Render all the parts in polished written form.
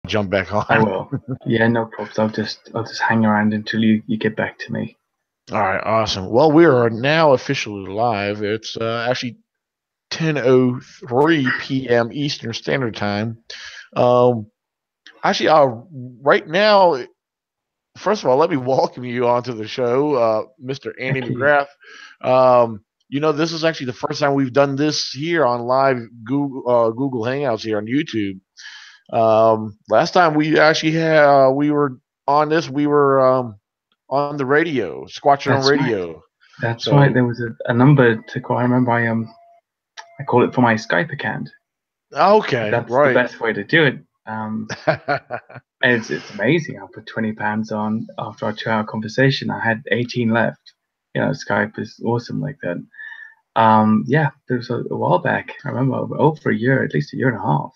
jump back on. I will. Yeah, no problems. I'll just hang around until you get back to me. All right, awesome. Well, we are now officially live. It's actually 10:03 p.m. Eastern Standard Time. Um, actually, right now, first of all, let me welcome you onto the show, Mr. Andy Thank you. McGrath. This is actually the first time we've done this here on live Google Hangouts here on YouTube. Last time we actually had we were on this, we were on the radio, Squatching on That's right. radio. That's right. So There was a number to call. I remember I call it for my Skype account. okay, That's the right. best way to do it. And it's amazing. I put £20 on after our 2 hour conversation. I had 18 left. Skype is awesome like that. Yeah, there was a while back. I remember over a year, at least a year and a half.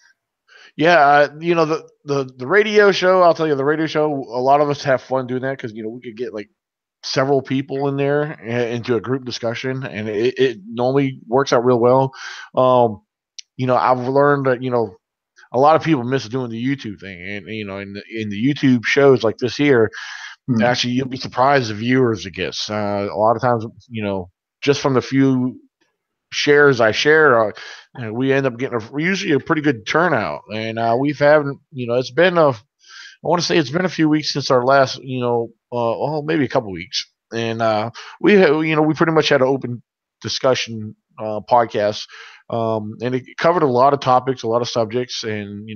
Yeah, the radio show. I'll tell you, the radio show. A lot of us have fun doing that because we could get like several people in there into a group discussion, and it normally works out real well. I've learned that a lot of people miss doing the YouTube thing, and in the YouTube shows like this here, actually you'll be surprised the viewers it gets. A lot of times, just from the few shares I share, we end up getting usually a pretty good turnout, and we've had it's been I want to say it's been a few weeks since our last well, maybe a couple weeks, and we pretty much had an open discussion podcast, and it covered a lot of topics, a lot of subjects, and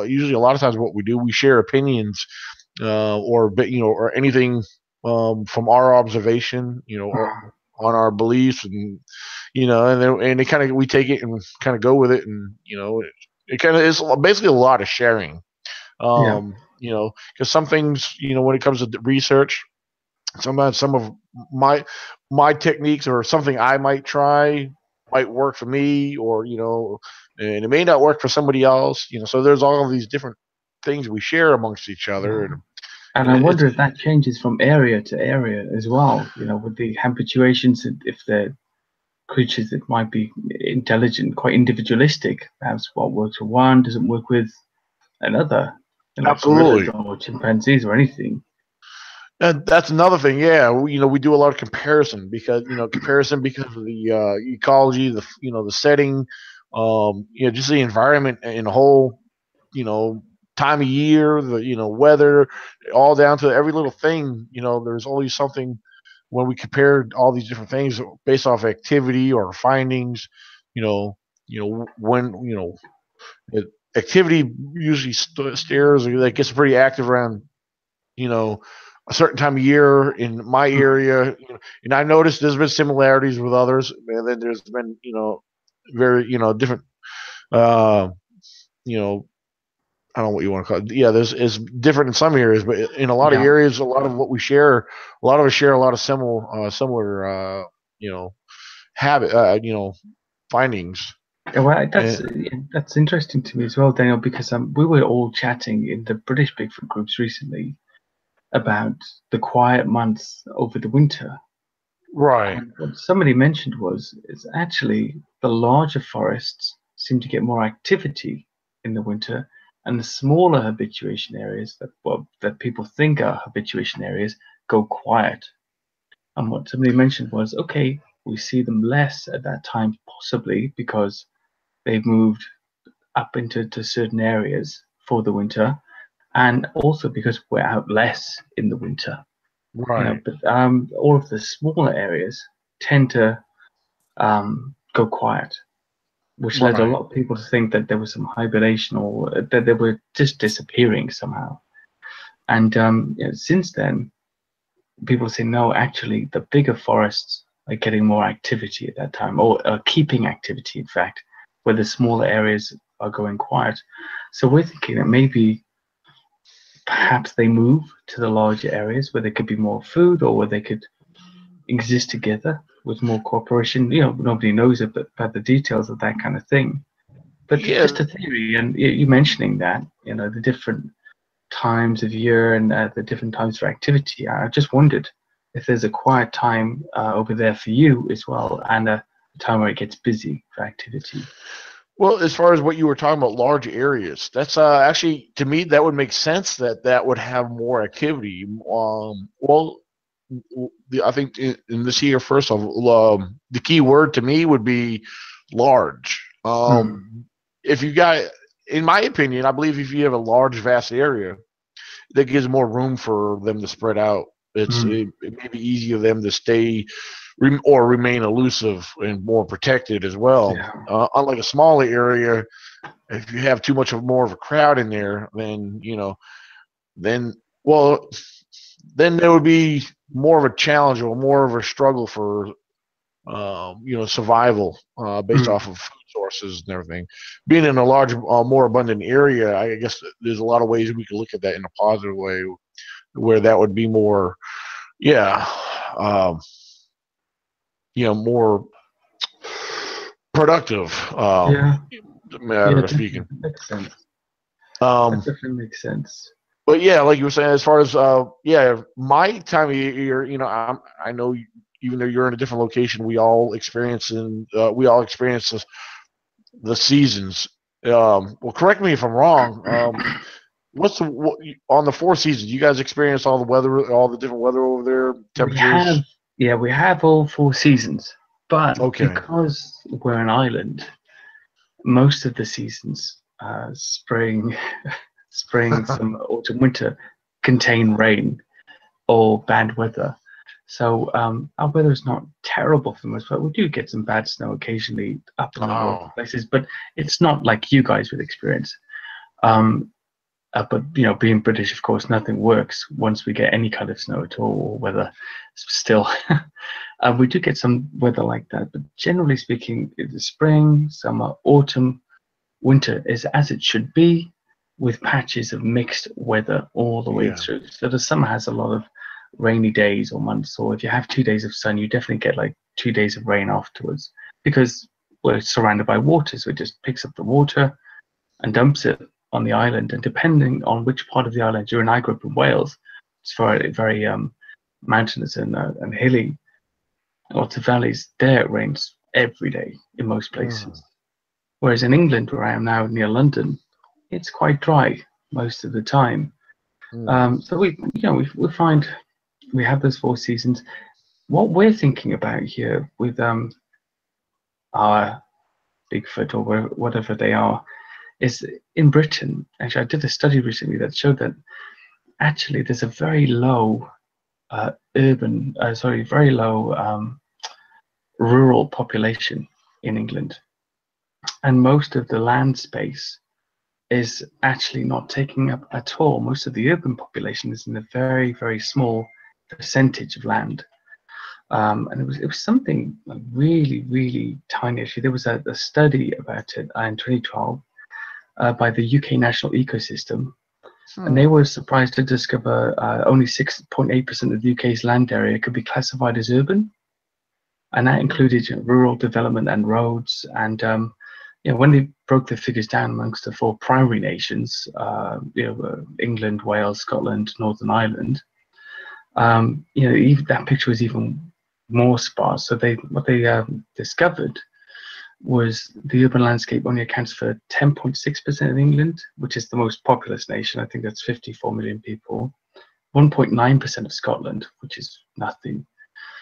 usually a lot of times what we do, we share opinions or anything from our observation, or on our beliefs, and and it kind of we take it and kind of go with it, and it kind of is basically a lot of sharing. Yeah. Because some things, when it comes to research, sometimes some of my techniques or something I might try might work for me, or and it may not work for somebody else. So there's all of these different things we share amongst each other, And and I it's wonder if that changes from area to area as well, with the habituations, if they're creatures that might be intelligent, quite individualistic. Perhaps what works for one doesn't work with another, like gorillas absolutely. or chimpanzees or anything. And that's another thing. Yeah, we do a lot of comparison because of the ecology, the setting, just the environment in a whole, time of year, the weather, all down to every little thing. There's always something when we compare all these different things based off activity or findings. When activity usually stares that gets pretty active around you know a certain time of year in my area, and I noticed there's been similarities with others, and then there's been very different uh you know I don't know what you want to call it. Yeah, there's is different in some areas, but in a lot of Yeah. areas, a lot of what we share, a lot of us share a lot of similar you know habit findings. Well, And that's interesting to me as well, Daniel, because we were all chatting in the British Bigfoot groups recently about the quiet months over the winter. right, And what somebody mentioned is actually the larger forests seem to get more activity in the winter, and the smaller habituation areas that people think are habituation areas go quiet. And what somebody mentioned was, okay, we see them less at that time, possibly because they've moved up into certain areas for the winter, and also because we're out less in the winter. right, But all of the smaller areas tend to go quiet, which led a right. lot of people to think that there was some hibernation or that they were just disappearing somehow. And since then, people say no, actually, the bigger forests are getting more activity at that time, or keeping activity, in fact, where the smaller areas are going quiet. So we're thinking that maybe perhaps they move to the larger areas where there could be more food, or where they could exist together with more cooperation. Nobody knows about the details of that kind of thing, but it's Yeah, just a theory. And you mentioning that, the different times of year and the different times for activity, I just wondered if there's a quiet time over there for you as well, and a time where it gets busy for activity. Well, as far as what you were talking about, large areas, that's actually, to me, that would make sense that that would have more activity. Well, I think in this year, first of all, the key word to me would be large. Mm. If you got, in my opinion, I believe if you have a large, vast area, that gives more room for them to spread out. Mm. It may be easier for them to stay or remain elusive and more protected as well. Yeah. Unlike a smaller area, if you have too much of more of a crowd in there, then then well, then there would be more of a challenge or more of a struggle for survival based Mm. off of food sources and everything. Being in a large, more abundant area, I guess there's a lot of ways we can look at that in a positive way, where that would be more, yeah, um, more productive, Yeah. Yeah. matter of Definitely speaking. makes sense. That Um, definitely makes sense. but yeah, like you were saying, as far as my time of year, I know even though you're in a different location, we all experience the seasons. Well, correct me if I'm wrong. On the 4 seasons? You guys experience all the weather, all the different weather over there, We have, temperatures. yeah, we have all 4 seasons, but Okay. because we're an island, most of the seasons, spring, spring, summer, autumn, winter, contain rain or bad weather. So our weather is not terrible for the most part. We do get some bad snow occasionally up in the north Oh. places, but it's not like you guys would experience. Um, but being British, of course, nothing works once we get any kind of snow at all or weather. Still, we do get some weather like that, but generally speaking, it's spring, summer, autumn, winter is as it should be, with patches of mixed weather all the way Yeah. through. So the summer has a lot of rainy days or months, or if you have 2 days of sun, you definitely get like 2 days of rain afterwards because we're surrounded by water, so it just picks up the water and dumps it on the island. And depending on which part of the island you're in, I grew up in Wales. It's very mountainous and hilly, lots of valleys. There it rains every day in most Mm. places. Whereas in England, where I am now near London, it's quite dry most of the time. Mm. So we find we have those 4 seasons. What we're thinking about here with our Bigfoot or whatever they are is in Britain. Actually, I did a study recently that showed that actually there's a very low very low rural population in England, and most of the land space is actually not taking up at all. Most of the urban population is in a very, very small percentage of land. And it was something like really, really tiny. Actually, there was a study about it in 2012 by the UK National Ecosystem, and Hmm. they were surprised to discover only 6.8% of the UK's land area could be classified as urban, and that included rural development and roads. And when they broke the figures down amongst the four primary nations, England, Wales, Scotland, Northern Ireland, even that picture was even more sparse. So what they discovered was the urban landscape only accounts for 10.6% of England, which is the most populous nation. I think that's 54 million people. 1.9% of Scotland, which is nothing.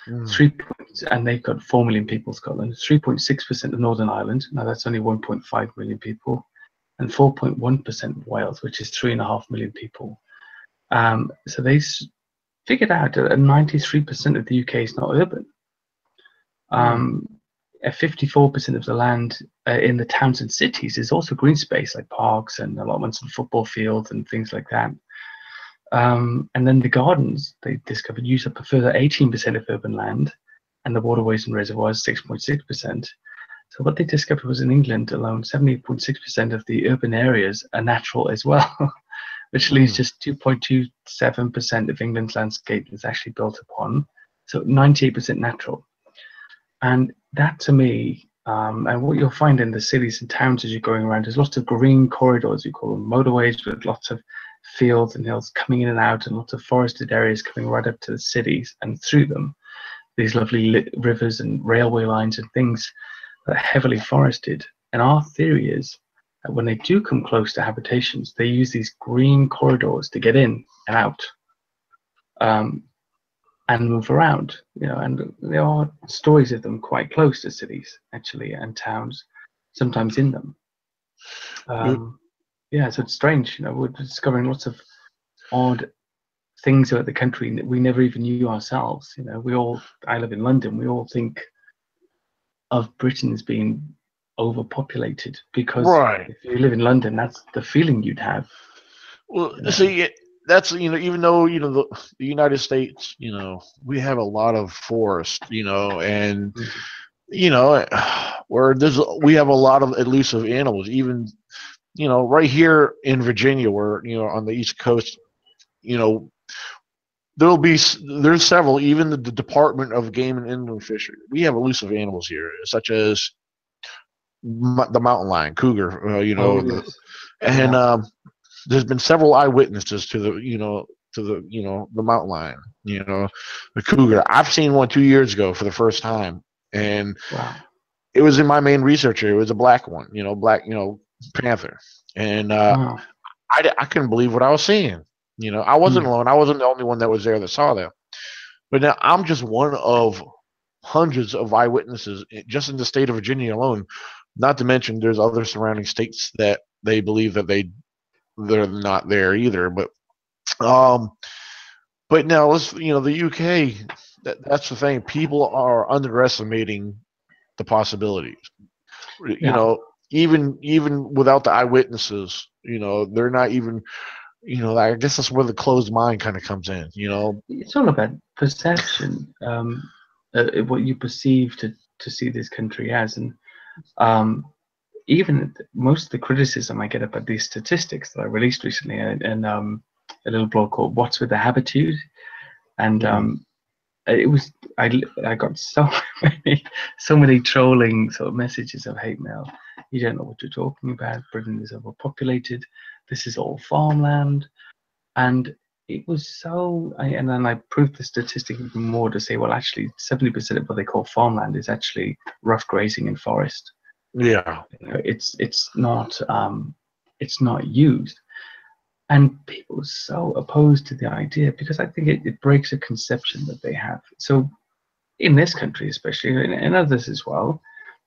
Mm. 3 and they've got 4 million people, Scotland. 3.6% of Northern Ireland, now that's only 1.5 million people, and 4.1% of Wales, which is 3.5 million people. So they figured out that 93% of the UK is not urban. Mm. 54% of the land in the towns and cities is also green space, like parks and allotments and football fields and things like that. And then the gardens, they discovered, use up a further 18% of urban land, and the waterways and reservoirs 6.6%. So what they discovered was in England alone, 78.6% of the urban areas are natural as well, which leaves Mm. just 2.27% of England's landscape is actually built upon. So 98% natural. And that to me, and what you'll find in the cities and towns as you're going around, is lots of green corridors, you call them motorways, with lots of fields and hills coming in and out, and lots of forested areas coming right up to the cities, and through them, these lovely rivers and railway lines and things that are heavily forested. And our theory is that when they do come close to habitations, they use these green corridors to get in and out, and move around. And there are stories of them quite close to cities, actually, and towns, sometimes in them. Yeah, so it's strange. We're discovering lots of odd things about the country that we never even knew ourselves. I live in London. We all think of Britain as being overpopulated because Right. if you live in London, that's the feeling you'd have. Well, see, that's even though the United States, we have a lot of forest, and where we have a lot of elusive animals. Even right here in Virginia, where on the East Coast, there's several. Even the Department of Game and Inland Fishery, we have elusive animals here, such as the mountain lion, cougar. Yes. And there's been several eyewitnesses to the mountain lion, the cougar. I've seen one 2 years ago for the first time, and wow. It was in my main research area. It was a black one, black, panther, and Wow. I couldn't believe what I was seeing. I wasn't alone. I wasn't the only one that was there that saw them. But now I'm just one of hundreds of eyewitnesses just in the state of Virginia alone. Not to mention, there's other surrounding states that they believe that they're not there either. But now let's the UK. That's the thing. People are underestimating the possibilities. Even without the eyewitnesses, they're not even. I guess that's where the closed mind kind of comes in. It's all about perception. What you perceive to see this country as, and even most of the criticism I get about these statistics that I released recently in a little blog called "What's with the Habitude," and I got so many trolling sort of messages of hate mail. You don't know what you're talking about. Britain is overpopulated. This is all farmland, and it was so. And then I proved the statistic even more to say, well, actually, 70% of what they call farmland is actually rough grazing and forest. Yeah, it's not used. And people are so opposed to the idea because I think it breaks a conception that they have. So in this country, especially, in others as well,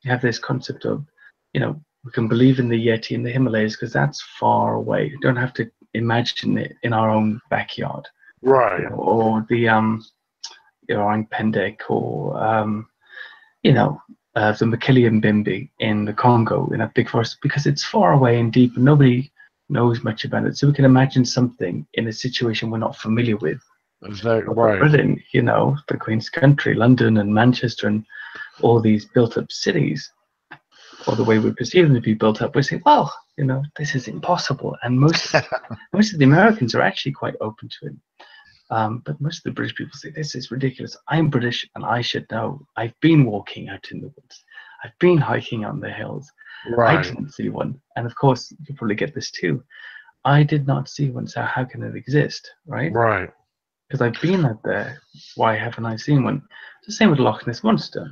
you have this concept of, we can believe in the Yeti in the Himalayas because that's far away. You don't have to imagine it in our own backyard. right. Or the Orang Pendek, or the Makiling Bimbi in the Congo in a big forest, because it's far away and deep and nobody knows much about it. So we can imagine something in a situation we're not familiar with. Exactly right. Britain, the Queen's country, London and Manchester and all these built up cities, or the way we perceive them to be built up, we say, well, this is impossible. And most of the Americans are actually quite open to it. But most of the British people say, this is ridiculous. I'm British and I should know. I've been walking out in the woods. I've been hiking on the hills. Right. I didn't see one. And of course, you probably get this too. I did not see one, so how can it exist, right? Right. Because I've been out there. Why haven't I seen one? It's the same with Loch Ness Monster.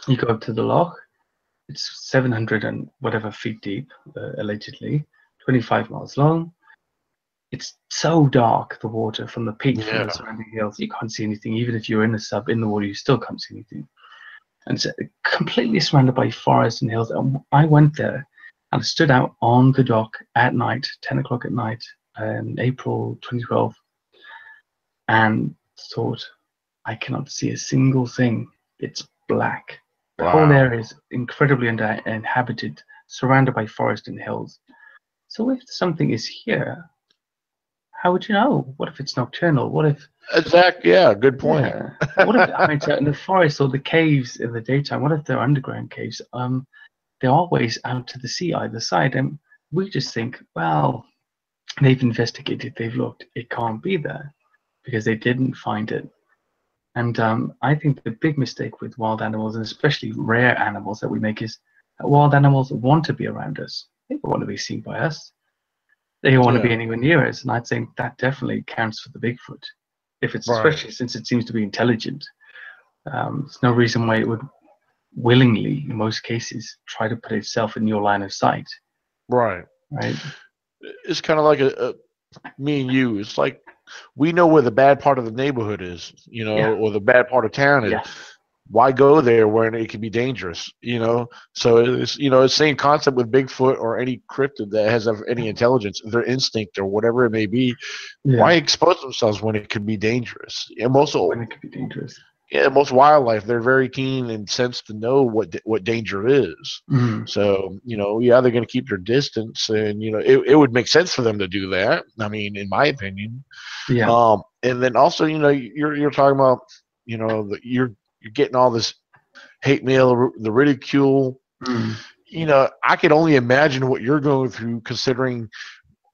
You go up to the loch. It's 700 and whatever feet deep, allegedly, 25 miles long. It's so dark, the water, from the peak, from the surrounding hills. You can't see anything. Even if you're in a sub in the water, you still can't see anything. And it's completely surrounded by forests and hills. And I went there and stood out on the dock at night, 10 o'clock at night, in April 2012, and thought, I cannot see a single thing. It's black. The whole area is incredibly uninhabited, surrounded by forest and hills. So if something is here, how would you know? What if it's nocturnal? What if... Exactly. Yeah, good point. Yeah. What if it hides out in the forest or the caves in the daytime? What if they're underground caves? They're always out to the sea either side. And we just think, well, they've investigated, they've looked. It can't be there because they didn't find it. And I think the big mistake with wild animals, and especially rare animals that we make, is that wild animals want to be around us. They don't want to be seen by us. They don't want to be anywhere near us. And I'd say that definitely counts for the Bigfoot. If it's especially since it seems to be intelligent. There's no reason why it would willingly, in most cases, try to put itself in your line of sight. Right. Right. It's kind of like a me and you. It's like we know where the bad part of the neighborhood is, Yeah. or the bad part of town is. Yeah. Why go there when it can be dangerous? So it's it's same concept with Bigfoot or any cryptid that has any intelligence, their instinct or whatever it may be. Why Yeah. expose themselves when it could be dangerous? And When it could be dangerous. most wildlife, they're very keen and sense to know what danger is. Mm. So yeah, they're going to keep their distance, and it would make sense for them to do that. I mean, in my opinion. Yeah. And then also, you're talking about, that you're getting all this hate mail, the ridicule. Mm. I could only imagine what you're going through, considering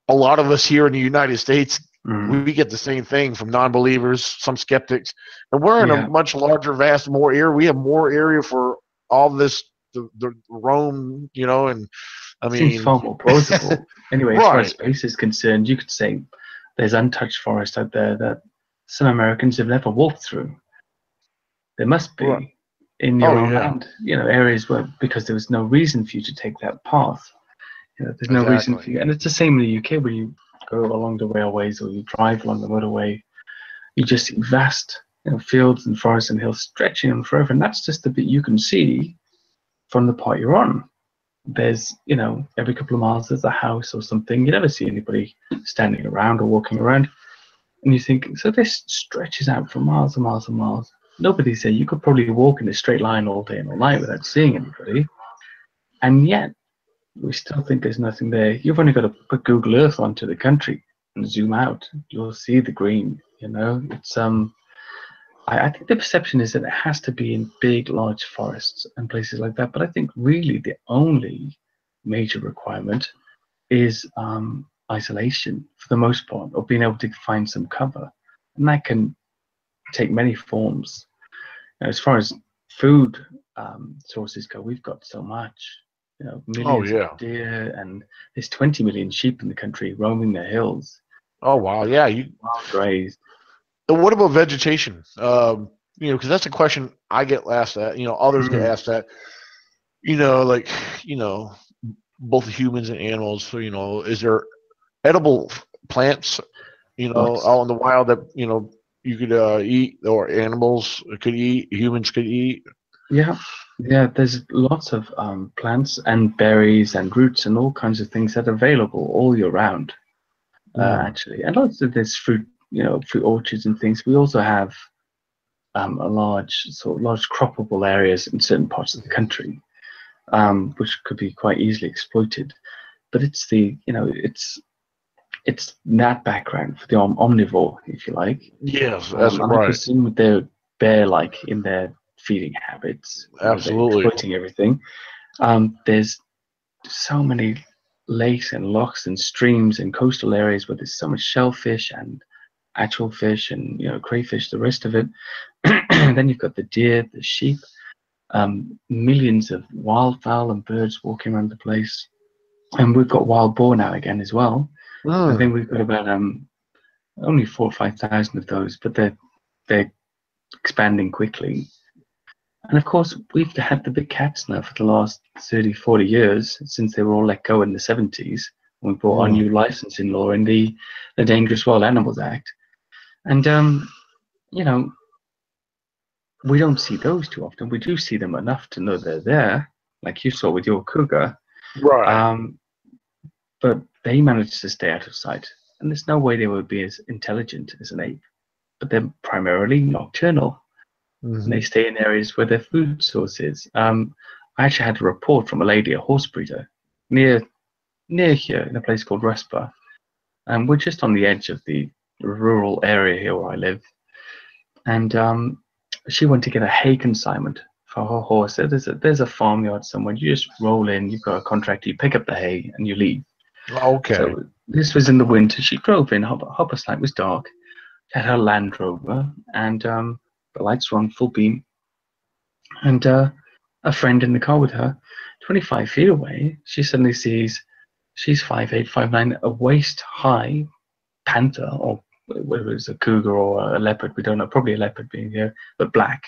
a lot of us here in the United States, Mm. we get the same thing from non-believers, some skeptics, and we're in Yeah. a much larger, vast, more area. We have more area for all this, the roam, and I Seems mean, far more plausible. Anyway, as far as right, space is concerned, you could say there's untouched forest out there that some Americans have never walked through. There must right. be in Oh your own yeah, land, areas where, because there was no reason for you to take that path. There's no reason exactly. for you. And it's the same in the UK where you go along the railways or you drive along the motorway. You just see vast fields and forests and hills stretching on forever. And that's just the bit you can see from the part you're on. There's, every couple of miles there's a house or something. You never see anybody standing around or walking around. And you think, so this stretches out for miles and miles and miles. Nobody's there. You could probably walk in a straight line all day and all night without seeing anybody. And yet, we still think there's nothing there. You've only got to put Google Earth onto the country and zoom out. You'll see the green. It's I think the perception is that it has to be in big, large forests and places like that. But I think really the only major requirement is isolation for the most part, or being able to find some cover, and that can take many forms. As far as food sources go, we've got so much. Oh Millions of yeah. deer, and there's 20 million sheep in the country roaming the hills. Oh wow. Yeah. Wild grazed. What about vegetation? Because that's a question I get asked that. Others get Mm. asked that. Like both humans and animals. So is there edible plants? Lots. Out in the wild that you could eat, or animals could eat, humans could eat. Yeah, yeah. There's lots of plants and berries and roots and all kinds of things that are available all year round. Actually, and lots of there's fruit, fruit orchards and things. We also have a large croppable areas in certain parts of the country, which could be quite easily exploited. But it's it's that background for the omnivore, if you like. Yes, that's And I right. presume they're bear-like in their feeding habits. They're Absolutely. exploiting everything. There's so many lakes and lochs and streams and coastal areas where there's so much shellfish and actual fish and crayfish, the rest of it. Then you've got the deer, the sheep, millions of wildfowl and birds walking around the place, and we've got wild boar now again as well. I think we've got about only 4,000 or 5,000 of those, but they're expanding quickly. And of course, we've had the big cats now for the last 30, 40 years, since they were all let go in the 70s. We brought our new licensing law in the Dangerous Wild Animals Act. And, we don't see those too often. We do see them enough to know they're there, like you saw with your cougar. Right. But they manage to stay out of sight. And there's no way they would be as intelligent as an ape. But they're primarily nocturnal. And they stay in areas where their food source is. I actually had a report from a lady, a horse breeder, near here in a place called Ruspa. And we're just on the edge of the rural area here where I live. And she went to get a hay consignment for her horse. There's a farmyard somewhere. You just roll in, you've got a contract, you pick up the hay and you leave. Okay. So this was in the winter. She drove in, Hopper's night was dark. She had her Land Rover, and the lights were on full beam. And a friend in the car with her, 25 feet away, she suddenly sees, she's 5'8", 5'9", a waist-high panther, or whether it's a cougar or a leopard, we don't know, probably a leopard being here, but black.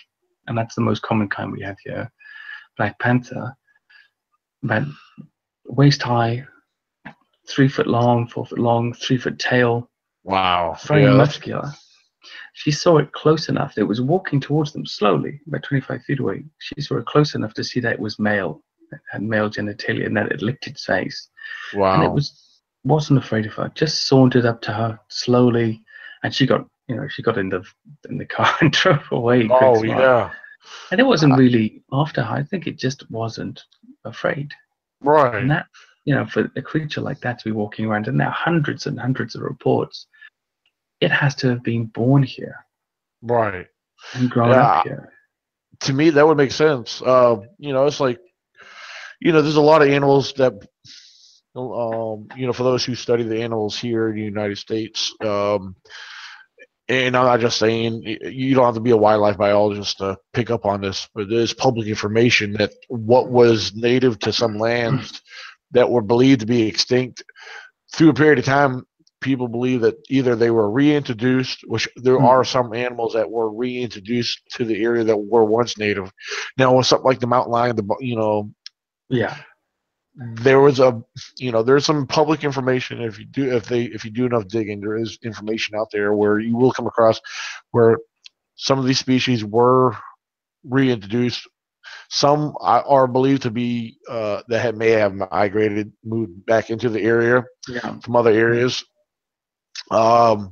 And that's the most common kind we have here. black panther, about waist high, 3 foot long, 4 foot long, 3 foot tail, Wow. very Yeah. muscular. She saw it close enough. It was walking towards them slowly, about 25 feet away. She saw it close enough to see that it was male, it had male genitalia, and that it licked its face. And it Wow. wasn't afraid of her. Just sauntered up to her slowly, and she got in the car and drove away. Quick Oh smile. yeah. And it wasn't really after her. I think it just wasn't afraid. And Right. that, for a creature like that to be walking around, and now hundreds and hundreds of reports, it has to have been born here Right. and grown up Yeah. here. To me, that would make sense. It's like, there's a lot of animals that, for those who study the animals here in the United States, and I'm not just saying you don't have to be a wildlife biologist to pick up on this, but there's public information that what was native to some lands that were believed to be extinct through a period of time, people believe that either they were reintroduced, which there are some animals that were reintroduced to the area that were once native. Now, with something like the mountain lion, Yeah. there was there's some public information. If you do enough digging, there is information out there where you will come across where some of these species were reintroduced. Some are believed to be that may have migrated, moved back into the area from other areas. Because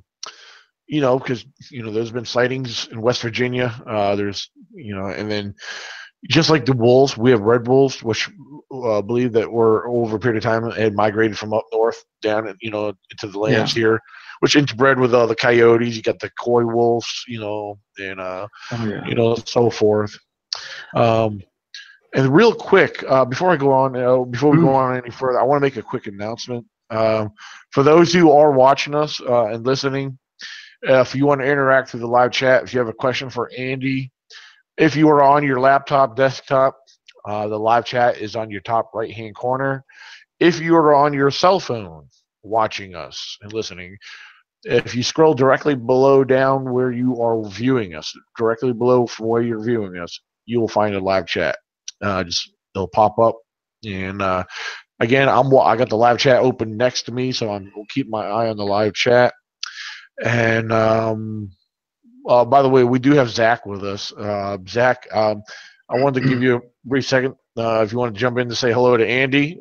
there's been sightings in West Virginia. There's and then just like the wolves, we have red wolves, which believe that were over a period of time had migrated from up north down, into the lands here, which interbred with the coyotes. You got the coy wolves, and so forth. And real quick, before I go on, before we go on any further, I want to make a quick announcement. For those who are watching us and listening, if you want to interact through the live chat, if you have a question for Andy, if you are on your laptop, desktop, the live chat is on your top right-hand corner. If you are on your cell phone watching us and listening, if you scroll directly below down where you are viewing us, directly below from where you're viewing us, you will find a live chat. It'll pop up. And again, I got the live chat open next to me, so I'll keep my eye on the live chat. And by the way, we do have Zach with us. Zach, I wanted to give you a brief second if you want to jump in to say hello to Andy.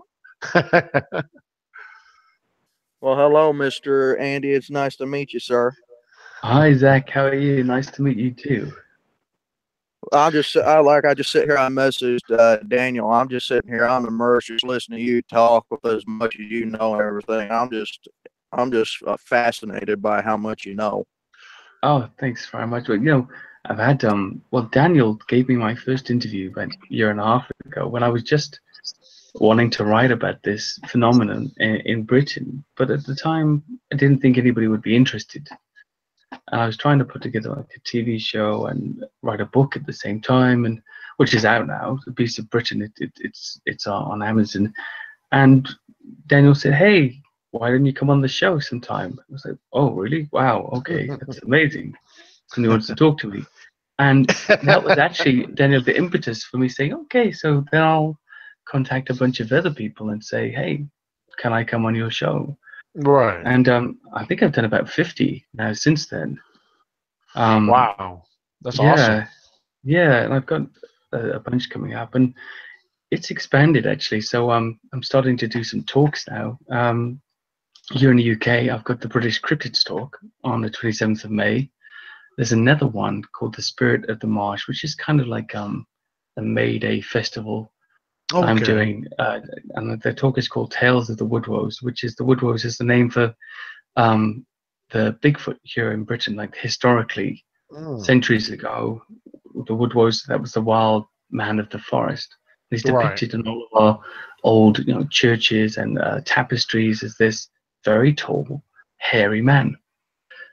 Well, hello, Mr. Andy. It's nice to meet you, sir. Hi, Zach. How are you? Nice to meet you too. I just sit here. I messaged Daniel. I'm just sitting here. I'm immersed, just listening to you talk with as much as you know and everything. I'm just fascinated by how much you know. Oh, thanks very much. Well, I've had Daniel gave me my first interview about a year and a half ago when I was just wanting to write about this phenomenon in Britain, but at the time I didn't think anybody would be interested. And I was trying to put together like a TV show and write a book at the same time, and which is out now, The Beast of Britain. It's on Amazon. And Daniel said, "Hey, why don't you come on the show sometime?" I was like, "Oh, really? Wow, okay, that's amazing." And he wants to talk to me. And that was actually, Daniel, the impetus for me saying, "Okay, so then I'll contact a bunch of other people and say, hey, can I come on your show?" Right. And I think I've done about 50 now since then. Wow, that's awesome. Yeah, and I've got a bunch coming up, and it's expanded actually. So I'm starting to do some talks now. Here in the UK, I've got the British Cryptids talk on the 27th of May. There's another one called the Spirit of the Marsh, which is kind of like a May Day festival. Okay. I'm doing, and the talk is called Tales of the Woodwoes, which is the Woodwoes is the name for the Bigfoot here in Britain. Like historically, centuries ago, the Woodwoes, that was the wild man of the forest. He's depicted in all of our old, churches and tapestries as this very tall, hairy man.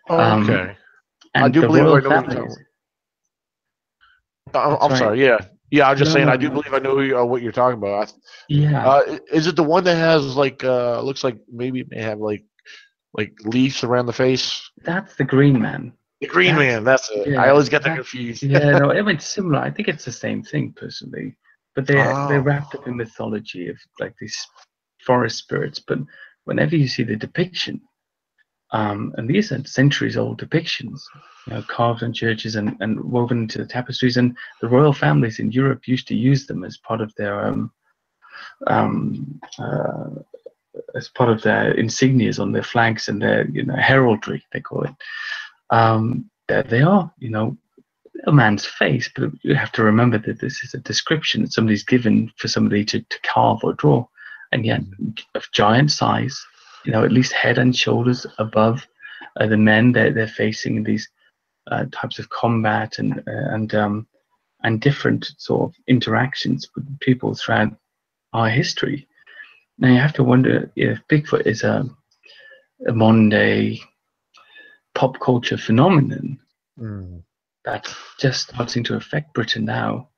Okay. And I do believe I know families, I'm sorry. Yeah. I was just saying. I do believe I know what you're talking about. Is it the one that has like looks like maybe it may have like leaves around the face? That's the Green Man. The Green Man. That's it. I always get that confused. No, it's similar. I think it's the same thing personally, but they're Oh. wrapped up in mythology of like these forest spirits. But whenever you see the depiction, and these are centuries-old depictions, carved on churches and woven into the tapestries, and the royal families in Europe used to use them as part of their insignias on their flags and their heraldry, they call it. There they are, a man's face, but you have to remember that this is a description that somebody's given for somebody to carve or draw, and yet of giant size, at least head and shoulders above the men they're facing these types of combat and different sort of interactions with people throughout our history. Now you have to wonder if Bigfoot is a modern day pop culture phenomenon that's just starting to affect Britain now.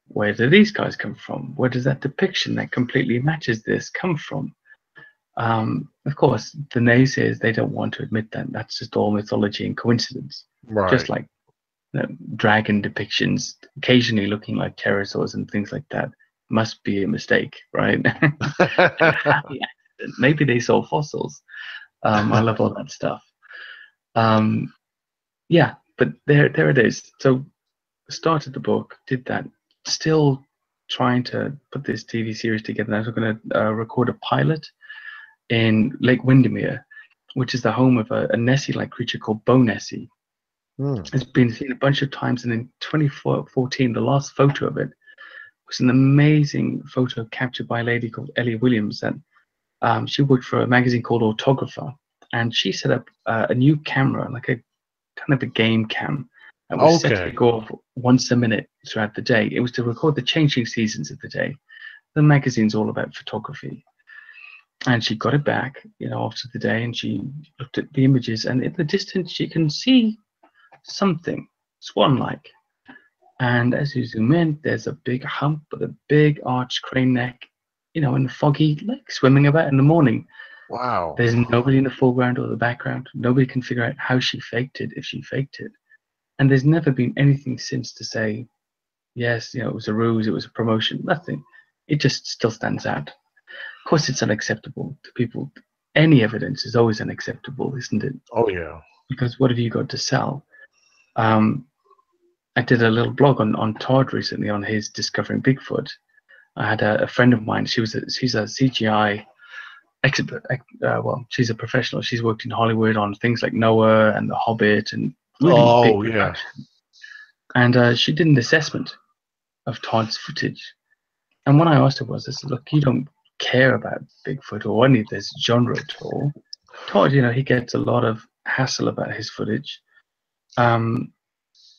Where do these guys come from? Where does that depiction that completely matches this come from? Of course, the naysayers, they don't want to admit that. That's just all mythology and coincidence. Right. Just like dragon depictions, occasionally looking like pterosaurs and things like that, must be a mistake, right? Maybe they saw fossils. I love all that stuff. Yeah, but there it is. So started the book, did that, still trying to put this TV series together. I was going to record a pilot in Lake Windermere, which is the home of a Nessie-like creature called Bo Nessie. It's been seen a bunch of times, and in 2014, the last photo of it was an amazing photo captured by a lady called Ellie Williams. And she worked for a magazine called Autographer, and she set up a new camera, like a kind of a game cam, and was set to go off once a minute throughout the day. It was to record the changing seasons of the day. The magazine's all about photography. And she got it back, after the day, and she looked at the images, and in the distance she can see something swan-like. And as you zoom in, there's a big hump with a big arched crane neck, in a foggy lake swimming about in the morning. Wow. There's nobody in the foreground or the background. Nobody can figure out how she faked it, if she faked it. And there's never been anything since to say, yes, it was a ruse, it was a promotion, nothing. It just still stands out. Of course, it's unacceptable to people. Any evidence is always unacceptable, isn't it? Oh, yeah. Because what have you got to sell? I did a little blog on Todd recently on his Discovering Bigfoot. I had a friend of mine. She's a CGI expert. Well, she's a professional. She's worked in Hollywood on things like Noah and The Hobbit and really big production. And she did an assessment of Todd's footage. And when I asked her I said, look, you don't care about Bigfoot or any of this genre at all. Todd, he gets a lot of hassle about his footage.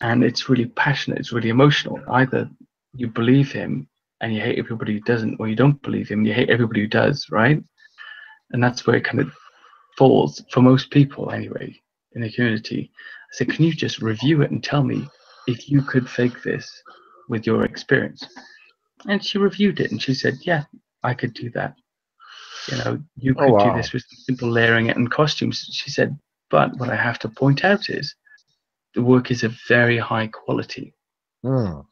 And it's really passionate, it's really emotional. Either you believe him and you hate everybody who doesn't, or you don't believe him and you hate everybody who does, right? And that's where it kind of falls for most people anyway in the community. I said, can you just review it and tell me if you could fake this with your experience? And she reviewed it and she said, yeah, I could do that. You could do this with simple layering it and costumes. She said, but what I have to point out is the work is of very high quality. And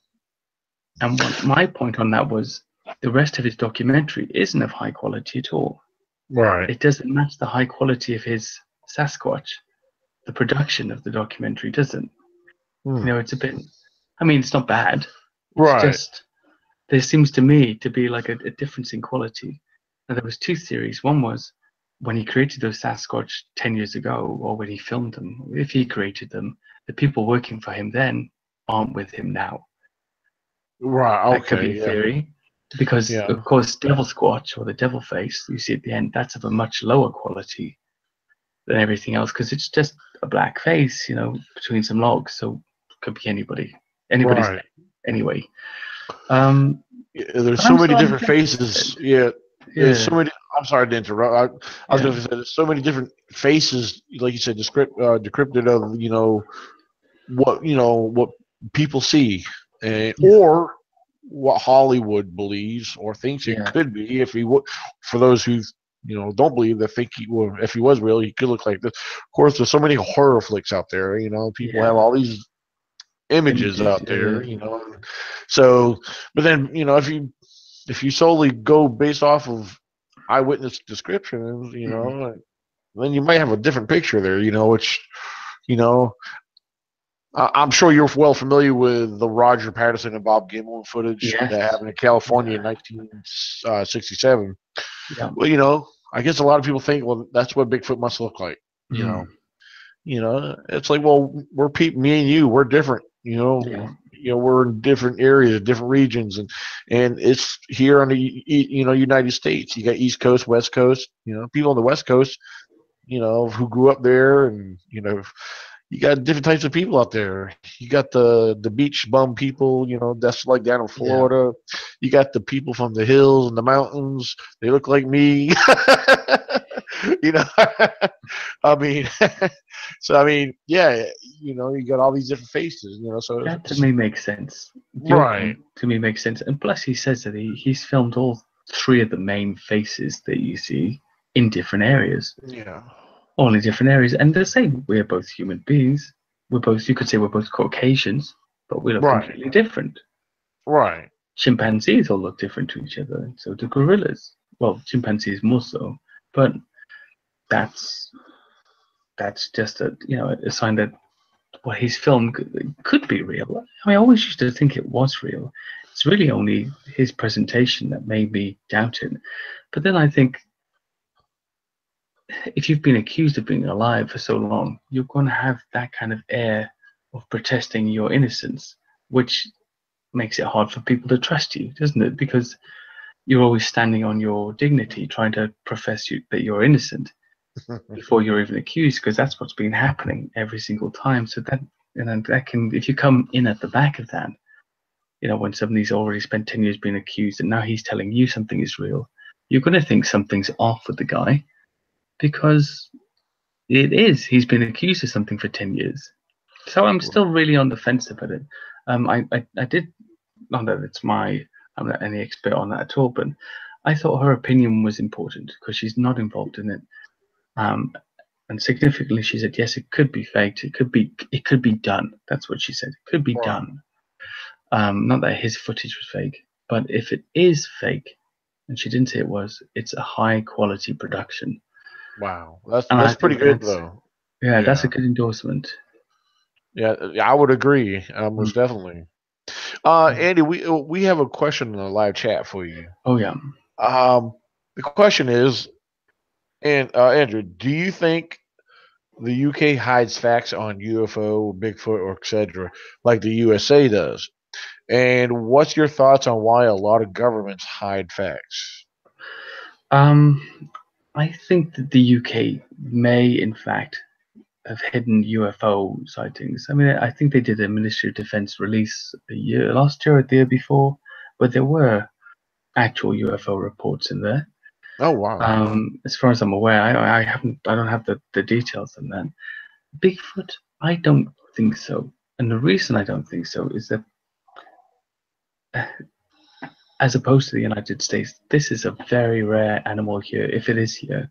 what my point on that was, the rest of his documentary isn't of high quality at all. Right. It doesn't match the high quality of his Sasquatch. The production of the documentary doesn't. It's a bit, it's not bad. It's just, there seems to me to be like a difference in quality. Now, there was two theories. One was when he created those Sasquatch 10 years ago, or when he filmed them, if he created them, the people working for him then aren't with him now. Right. Okay. That could be a theory. Because, of course, Devil Squatch or the Devil Face, you see at the end, that's of a much lower quality than everything else, because it's just a black face, between some logs. So it could be anybody's anyway. There's so many different faces. There's so many. I'm sorry to interrupt. I was going to say there's so many different faces, like you said, decrypted of what people see, or what Hollywood believes or thinks it could be. If he would, for those who don't believe, that think if he was real, he could look like this. Of course, there's so many horror flicks out there. People have all these images out there, So, but then if you solely go based off of eyewitness descriptions, then you might have a different picture there, which you know I'm sure you're well familiar with the Roger Patterson and Bob Gimlin footage Yes. that happened in California in 1967. Yeah. Well, I guess a lot of people think, well, that's what Bigfoot must look like. It's like, well, we're people, me and you, we're different. We're in different areas, different regions, and it's here on the United States. You got East Coast, West Coast. People on the West Coast, who grew up there, and you got different types of people out there. You got the beach bum people, that's like down in Florida. Yeah. You got the people from the hills and the mountains. They look like me. I mean, yeah, you got all these different faces, so that to me makes sense. Right. To me makes sense. And plus he says that he's filmed all three of the main faces that you see in different areas. Yeah. All in different areas. And the same, we're both human beings. You could say we're both Caucasians, but we look completely different. Right. Chimpanzees all look different to each other. So do gorillas. Well, chimpanzees more so. But that's just a sign that what he's filmed could be real. I always used to think it was real. It's really only his presentation that made me doubt it. But then I think, if you've been accused of being alive for so long, you're going to have that kind of air of protesting your innocence, which makes it hard for people to trust you, doesn't it? Because you're always standing on your dignity, trying to profess that you're innocent before you're even accused, because that's what's been happening every single time. So that can, if you come in at the back of that, when somebody's already spent 10 years being accused and now he's telling you something is real, you're going to think something's off with the guy. Because it is. He's been accused of something for 10 years. So I'm still really on the fence about it. I did, not that I'm not any expert on that at all, but I thought her opinion was important because she's not involved in it. And significantly, she said, yes, it could be faked. It could be done. That's what she said. It could be done. Not that his footage was fake, but if it is fake, and she didn't say it was, it's a high quality production. Wow, that's pretty good though. Yeah, that's a good endorsement. Yeah, I would agree. Most definitely. Andy, we have a question in the live chat for you. Oh yeah. The question is, Andrew, do you think the UK hides facts on UFO, Bigfoot, or etc., like the USA does? And what's your thoughts on why a lot of governments hide facts? I think that the UK may, in fact, have hidden UFO sightings. I mean, I think they did a Ministry of Defense release last year or the year before, but there were actual UFO reports in there. Oh wow! As far as I'm aware, I don't have the details on that. Bigfoot, I don't think so, and the reason I don't think so is that, as opposed to the United States, this is a very rare animal here, if it is here.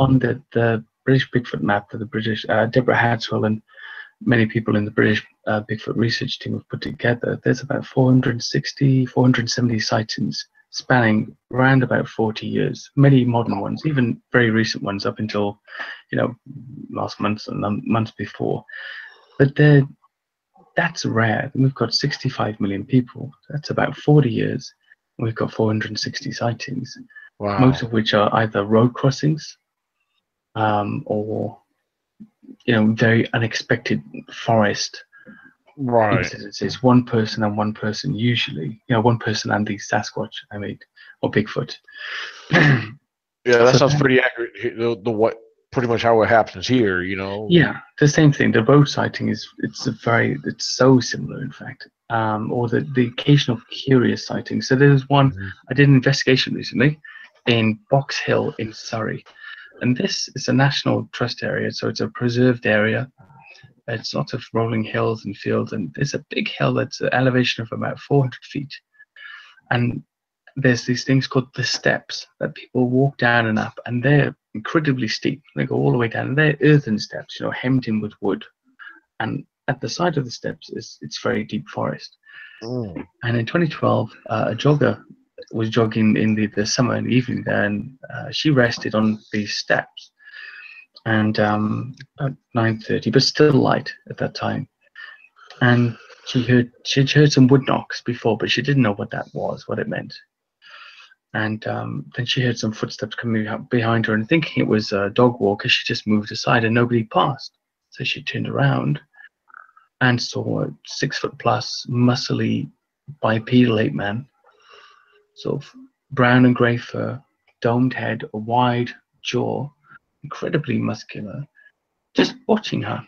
On the British Bigfoot map that the British Deborah Hadswell and many people in the British Bigfoot research team have put together, there's about 470 sightings spanning around about 40 years. Many modern ones, even very recent ones up until last month and months before. But that's rare. We've got 65 million people. That's about 40 years. We've got 460 sightings, most of which are either road crossings, or very unexpected forest incidences. One person and one person usually, one person and the Sasquatch, or Bigfoot. Yeah, that sounds pretty accurate. What pretty much how it happens here, Yeah, the same thing. The road sighting it's so similar, in fact. Or the occasional curious sighting. So there's one. I did an investigation recently in Box Hill in Surrey. And this is a National Trust area, so it's a preserved area. It's lots of rolling hills and fields, and there's a big hill that's an elevation of about 400 feet. And there's these things called the steps that people walk down and up, and they're incredibly steep. They go all the way down, and they're earthen steps, hemmed in with wood. And at the side of the steps, it's very deep forest. Mm. And in 2012, a jogger was jogging in the summer and evening there, and she rested on these steps. And about 9:30, but still light at that time. And she'd heard some wood knocks before, but she didn't know what that was, what it meant. And then she heard some footsteps coming up behind her, and thinking it was a dog walker, she just moved aside and nobody passed. So she turned around and saw a 6 foot plus, muscly, bipedal ape man, sort of brown and grey fur, domed head, a wide jaw, incredibly muscular, just watching her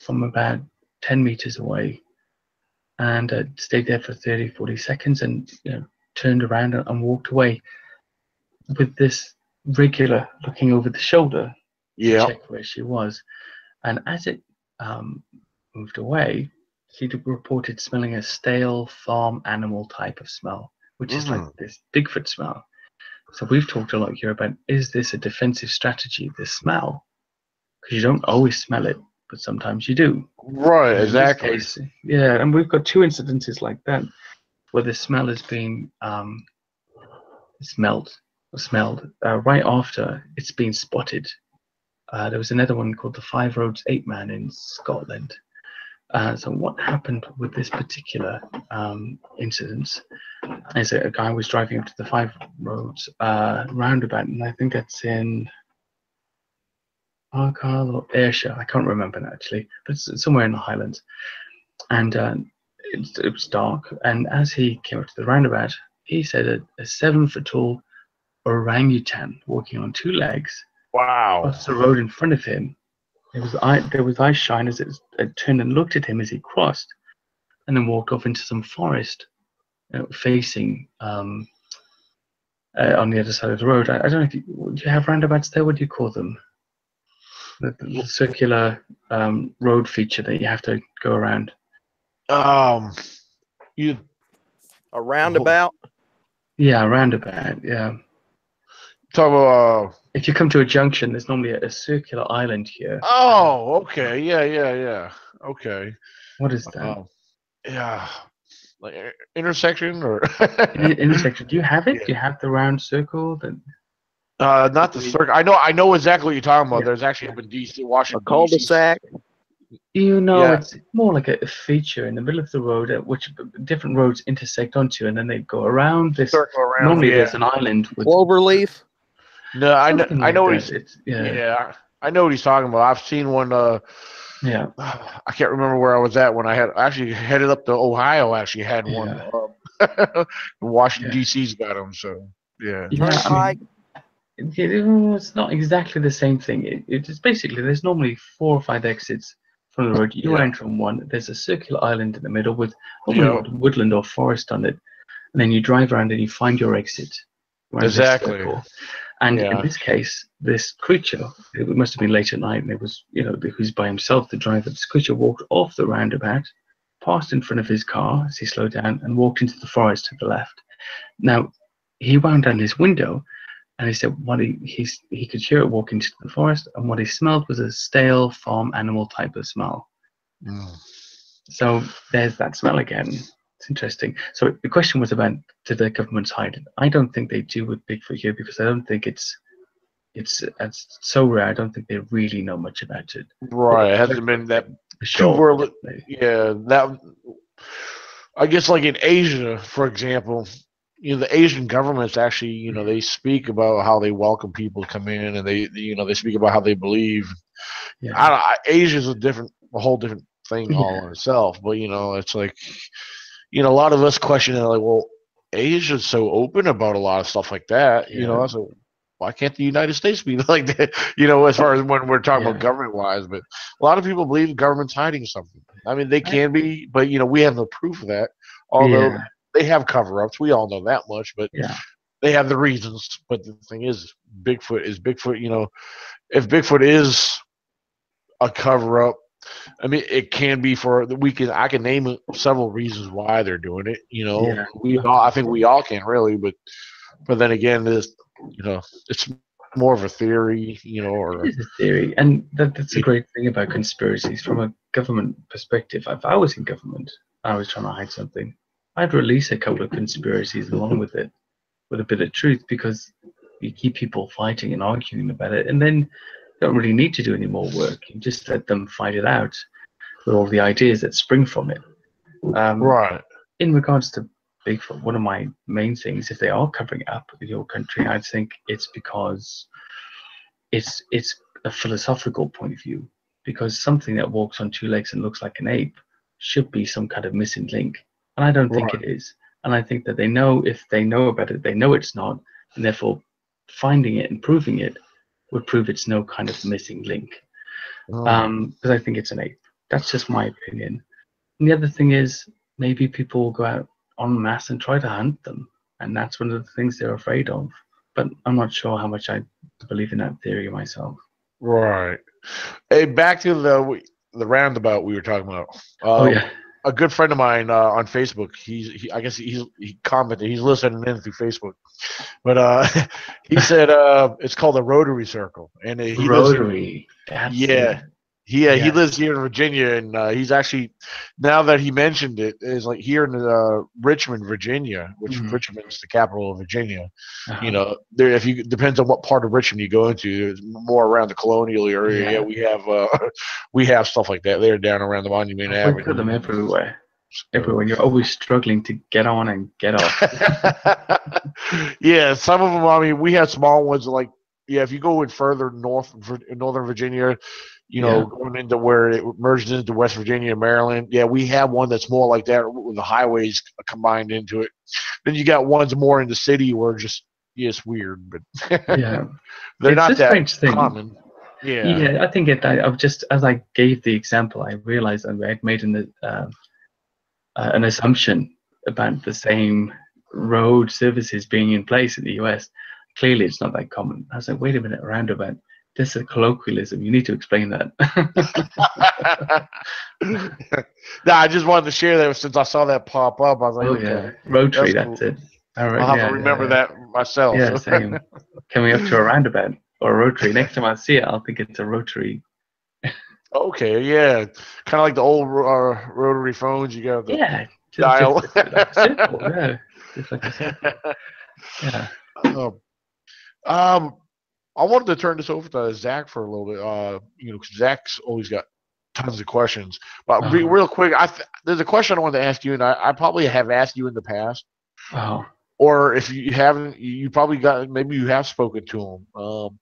from about 10 meters away, and stayed there for 30, 40 seconds, and turned around and walked away with this regular looking over the shoulder to check where she was. And as it moved away, she reported smelling a stale farm animal type of smell, which is like this Bigfoot smell. So we've talked a lot here about, is this a defensive strategy, this smell? Because you don't always smell it, but sometimes you do. Right, And exactly. in this case, yeah, and we've got 2 incidences like that, where the smell has been smelled right after it's been spotted. There was another one called the Five Roads Ape Man in Scotland. So what happened with this particular incident is that a guy was driving up to the Five Roads roundabout, and I think that's in Argyll or Ayrshire, I can't remember actually, but it's somewhere in the Highlands. And it was dark, and as he came up to the roundabout, he said a 7 foot tall orangutan walking on 2 legs across the road in front of him. There was eye shine as it turned and looked at him as he crossed, and then walked off into some forest, facing on the other side of the road. I don't know if do you have roundabouts there? What do you call them? The circular road feature that you have to go around. You A roundabout? Yeah, a roundabout. Yeah. talk about. If you come to a junction, there's normally a circular island here. Oh, okay. Yeah. Okay. What is that? Yeah, like intersection or Intersection. Do you have it? Yeah. Do you have the round circle? not the circle. I know exactly what you're talking about. Yeah. There's actually up in DC, Washington, A cul-de-sac? Yeah. It's more like a feature in the middle of the road at which different roads intersect onto, and then they go around this. Circle around. Normally, there's an island with Cloverleaf? No, I something like know what that. he's. Yeah. I know what he's talking about. I've seen one. Yeah. I can't remember where I was at when I had actually headed up to Ohio. Actually had one. Washington D.C.'s got them. So yeah. Turnpike? It's not exactly the same thing. It's basically, there's normally 4 or 5 exits from the road. You enter on one. There's a circular island in the middle with woodland or forest on it, and then you drive around and you find your exit. Exactly. And in this case, this creature, it must have been late at night, and it was, he was by himself, the driver. This creature walked off the roundabout, passed in front of his car as he slowed down, and walked into the forest to the left. Now, he wound down his window, and he said what he could hear it walking into the forest, and what he smelled was a stale farm animal type of smell. So there's that smell again. It's interesting. So the question was about, did the governments hide it? I don't think they do with Bigfoot here, because I don't think it's so rare. I don't think they really know much about it. Right. It hasn't been that too world. Yeah. That. I guess like in Asia, for example, the Asian governments actually, they speak about how they welcome people to come in, and they speak about how they believe. Yeah. Asia's a whole different thing all in itself, but it's like. A lot of us question it, like, well, Asia's so open about a lot of stuff like that. So why can't the United States be like that? As far as when we're talking about government-wise, but a lot of people believe the government's hiding something. I mean, they can be, but we have no proof of that. Although they have cover-ups, we all know that much. But they have the reasons. But the thing is, Bigfoot. If Bigfoot is a cover-up. I mean, it can be I can name several reasons why they're doing it. I think we all can really, but then again, it's more of a theory, or it is a theory, and that's a great thing about conspiracies from a government perspective, if I was in government, I was trying to hide something, I'd release a couple of conspiracies along with it, with a bit of truth, because you keep people fighting and arguing about it, and then you don't really need to do any more work. You just let them fight it out with all the ideas that spring from it. Right. In regards to Bigfoot, one of my main things, if they are covering up your country, I think it's because it's a philosophical point of view. Because something that walks on two legs and looks like an ape should be some kind of missing link, and I don't think it is. And I think that they know, if they know about it, they know it's not, and therefore finding it and proving it would prove it's no kind of missing link. Because I think it's an ape. That's just my opinion. And the other thing is, maybe people will go out en masse and try to hunt them, and that's one of the things they're afraid of. But I'm not sure how much I believe in that theory myself. Right. Hey, back to the roundabout we were talking about. Oh yeah. A good friend of mine on Facebook. I guess he commented. He's listening in through Facebook, but he said it's called the Rotary Circle, and he Rotary. lives here, he lives here in Virginia, and he's actually, now that he mentioned it, is like here in Richmond, Virginia, which Richmond's the capital of Virginia. You know, there depends on what part of Richmond you go into. There's more around the colonial area. Yeah, we have stuff like that. They're down around the Monument Avenue. We've got them everywhere. Everywhere. You're always struggling to get on and get off. Yeah, some of them. I mean, we have small ones like, if you go in further north, Northern Virginia, you know, going into where it merges into West Virginia and Maryland. Yeah, we have one that's more like that with the highways combined into it. Then you got ones more in the city where it's weird, but yeah, they're not that common. Yeah, I think I've just, as I gave the example, I realized I had made an assumption about the same road services being in place in the US. Clearly, it's not that common. I was like, wait a minute, a roundabout. This is a colloquialism. You need to explain that. No, I just wanted to share that since I saw that pop up. I was like, okay. Rotary, that's it. All right, I'll have to remember that myself. Yeah, same. Coming up to a roundabout or a rotary. Next time I see it, I'll think it's a rotary. Okay, yeah. Kind of like the old rotary phones. You got the dial. Just simple, yeah. Just like a simple. Yeah. I wanted to turn this over to Zach for a little bit. You know, 'cause Zach's always got tons of questions. But real quick, there's a question I wanted to ask you, and I probably have asked you in the past. Or if you haven't, you probably maybe you have spoken to him.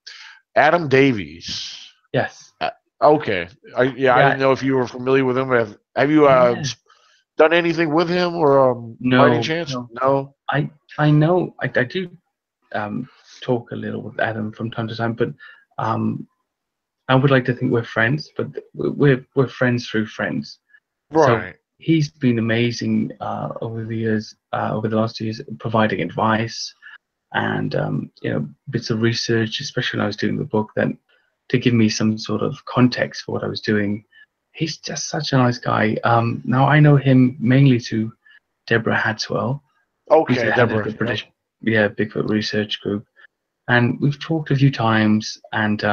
Adam Davies. Yes. Okay. I didn't know if you were familiar with him. Have you done anything with him, or by any chance? No. I know. I do talk a little with Adam from time to time, but I would like to think we're friends, but we're friends through friends. Right. So he's been amazing over the years, over the last 2 years, providing advice and you know, bits of research, especially when I was doing the book, then to give me some sort of context for what I was doing. He's just such a nice guy. Now I know him mainly to Deborah Hadswell. Okay, Deborah. The British, Bigfoot research group. And we've talked a few times, and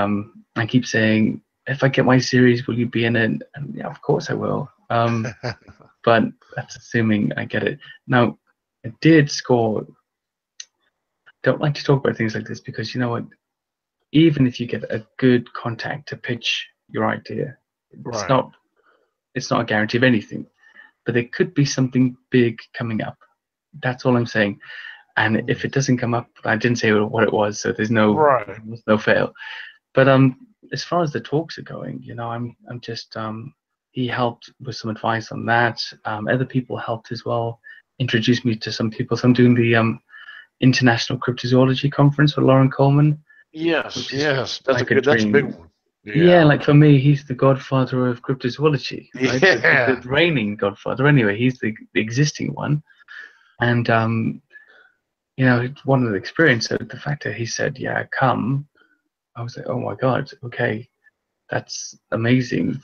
I keep saying, if I get my series, will you be in it? And yeah, of course I will. But that's assuming I get it. Now, I did score. Don't like to talk about things like this because, you know what? Even if you get a good contact to pitch your idea, it's not a guarantee of anything. But there could be something big coming up. That's all I'm saying. And if it doesn't come up, I didn't say what it was, so there's no fail. But as far as the talks are going, you know, I'm just he helped with some advice on that. Other people helped as well, introduced me to some people. So I'm doing the International Cryptozoology Conference with Lauren Coleman. Yes, that's like that's a big one. Yeah, like for me, he's the godfather of cryptozoology, right? Yeah. The reigning godfather. Anyway, he's the existing one. And you know, one of the experience, so the fact that he said, yeah, come, I was like, oh my God, okay, that's amazing.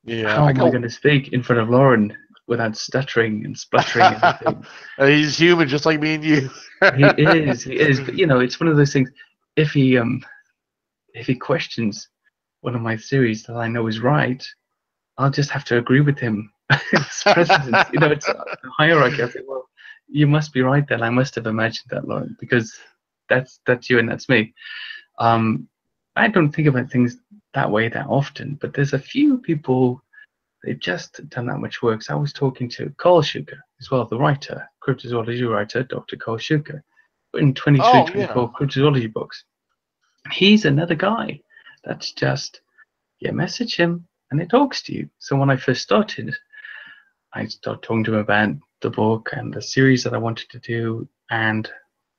Yeah. How am I going to speak in front of Lauren without stuttering and spluttering and everything? He's human, just like me and you. He is. But, you know, it's one of those things, if he questions one of my theories that I know is right, I'll just have to agree with him. It's president, you know, it's a hierarchy. I think, well, you must be right then. I must have imagined that, Lauren, because that's you and that's me. I don't think about things that way that often, but there's a few people, they've just done that much work. So I was talking to Carl Schuker as well, the writer, cryptozoology writer, Dr. Carl Schuker, in 24 cryptozoology books. He's another guy that's just, you message him and it talks to you. So when I first started, I started talking to him about the book and the series that I wanted to do, and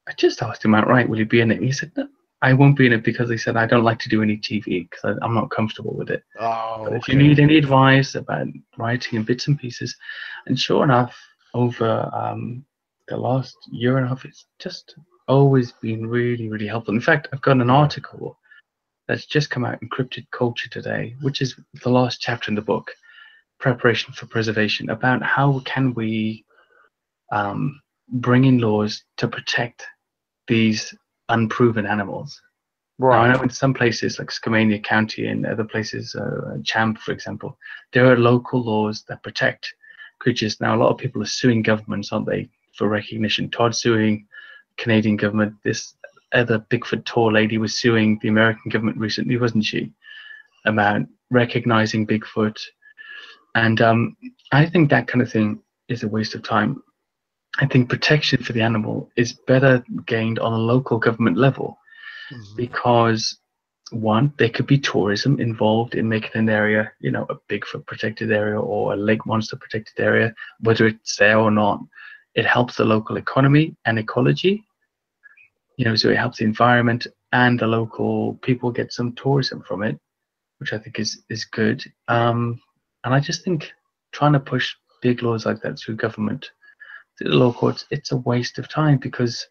I just asked him outright, will you be in it? And he said, no, I won't be in it, because he said, I don't like to do any TV because I'm not comfortable with it. Oh, but if you need any advice about writing in bits and pieces, and sure enough, over the last year and a half, it's just always been really, really helpful. In fact, I've got an article that's just come out in Cryptid Culture today, which is the last chapter in the book, Preparation for Preservation, about how can we bring in laws to protect these unproven animals. Now, I know in some places like Skamania County and other places, Champ, for example, there are local laws that protect creatures. Now, a lot of people are suing governments, aren't they, for recognition? Todd suing Canadian government. This other Bigfoot tour lady was suing the American government recently, wasn't she, about recognizing Bigfoot. And I think that kind of thing is a waste of time. I think protection for the animal is better gained on a local government level, because one, there could be tourism involved in making an area, you know, a Bigfoot protected area or a lake monster protected area, whether it's there or not. It helps the local economy and ecology, you know, so it helps the environment, and the local people get some tourism from it, which I think is good. And I just think trying to push big laws like that through government, to the law courts, it's a waste of time, because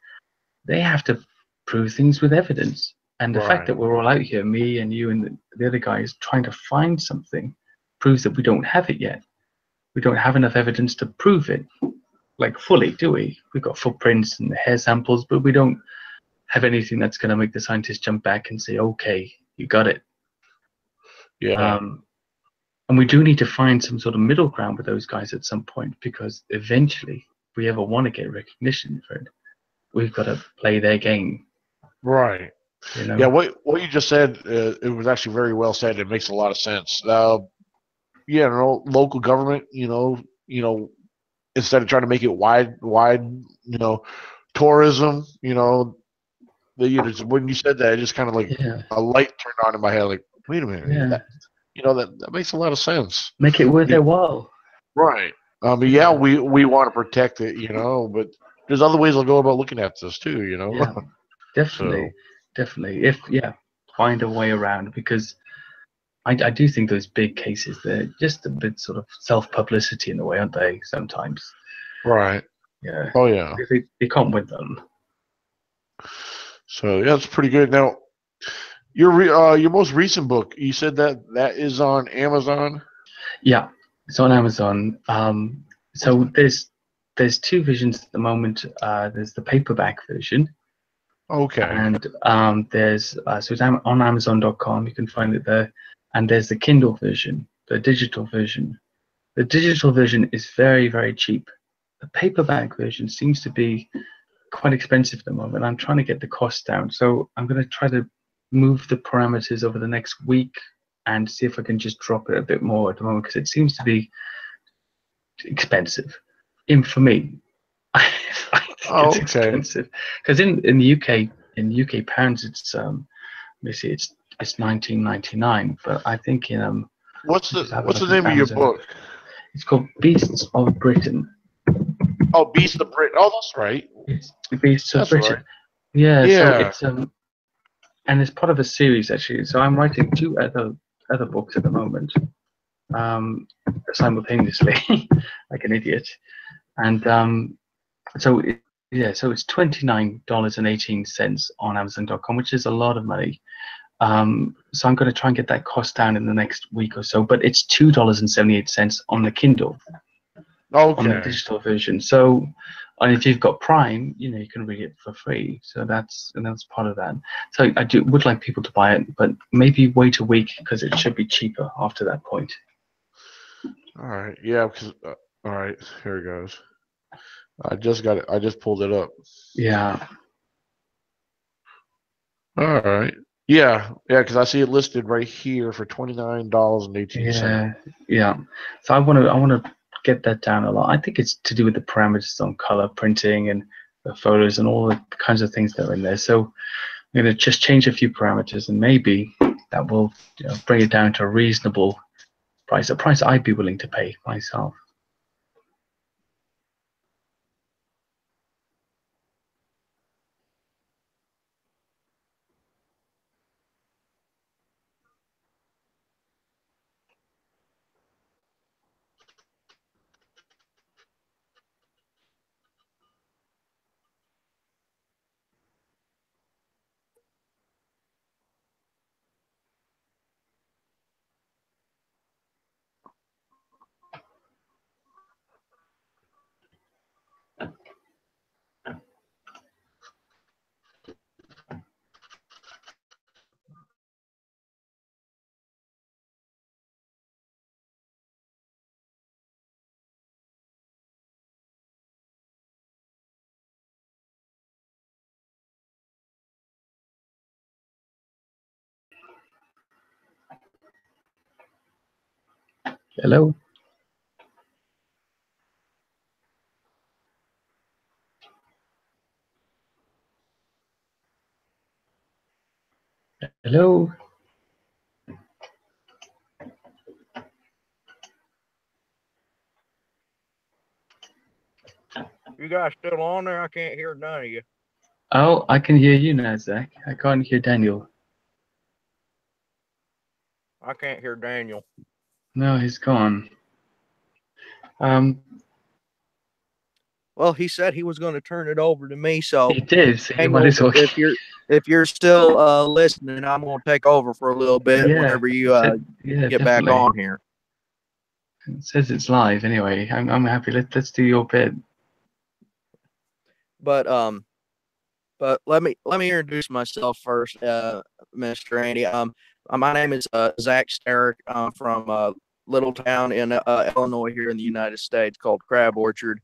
they have to prove things with evidence. And the fact that we're all out here, me and you and the other guys, trying to find something, proves that we don't have it yet. We don't have enough evidence to prove it, like fully, do we? We've got footprints and hair samples, but we don't have anything that's going to make the scientists jump back and say, okay, you got it. Yeah. And we do need to find some sort of middle ground with those guys at some point, because eventually, if we ever want to get recognition for it, we've got to play their game. Right. You know? Yeah, what you just said, it was actually very well said. It makes a lot of sense. Yeah, no, local government, you know, instead of trying to make it wide, you know, tourism, you know, when you said that, it just kind of like a light turned on in my head. Like, wait a minute, that makes a lot of sense. Make it worth their while. Right. Yeah, we want to protect it, you know, but there's other ways I'll go about looking at this too, you know. Yeah, definitely. If find a way around, because I do think those big cases, they're just a bit sort of self-publicity in a way, aren't they? Sometimes. Right. Yeah. Oh yeah. They can't win them. So yeah, it's pretty good. Now, your most recent book, you said that is on Amazon. Yeah, it's on Amazon. So there's two versions at the moment. There's the paperback version. Okay. And there's so it's on Amazon.com. You can find it there. And there's the Kindle version, the digital version. The digital version is very, very cheap. The paperback version seems to be quite expensive at the moment. I'm trying to get the cost down, so I'm going to try to move the parameters over the next week and see if I can just drop it a bit more at the moment, because it seems to be expensive. For me, I think it's expensive, because in the UK pounds it's let me see, it's $19.99, but I think in what's the name of your book? It's called Beasts of Britain. Oh, Beasts of Britain. Oh, that's right. It's Beasts of Britain. Right. Yeah. So it's and it's part of a series actually. So I'm writing two other books at the moment, simultaneously, like an idiot. And so it's $29.18 on Amazon.com, which is a lot of money. So I'm going to try and get that cost down in the next week or so. But it's $2.78 on the Kindle. Okay. On the digital version. So, and if you've got Prime, you know, you can read it for free. So that's part of that. So I would like people to buy it, but maybe wait a week, because it should be cheaper after that point. All right. Yeah. Because all right. Here it goes. I just got it. I just pulled it up. Yeah, All right. Yeah. Yeah. Because I see it listed right here for $29.18. yeah, yeah. So I want to get that down a lot. I think it's to do with the parameters on color printing and the photos and all the kinds of things that are in there. So I'm going to just change a few parameters, and maybe that will, bring it down to a reasonable price, a price I'd be willing to pay myself. Hello? Hello? You guys still on there? I can't hear none of you. Oh, I can hear you now, Zach. I can't hear Daniel. I can't hear Daniel. No, he's gone. Um, Well, he said he was going to turn it over to me. So, he did. So you might Daniel, as well. if you're still listening, I'm going to take over for a little bit Yeah, whenever you yeah, get back definitely. on here. It says it's live anyway. I'm happy. Let's do your bit. But let me introduce myself first, Mr. Andy. My name is Zach Starrick. I'm from little town in Illinois here in the United States called Crab Orchard.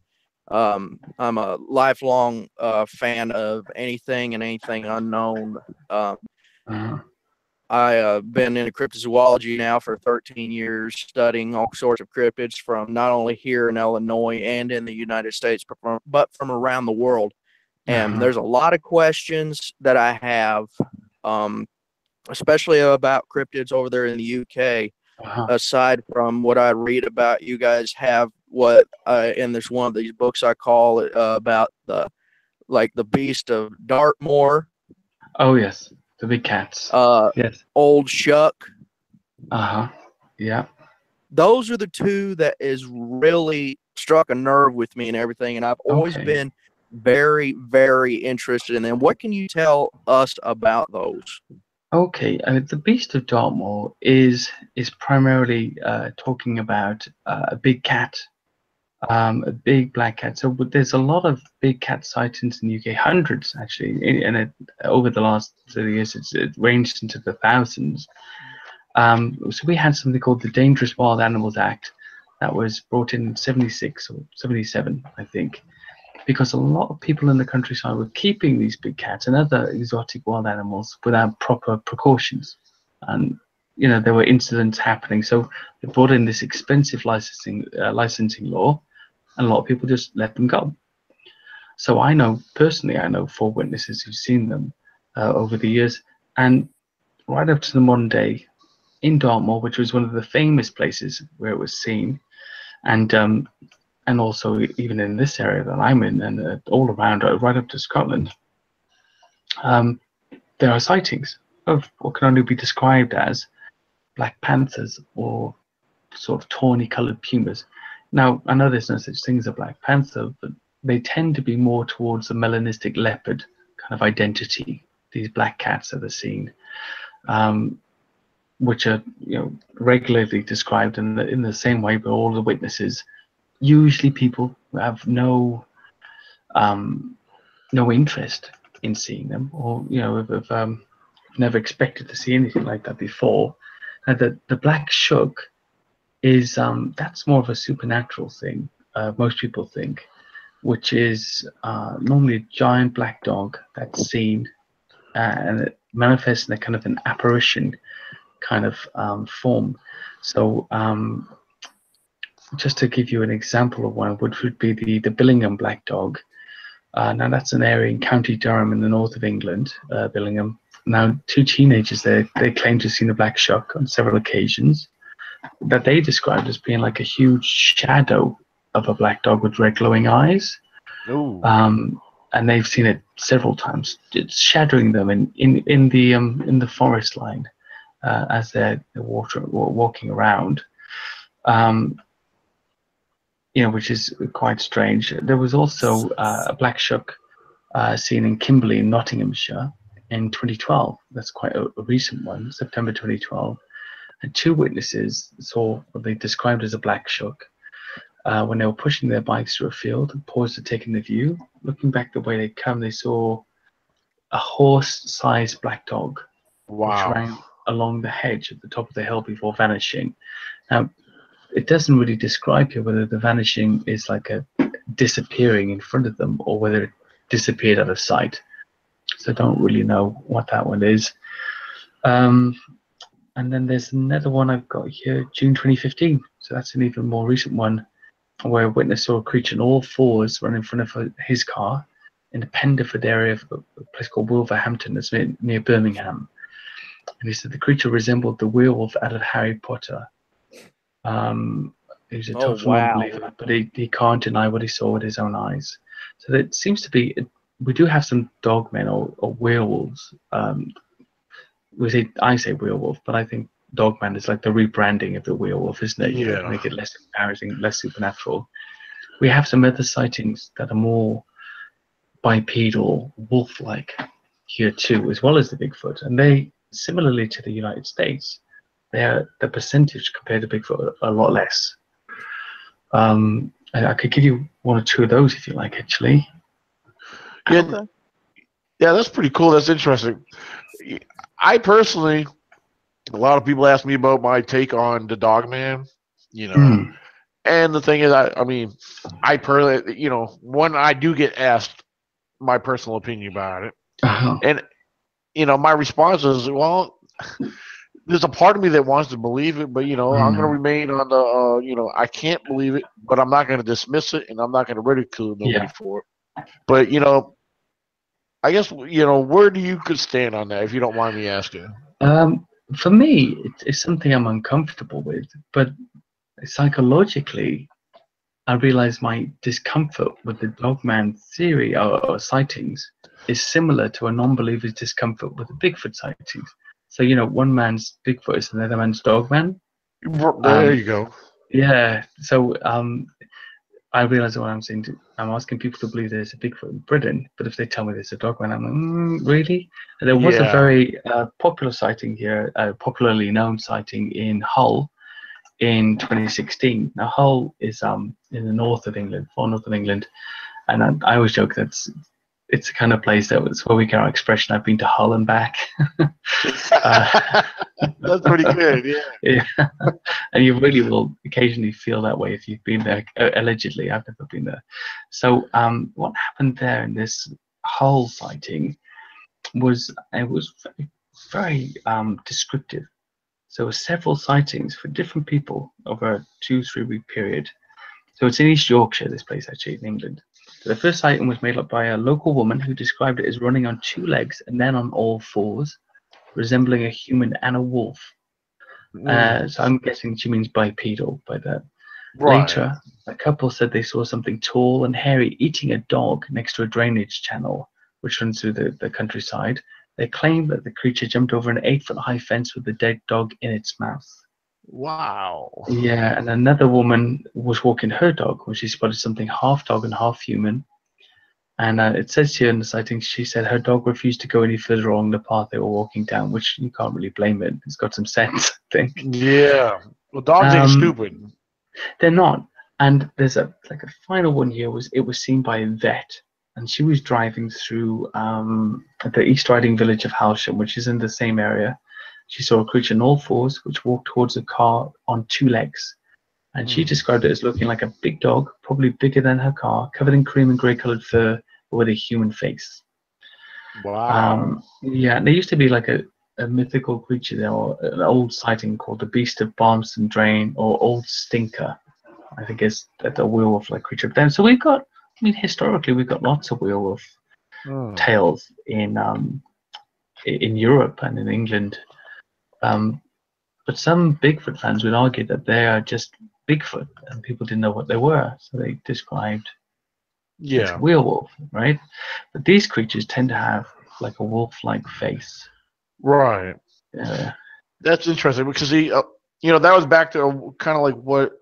I'm a lifelong fan of anything and anything unknown. Uh, I've been in cryptozoology now for 13 years, studying all sorts of cryptids from not only here in Illinois and in the United States, but from around the world. And there's a lot of questions that I have, um, especially about cryptids over there in the UK. Aside from what I read about, you guys have what in this one of these books I call it about the beast of Dartmoor. Oh yes, the big cats. Yes. Old Shuck. Yeah. Those are the two that is really struck a nerve with me and everything. And I've always been very, very interested in them. What can you tell us about those? Okay, I mean, the Beast of Dartmoor is primarily talking about a big cat, a big black cat. So there's a lot of big cat sightings in the UK, hundreds actually, and over the last 30 years, it ranged into the thousands. So we had something called the Dangerous Wild Animals Act that was brought in 76 or 77, I think, because a lot of people in the countryside were keeping these big cats and other exotic wild animals without proper precautions. And, there were incidents happening. So they brought in this expensive licensing law, and a lot of people just let them go. So I know 4 witnesses who've seen them over the years. And right up to the modern day, in Dartmoor, which was one of the famous places where it was seen, and also even in this area that I'm in, and all around, right up to Scotland, there are sightings of what can only be described as black panthers or sort of tawny-coloured pumas. Now, I know there's no such thing as a black panther, but they tend to be more towards the melanistic leopard kind of identity, these black cats that are seen, which are regularly described in the same way by all the witnesses. Usually people have no interest in seeing them, or have never expected to see anything like that before. And the black shug is that's more of a supernatural thing. Most people think, which is normally a giant black dog that's seen, and it manifests in a kind of an apparition kind of form. So just to give you an example of one, which would be the Billingham black dog. Now that's an area in County Durham in the north of England, Billingham. Now 2 teenagers there, they claim to have seen a black shuck on several occasions that they described as being like a huge shadow of a black dog with red glowing eyes. Ooh. And they've seen it several times. It's shadowing them in the forest line as they're walking around. Which is quite strange. There was also a black shuck seen in Kimberley in Nottinghamshire in 2012. That's quite a recent one, September 2012. And 2 witnesses saw what they described as a black shuck when they were pushing their bikes through a field and paused to take in the view. Looking back the way they come, they saw a horse-sized black dog which ran along the hedge at the top of the hill before vanishing. Now, it doesn't really describe here whether the vanishing is like a disappearing in front of them or whether it disappeared out of sight. So I don't really know what that one is. And then there's another one I've got here, June 2015. So that's an even more recent one, where a witness saw a creature on all 4s run in front of his car in the Penderford area of a place called Wolverhampton, that's near Birmingham. And he said the creature resembled the werewolf out of Harry Potter. He's a total non-believer, but he can't deny what he saw with his own eyes. So it seems to be, we do have some dogmen or werewolves. I say werewolf, but I think dogman is like the rebranding of the werewolf, isn't it? Yeah. Make it less embarrassing, less supernatural. We have some other sightings that are more bipedal, wolf-like here too, as well as the Bigfoot. And they, similarly to the United States, the percentage compared to Bigfoot are a lot less. I could give you 1 or 2 of those if you like, actually. Yeah, yeah, that's pretty cool. That's interesting. I personally, a lot of people ask me about my take on the Dogman, and the thing is, I personally, when I do get asked my personal opinion about it, and my response is, well, there's a part of me that wants to believe it, but I'm going to remain on the I can't believe it, but I'm not going to dismiss it, and I'm not going to ridicule nobody for it. But I guess where do you could stand on that, if you don't mind me asking? For me, it's something I'm uncomfortable with, but psychologically, I realize my discomfort with the Dogman theory or sightings is similar to a non-believer's discomfort with the Bigfoot sightings. So, one man's Bigfoot is another man's Dogman. There you go. Yeah. So I realize what I'm saying. I'm asking people to believe there's a Bigfoot in Britain, but if they tell me there's a Dogman, I'm like, really? And there was a very popular sighting here, a popularly known sighting in Hull in 2016. Now, Hull is in the north of England, far north of England, and I always joke that it's the kind of place that was where we get our expression, I've been to Hull and back. That's pretty good, yeah. And you really will occasionally feel that way if you've been there. Allegedly, I've never been there. So what happened there in this Hull sighting was, it was very descriptive. So there were several sightings for different people over a 2-3 week period. So it's in East Yorkshire, this place actually, in England. So the first sighting was made up by a local woman who described it as running on 2 legs and then on all 4s, resembling a human and a wolf. So I'm guessing she means bipedal by that. Right. Later, a couple said they saw something tall and hairy eating a dog next to a drainage channel, which runs through the countryside. They claimed that the creature jumped over an 8-foot-high fence with the dead dog in its mouth. Wow. Yeah, and another woman was walking her dog when she spotted something half dog and half human. And it says here in the sighting, she said her dog refused to go any further along the path they were walking down, which you can't really blame it. It's got some sense, I think. Yeah. Well, dogs ain't stupid. They're not. And there's a final one here. It was seen by a vet, and she was driving through the East Riding village of Halsham, which is in the same area. She saw a creature on all 4s, which walked towards the car on 2 legs. And she described it as looking like a big dog, probably bigger than her car, covered in cream and grey-coloured fur, but with a human face. Wow. Yeah, and there used to be like a mythical creature there, or an old sighting called the Beast of Barmston Drain, or Old Stinker. I think is the werewolf-like creature. But then, so we've got, I mean, historically we've got lots of werewolf tales in Europe and in England. But some Bigfoot fans would argue that they are just Bigfoot, and people didn't know what they were, so they described this werewolf, right? But these creatures tend to have like a wolf-like face. Right. Yeah. That's interesting because that was back to kind of like what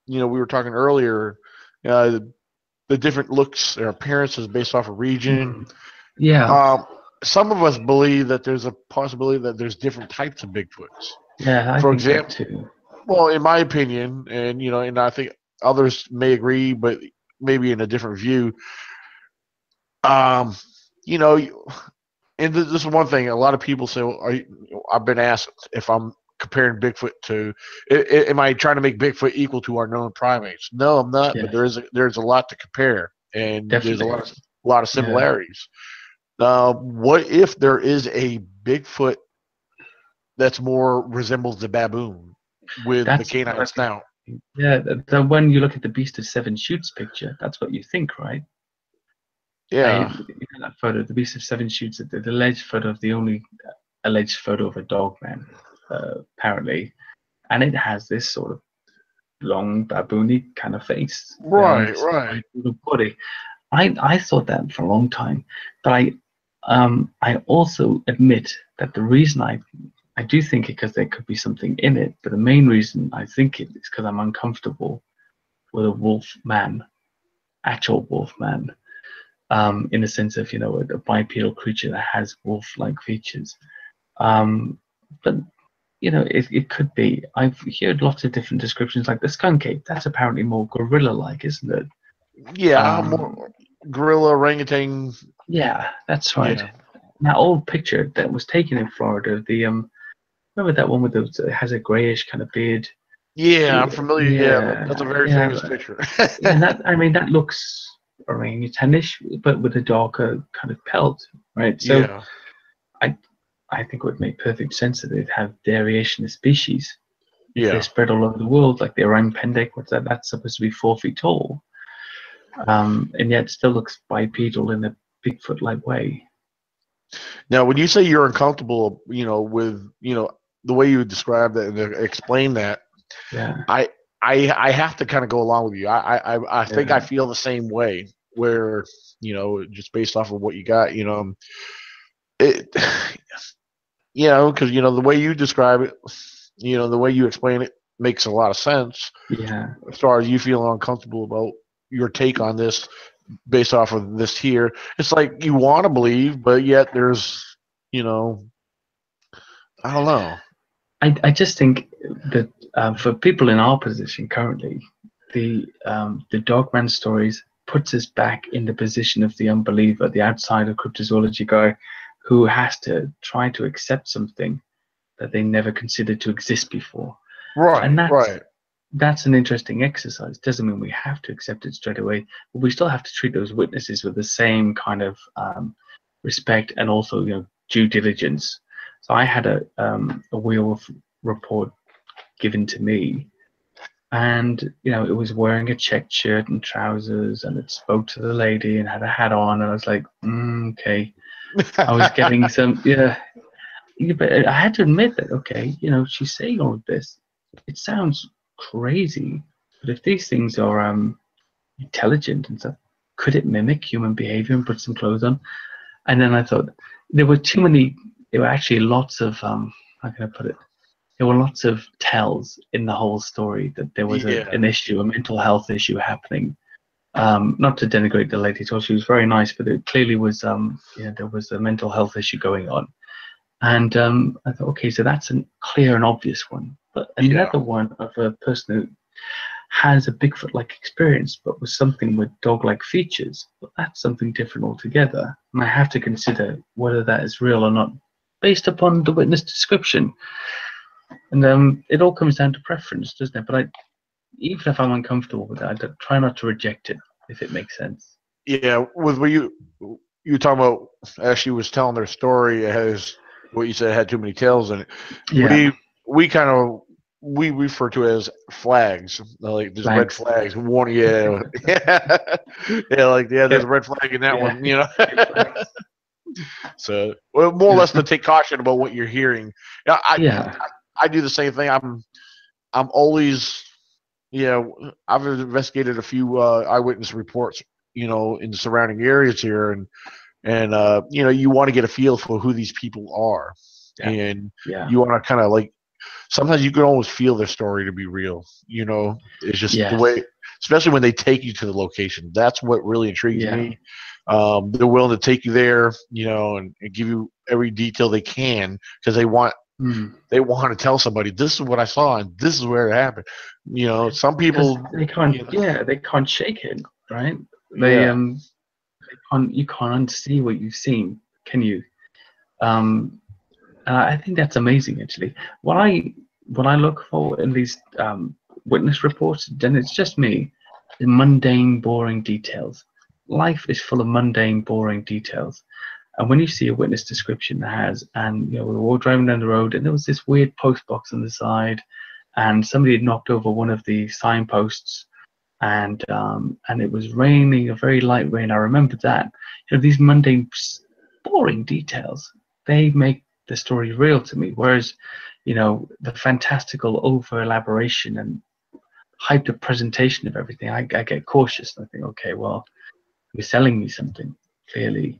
we were talking earlier. The different looks or appearances based off of region. Yeah. Some of us believe that there's a possibility that there's different types of Bigfoots. Yeah, for example, too. Well, in my opinion, and I think others may agree, but maybe in a different view. And this is one thing. A lot of people say, I've been asked if I'm comparing Bigfoot to, am I trying to make Bigfoot equal to our known primates? No, I'm not. Yeah. But there's a lot to compare, and Definitely. there's a lot of similarities. What if there is a Bigfoot that's more resembles the baboon with the canine snout? Yeah, when you look at the Beast of Seven Shoots picture, that's what you think, right? Yeah. That photo, the Beast of Seven Shoots, the alleged photo of the only alleged photo of a dog man, apparently, and it has this sort of long baboony kind of face, right. Body. I thought that for a long time, but I also admit that the reason I do think it because there could be something in it, but the main reason I think it is because I'm uncomfortable with a wolf man, actual wolf man, in the sense of a bipedal creature that has wolf-like features. But it could be. I've heard lots of different descriptions, like the skunk ape. That's apparently more gorilla-like, isn't it? Yeah, more gorilla, orangutan. Yeah, that's right. Yeah. That old picture that was taken in Florida, remember that one with it has a grayish kind of beard? Yeah, I'm familiar. Yeah, that's a very famous picture. And that looks orangutanish, but with a darker kind of pelt, right? So I think it would make perfect sense that they'd have variation of species. If they're spread all over the world, like the orang pendek, that's supposed to be 4 feet tall. And yet still looks bipedal in a Bigfoot-like way. Now, when you say you're uncomfortable, with the way you describe that and explain that, I have to kind of go along with you. I think I feel the same way. Where just based off of what you got, because the way you describe it, the way you explain it makes a lot of sense. Yeah. As far as you feel uncomfortable about your take on this based off of this here, it's like you want to believe, but yet there's I don't know. I just think that for people in our position currently, the Dogman stories puts us back in the position of the unbeliever, the outsider cryptozoology guy who has to try to accept something that they never considered to exist before. Right. And right. That's an interesting exercise. Doesn't mean we have to accept it straight away, but we still have to treat those witnesses with the same kind of respect and also due diligence. So I had a werewolf report given to me, and it was wearing a checked shirt and trousers, and it spoke to the lady and had a hat on, and I was like, okay. I was getting some but I had to admit that she's saying all of this. It sounds crazy, but if these things are intelligent and stuff, could it mimic human behavior and put some clothes on? And then I thought there were actually lots of how can I put it? There were lots of tells in the whole story that there was an issue, a mental health issue happening. Not to denigrate the lady at all, she was very nice, but it clearly was there was a mental health issue going on. And I thought, okay, so that's a clear and obvious one. But another one of a person who has a Bigfoot-like experience, but with something with dog-like features, but that's something different altogether. And I have to consider whether that is real or not, based upon the witness description. And it all comes down to preference, doesn't it? But even if I'm uncomfortable with it, I try not to reject it, if it makes sense. Yeah, with what you talking about as she was telling their story, it has what you said it had too many tails in it. Yeah, We kind of we refer to it as flags, like there's red flags. One, yeah, yeah, like yeah, there's a red flag in that one, you know. So, well, more or less to take caution about what you're hearing. Yeah, I do the same thing. I'm always, you know, I've investigated a few eyewitness reports, you know, in the surrounding areas here, and you know, you want to get a feel for who these people are, and you want to kind of like sometimes you can almost feel their story to be real. You know, it's just the way, especially when they take you to the location. That's what really intrigues me. They're willing to take you there, you know, and give you every detail they can because they want to tell somebody this is what I saw and this is where it happened. You know, some people they can't. They can't shake it, right? You can't unsee what you've seen, can you? And I think that's amazing, actually. What I look for in these witness reports, then it's just me, the mundane, boring details. Life is full of mundane, boring details. And when you see a witness description that has, and you know, we were all driving down the road, and there was this weird post box on the side, and somebody had knocked over one of the signposts, and it was raining, a very light rain. I remember that. You know, these mundane, boring details, they make the story real to me. Whereas, you know, the fantastical over elaboration and hyped up presentation of everything, I get cautious and I think, okay, well, you're selling me something, clearly.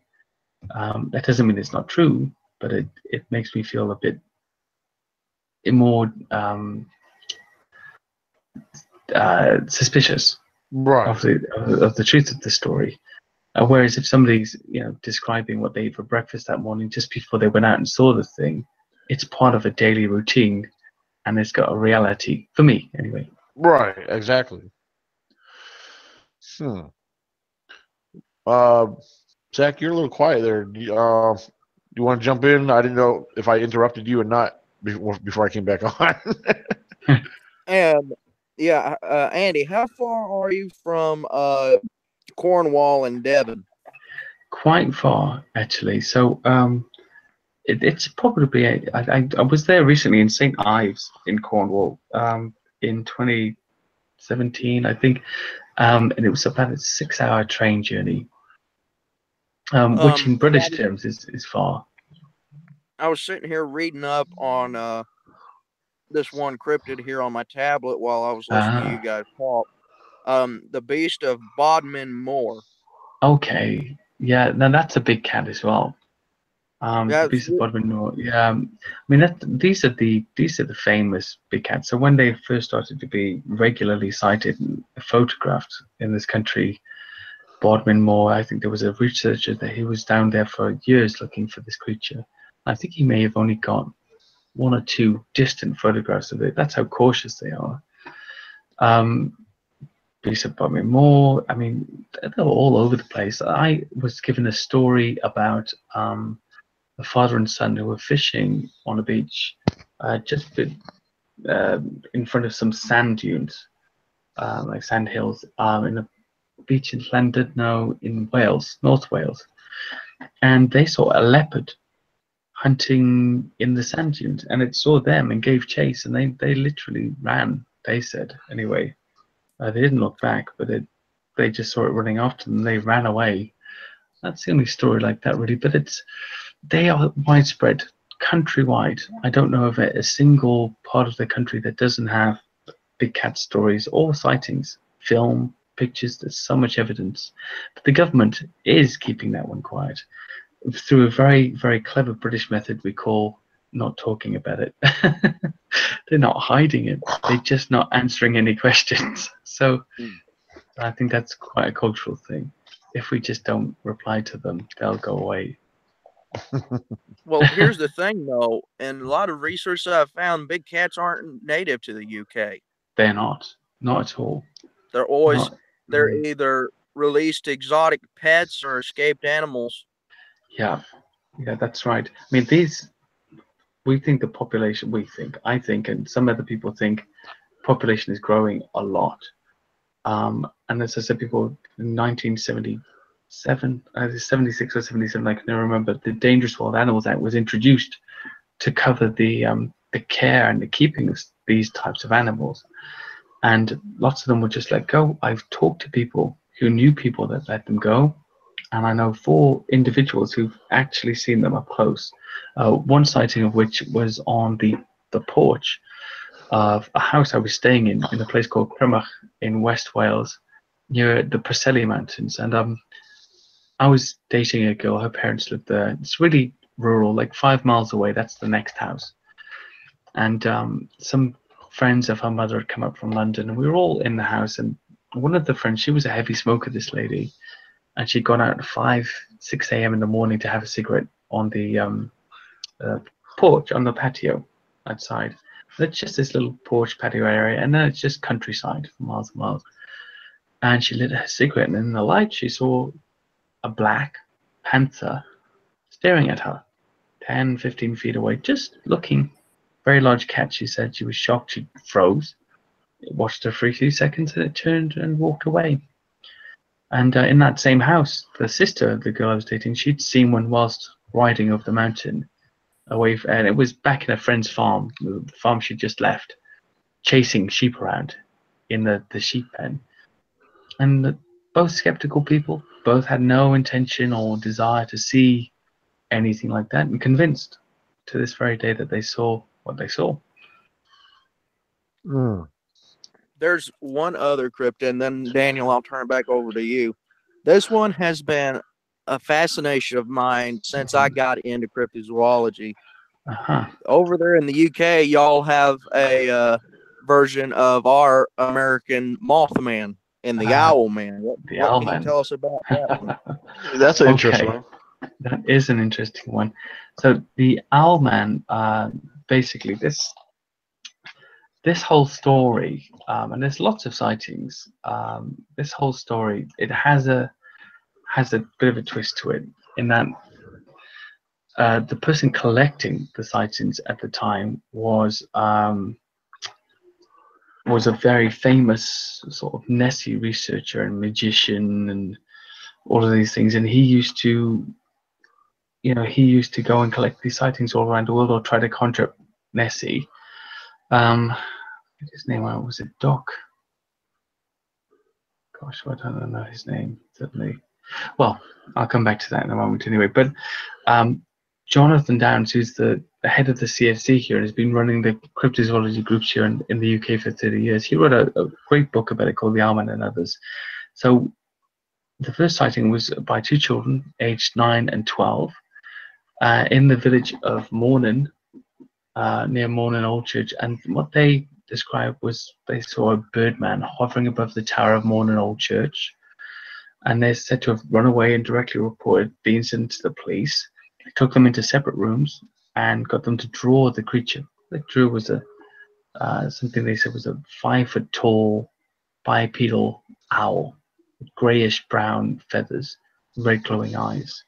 That doesn't mean it's not true, but it makes me feel a bit more suspicious of the truth of the story. Whereas if somebody's, you know, describing what they ate for breakfast that morning just before they went out and saw the thing, it's part of a daily routine, and it's got a reality for me, anyway. Right, exactly. Zach, you're a little quiet there. Do you want to jump in? I didn't know if I interrupted you or not before I came back on. And yeah, Andy, how far are you from Cornwall and Devon? Quite far, actually. So it's probably I was there recently in St. Ives in Cornwall in 2017, I think, and it was about a 6-hour train journey, which in British terms is far. I was sitting here reading up on this one cryptid here on my tablet while I was listening to you guys talk. The Beast of Bodmin Moor. Okay, yeah, now that's a big cat as well. The Beast of Bodmin Moor. Yeah, I mean these are the famous big cats. So when they first started to be regularly sighted and photographed in this country, Bodmin Moor, I think there was a researcher that he was down there for years looking for this creature. I think he may have only got 1 or 2 distant photographs of it. That's how cautious they are. Beast of Bodmin Moor, I mean, they're all over the place. I was given a story about a father and son who were fishing on a beach just in front of some sand dunes, like sand hills, in a beach in Llandudno in Wales, North Wales. And they saw a leopard hunting in the sand dunes, and it saw them and gave chase, and they literally ran, they said, anyway. They didn't look back, but they just saw it running after them, and they ran away. That's the only story like that, really. But they are widespread, countrywide. I don't know of a single part of the country that doesn't have big cat stories or sightings, film, pictures. There's so much evidence. But the government is keeping that one quiet through a very, very clever British method we call not talking about it. They're not hiding it. They're just not answering any questions. So I think that's quite a cultural thing. If we just don't reply to them, they'll go away. Well, here's the thing, though. In a lot of research that I've found, big cats aren't native to the UK. They're not at all. They're either released exotic pets or escaped animals. Yeah, that's right. I mean, we think the population, I think, and some other people think population is growing a lot. And as I said before, in 1977, either 76 or 77, I can remember, the Dangerous Wild Animals Act was introduced to cover the care and the keeping of these types of animals. And lots of them were just let go. I've talked to people who knew people that let them go, and I know 4 individuals who've actually seen them up close. One sighting of which was on the porch of a house I was staying in a place called Crymach in West Wales, near the Preseli Mountains. And I was dating a girl, her parents lived there. It's really rural, like 5 miles away, that's the next house. And some friends of her mother had come up from London, and we were all in the house. And one of the friends, she was a heavy smoker, this lady, and she'd gone out at 5, 6 a.m. in the morning to have a cigarette on the porch, on the patio outside. It's just this little porch patio area, and then it's just countryside for miles and miles. And she lit her cigarette, and in the light she saw a black panther staring at her 10, 15 feet away, just looking. Very large cat, she said. She was shocked. She froze. It watched her for a few seconds, and it turned and walked away. And in that same house, the sister of the girl I was dating, she'd seen one whilst riding over the mountain away, and it was back in a friend's farm, the farm she'd just left, chasing sheep around in the sheep pen. And both skeptical people, both had no intention or desire to see anything like that, and convinced to this very day that they saw what they saw. There's one other cryptid, and then Daniel, I'll turn it back over to you. This one has been a fascination of mine since I got into cryptozoology. Over there in the UK, y'all have a version of our American Mothman and the Owl Man. What can you tell us about that one? That's an interesting one. That is an interesting one. So the Owl Man, basically this whole story, and there's lots of sightings. This whole story, it has a bit of a twist to it, in that the person collecting the sightings at the time was a very famous sort of Nessie researcher and magician and all of these things, and he used to go and collect these sightings all around the world, or try to conjure up Nessie. His name was it Doc? Gosh, I don't know his name certainly. Well, I'll come back to that in a moment anyway. But Jonathan Downs, who's the head of the CFC here, and has been running the cryptozoology groups here in the UK for 30 years. He wrote a great book about it called The Owlman and Others. So the first sighting was by 2 children, aged 9 and 12, in the village of Mornan, near Mornan Old Church. And what they described was they saw a birdman hovering above the tower of Mornan Old Church. And they're said to have run away and directly reported the incident to the police. They took them into separate rooms and got them to draw the creature. The drew was something they said was a 5-foot tall bipedal owl with grayish brown feathers, red glowing eyes.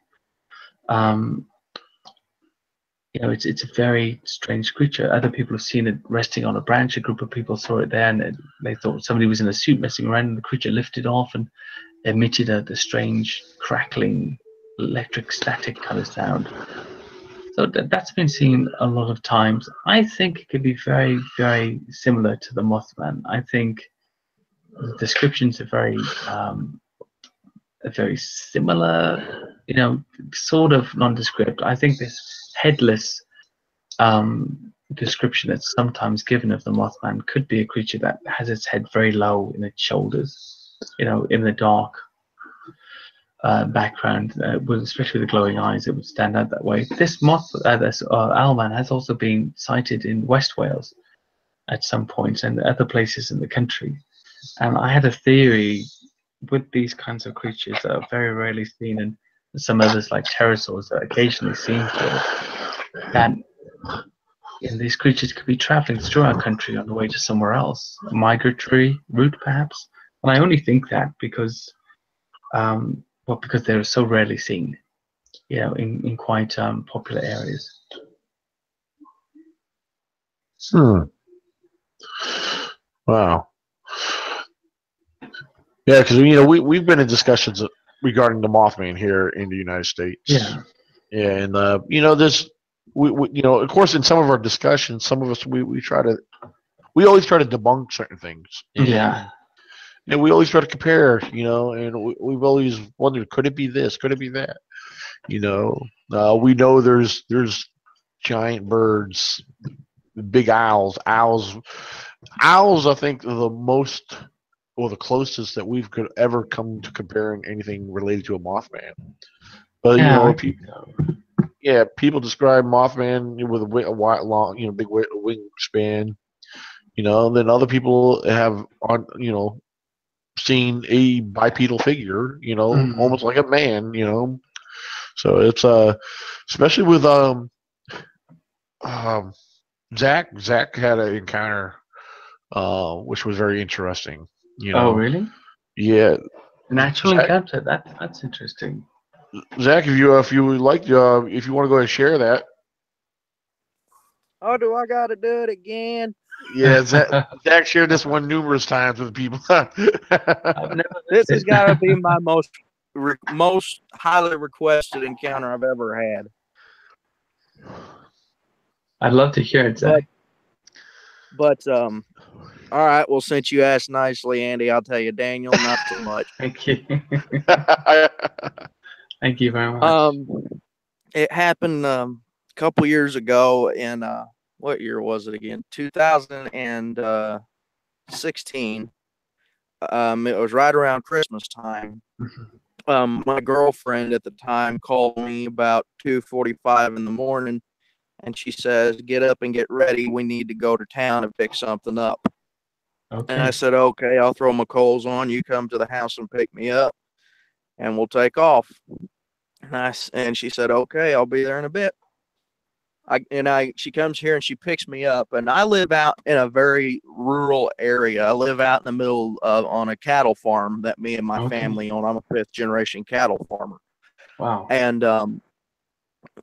It's a very strange creature. Other people have seen it resting on a branch. A group of people saw it there, and they thought somebody was in a suit messing around, and the creature lifted off and emitted the strange crackling electric static kind of sound. So that's been seen a lot of times. I think it could be very, very similar to the Mothman. I think the descriptions are very similar, sort of nondescript. I think this headless description that's sometimes given of the Mothman could be a creature that has its head very low in its shoulders, in the dark background, especially the glowing eyes, it would stand out that way. This Owlman has also been sighted in West Wales at some points and other places in the country. And I had a theory with these kinds of creatures that are very rarely seen, and some others like pterosaurs that are occasionally seen here, that these creatures could be traveling through our country on the way to somewhere else, a migratory route perhaps. And I only think that because they're so rarely seen, in quite popular areas. Wow. Yeah, because we've been in discussions regarding the Mothman here in the United States. Yeah. Yeah, and this of course in some of our discussions, some of us we always try to debunk certain things. And, Yeah. we always try to compare, and we've always wondered, could it be this? Could it be that? We know there's giant birds, big owls. Owls, I think, are the most or the closest that we've could ever come to comparing anything related to a Mothman. But Yeah, people describe Mothman with a wide, long, big wingspan. And then other people have seen a bipedal figure, almost like a man, So it's especially with Zach. Zach had an encounter, which was very interesting. Oh, really? Yeah. An actual encounter. That's interesting. Zach, if you would like, if you want to go ahead and share that. Oh, do I got to do it again? Yeah, Zach shared this one numerous times with people. This has got to be my most highly requested encounter I've ever had. I'd love to hear it, Zach. But all right. Well, since you asked nicely, Andy, I'll tell you, Daniel, not so much. Thank you. Thank you very much. It happened a couple years ago in what year was it again? 2016. It was right around Christmas time. My girlfriend at the time called me about 2:45 in the morning, and she says, "Get up and get ready. We need to go to town and pick something up." Okay. And I said, "Okay, I'll throw my coals on. You come to the house and pick me up, and we'll take off." And she said, "Okay, I'll be there in a bit." She comes here and she picks me up, and I live out in a very rural area. I live out in the middle on a cattle farm that me and my family own. I'm a 5th generation cattle farmer. Wow. And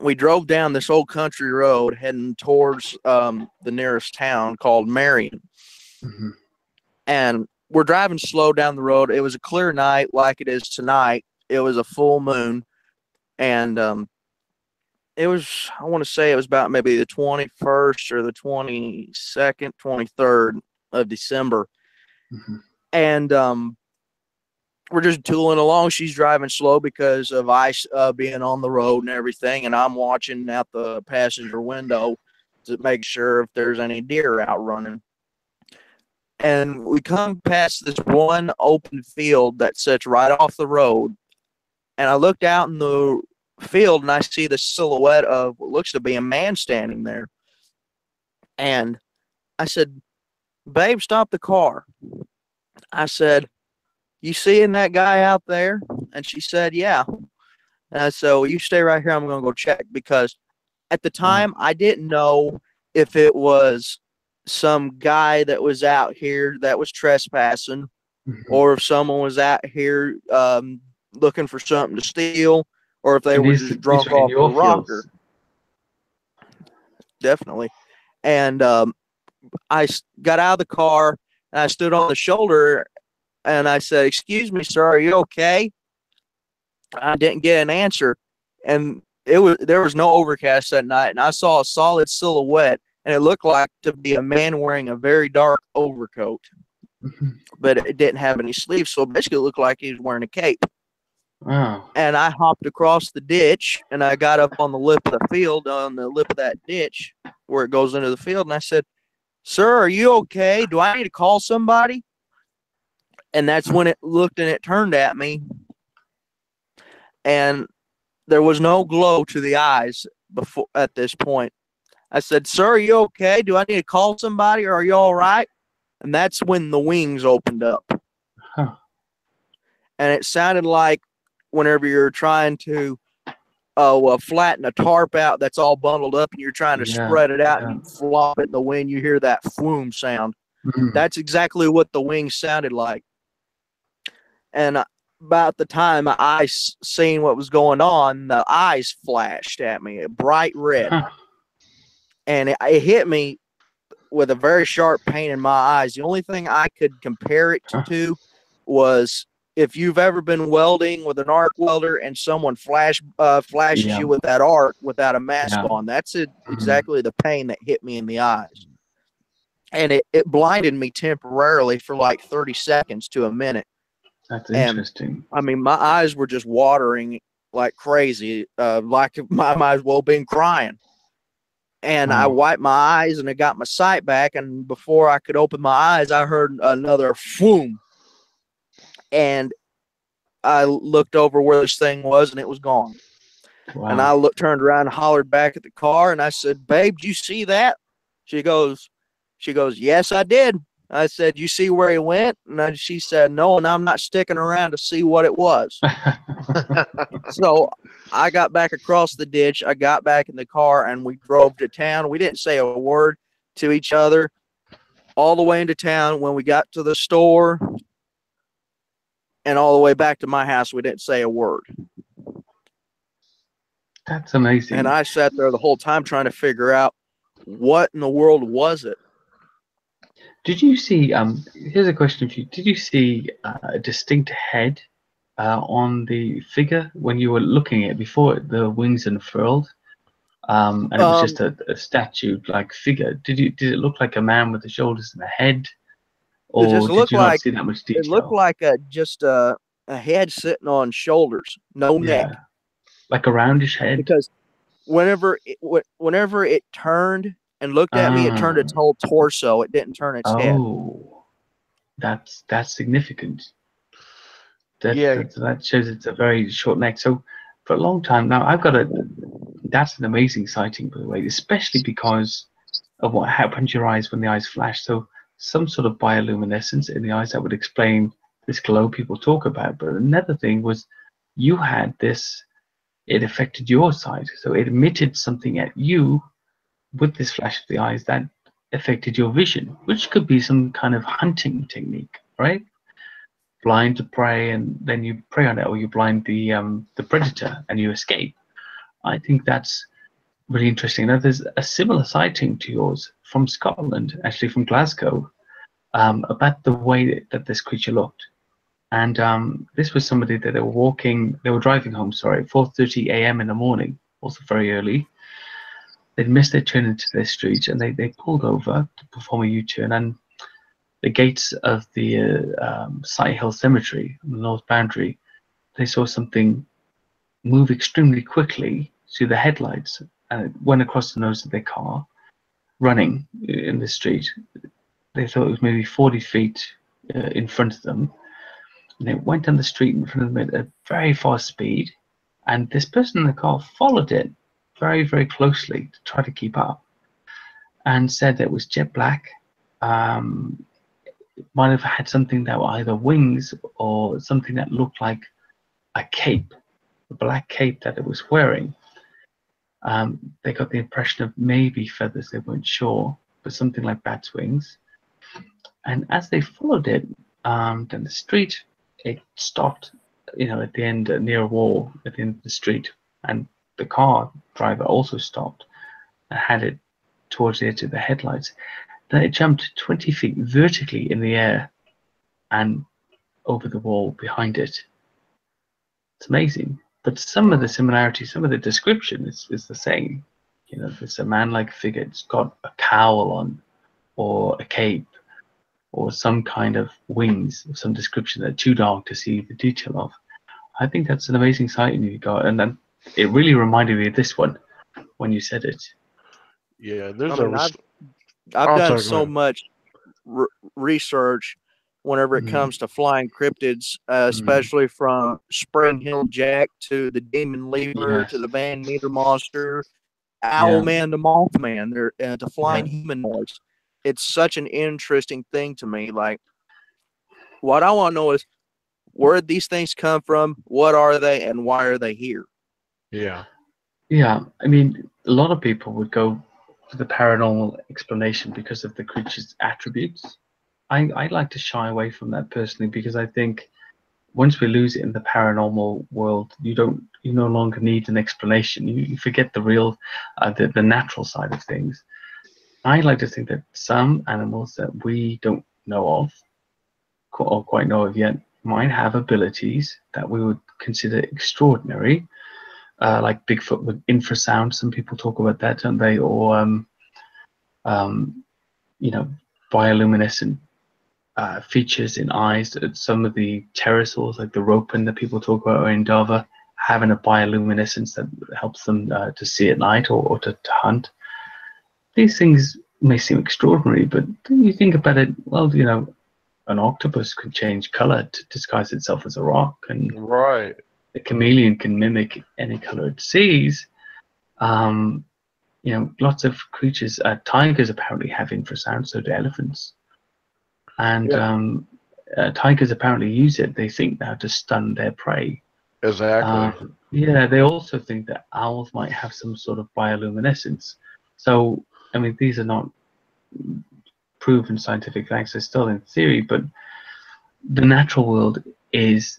we drove down this old country road heading towards the nearest town called Marion. And we're driving slow down the road. It was a clear night like it is tonight. It was a full moon. And it was, I want to say it was about maybe the 21st or the 22nd, 23rd of December. And we're just tooling along. She's driving slow because of ice being on the road and everything. And I'm watching out the passenger window to make sure if there's any deer out running. And we come past this one open field that sits right off the road. And I looked out in the field and I see the silhouette of what looks to be a man standing there. And I said, "Babe, stop the car." I said, "You seeing that guy out there?" And she said, "Yeah." And I said, "Well, you stay right here. I'm going to go check." Because at the time, I didn't know if it was some guy that was out here that was trespassing, or if someone was out here looking for something to steal, or if they were just drunk off a rocker. Definitely. And I got out of the car and I stood on the shoulder and I said, "Excuse me, sir, are you okay?" I didn't get an answer. And there was no overcast that night, and I saw a solid silhouette, and it looked like to be a man wearing a very dark overcoat. But it didn't have any sleeves, so basically it looked like he was wearing a cape. Wow. And I hopped across the ditch, and I got up on the lip of the field, on the lip of that ditch where it goes into the field, and I said, "Sir, are you okay? Do I need to call somebody?" And that's when it looked and it turned at me, and there was no glow to the eyes before at this point. I said, "Sir, are you okay? Do I need to call somebody, or are you all right?" And that's when the wings opened up. And it sounded like whenever you're trying to flatten a tarp out that's all bundled up and you're trying to spread it out and you flop it in the wind, you hear that flume sound. That's exactly what the wings sounded like. And about the time I seen what was going on, the eyes flashed at me, bright red. And it hit me with a very sharp pain in my eyes. The only thing I could compare it to was if you've ever been welding with an arc welder and someone flashes you with that arc without a mask on. That's exactly the pain that hit me in the eyes. And it blinded me temporarily for like 30 seconds to a minute. That's interesting. I mean, my eyes were just watering like crazy, like I might as well been crying. And I wiped my eyes and I got my sight back. And before I could open my eyes, I heard another boom. And I looked over where this thing was and it was gone. Wow. And I turned around and hollered back at the car and I said, "Babe, did you see that?" She goes, "Yes, I did." I said, "You see where he went?" And she said, "No, and I'm not sticking around to see what it was." So I got back across the ditch. I got back in the car and we drove to town. We didn't say a word to each other all the way into town. When we got to the store and all the way back to my house, we didn't say a word. That's amazing. And I sat there the whole time trying to figure out what in the world was it. Did you see, here's a question for you. Did you see a distinct head on the figure when you were looking at it before the wings unfurled? And it was just a statue-like figure. Did it look like a man with the shoulders and a head? Or did you not see that much detail? It looked like just a head sitting on shoulders, no neck. Like a roundish head? Because whenever it turned and looked at me, it turned its whole torso. It didn't turn its head. Oh, that's significant. That shows it's a very short neck. So for a long time now, that's an amazing sighting, by the way, especially because of what happens to your eyes when the eyes flash. So some sort of bioluminescence in the eyes that would explain this glow people talk about. But another thing was you had this, it affected your sight. So it emitted something at you with this flash of the eyes that affected your vision, which could be some kind of hunting technique, right? Blind to prey, and then you prey on it, or you blind the predator and you escape. I think that's really interesting. Now, there's a similar sighting to yours from Scotland, actually from Glasgow, about the way that this creature looked. And this was somebody that they were driving home, sorry, 4:30 a.m. in the morning, also very early. They'd missed their turn into their street, and they pulled over to perform a U-turn, and the gates of the Site Hill Cemetery, on the north boundary, they saw something move extremely quickly through the headlights, and it went across the nose of their car, running in the street. They thought it was maybe 40 feet in front of them, and it went down the street in front of them at a very fast speed, and this person in the car followed it very, very closely to try to keep up, and said that it was jet black. It might have had something that were either wings or something that looked like a cape, a black cape that it was wearing. They got the impression of maybe feathers, they weren't sure, but something like bat's wings. And as they followed it down the street, it stopped, at the end, near a wall at the end of the street, and the car driver also stopped and had it towards the edge of the headlights. Then it jumped 20 feet vertically in the air and over the wall behind it. It's amazing. But some of the similarities, some of the description is the same. There's a man-like figure. It's got a cowl on, or a cape, or some kind of wings, of some description that are too dark to see the detail of. I think that's an amazing sighting you got, and then it really reminded me of this one when you said it. Yeah, I've done so much research whenever it comes to flying cryptids, especially from Spring Hill Jack to the Demon Lever to the Van Meter Monster, Owlman to Mothman, to flying humanoids. It's such an interesting thing to me. Like, what I want to know is, where did these things come from? What are they, and why are they here? Yeah. Yeah, I mean, a lot of people would go for the paranormal explanation because of the creature's attributes. I like to shy away from that personally, because I think once we lose it in the paranormal world, you no longer need an explanation. You forget the real, the natural side of things. I like to think that some animals that we don't know of, or quite know of yet, might have abilities that we would consider extraordinary, like Bigfoot with infrasound. Some people talk about that, don't they? Or you know, bioluminescent features in eyes. Some of the pterosaurs, like the ropen that people talk about, or Indava, having a bioluminescence that helps them to see at night or to hunt. These things may seem extraordinary, but you think about it, well, you know, an octopus could change color to disguise itself as a rock, and Right. a chameleon can mimic any color it sees. You know, lots of creatures, tigers apparently have infrasound, so do elephants. And tigers apparently use it, they think now, to stun their prey. Exactly. Yeah, they also think that owls might have some sort of bioluminescence. So, I mean, these are not proven scientific facts, they're still in theory, but the natural world is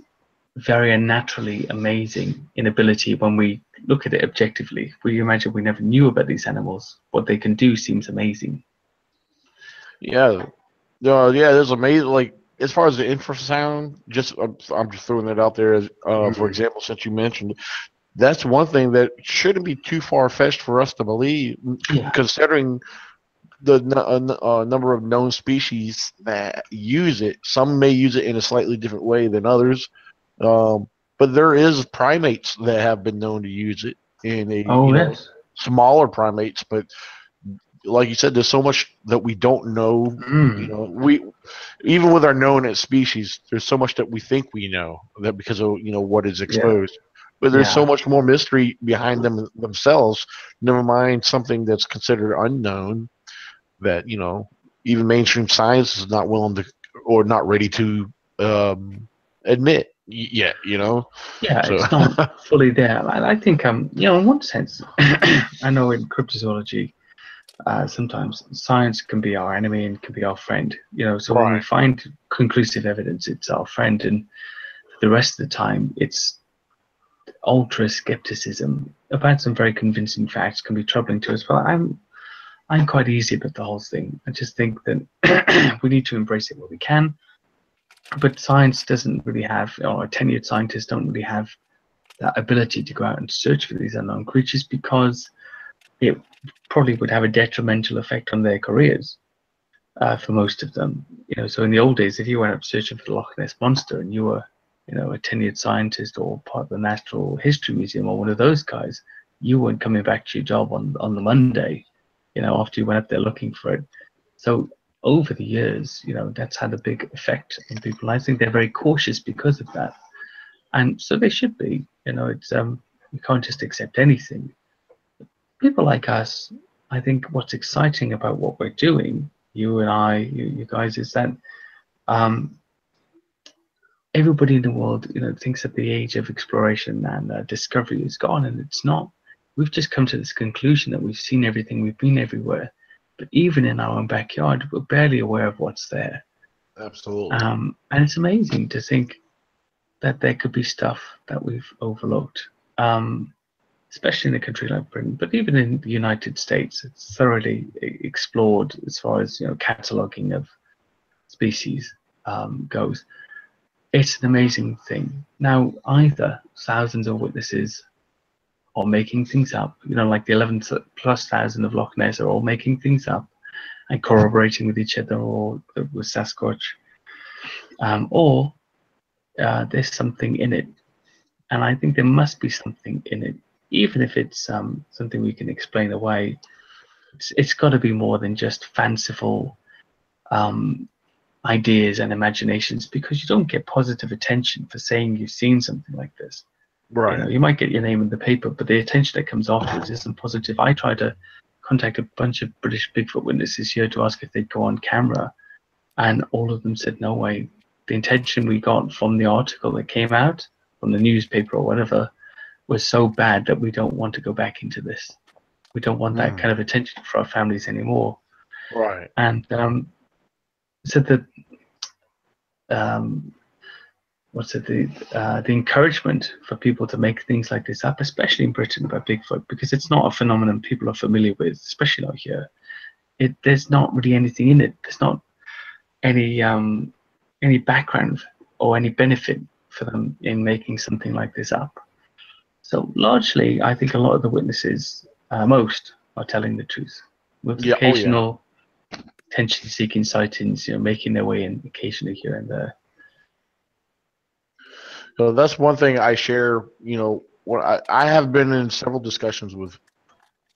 very unnaturally amazing in ability when we look at it objectively. We imagine we never knew about these animals. What they can do seems amazing. Yeah. Yeah, there's amazing. Like as far as the infrasound, just I'm just throwing that out there as, for example, since you mentioned, that's one thing that shouldn't be too far fetched for us to believe, Yeah. considering the number of known species that use it. Some may use it in a slightly different way than others, but there is primates that have been known to use it in a Yes. smaller primates, but like you said, there's so much that we don't know. You know, we even with our known species, there's so much that we think we know that because of what is exposed. But there's so much more mystery behind them themselves. Never mind something that's considered unknown that even mainstream science is not willing to or not ready to admit yet. Yeah, So it's not fully there. I think, in one sense, I know in cryptozoology, sometimes science can be our enemy and can be our friend. So when we right, find conclusive evidence, it's our friend, and the rest of the time, it's ultra skepticism about some very convincing facts can be troubling to us. But I'm quite easy about the whole thing. I just think that we need to embrace it where we can. But science doesn't really have, or tenured scientists don't really have that ability to go out and search for these unknown creatures, because it probably would have a detrimental effect on their careers for most of them. So in the old days, if you went up searching for the Loch Ness Monster and you were, a tenured scientist or part of the Natural History Museum or one of those guys, you weren't coming back to your job on the Monday, after you went up there looking for it. So over the years, that's had a big effect on people. I think they're very cautious because of that. And so they should be. It's you can't just accept anything. People like us, I think what's exciting about what we're doing, you and I, you guys, is that everybody in the world, thinks that the age of exploration and discovery is gone, and it's not. We've just come to this conclusion that we've seen everything, we've been everywhere, but even in our own backyard, we're barely aware of what's there. absolutely. And it's amazing to think that there could be stuff that we've overlooked, especially in a country like Britain, but even in the United States, it's thoroughly explored as far as cataloging of species goes. It's an amazing thing. Now, either thousands of witnesses are making things up, like the 11,000+ of Loch Ness are all making things up and corroborating with each other or with Sasquatch, or there's something in it. And I think there must be something in it, even if it's something we can explain away. It's got to be more than just fanciful ideas and imaginations, because you don't get positive attention for saying you've seen something like this. Right. You might get your name in the paper, but the attention that comes afterwards isn't positive. I tried to contact a bunch of British Bigfoot witnesses here to ask if they'd go on camera, and all of them said no way. The intention we got from the article that came out from the newspaper or whatever was so bad that we don't want to go back into this. We don't want that kind of attention for our families anymore. Right. And so the the encouragement for people to make things like this up, especially in Britain about Bigfoot, because it's not a phenomenon people are familiar with, especially out here. there's not really anything in it. There's not any background or any benefit for them in making something like this up. So largely, I think a lot of the witnesses, most, are telling the truth, with occasional attention-seeking sightings, making their way in occasionally here and there. So that's one thing I share. What I have been in several discussions with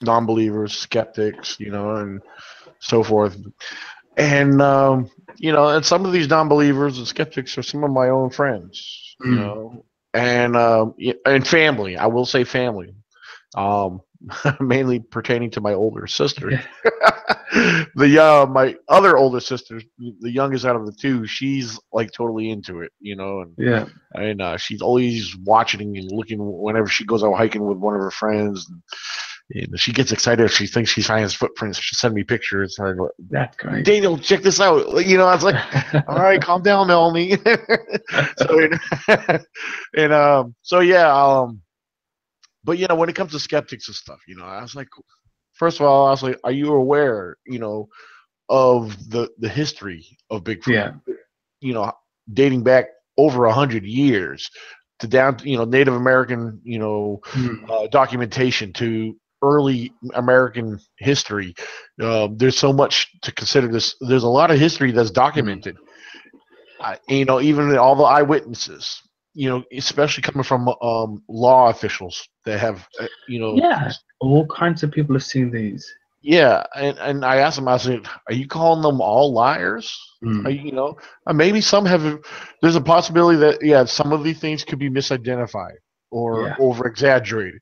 non-believers, skeptics, and so forth. And and some of these non-believers and skeptics are some of my own friends, and family. I will say family, mainly pertaining to my older sister. My other older sister, the youngest out of the two, she's like totally into it, and she's always watching and looking whenever she goes out hiking with one of her friends. And she gets excited if she thinks she finds footprints. She'll send me pictures. And go, that's great. Daniel, check this out. I was like, all right, calm down, Melanie. But when it comes to skeptics and stuff, I was like, first of all, are you aware, of the history of Bigfoot? Yeah. Dating back over 100 years to down, Native American, documentation to early American history. There's so much to consider. There's a lot of history that's documented. Even all the eyewitnesses, especially coming from law officials that have, all kinds of people have seen these. Yeah, and I asked them, I said, are you calling them all liars? Maybe some have. There's a possibility that some of these things could be misidentified or over exaggerated.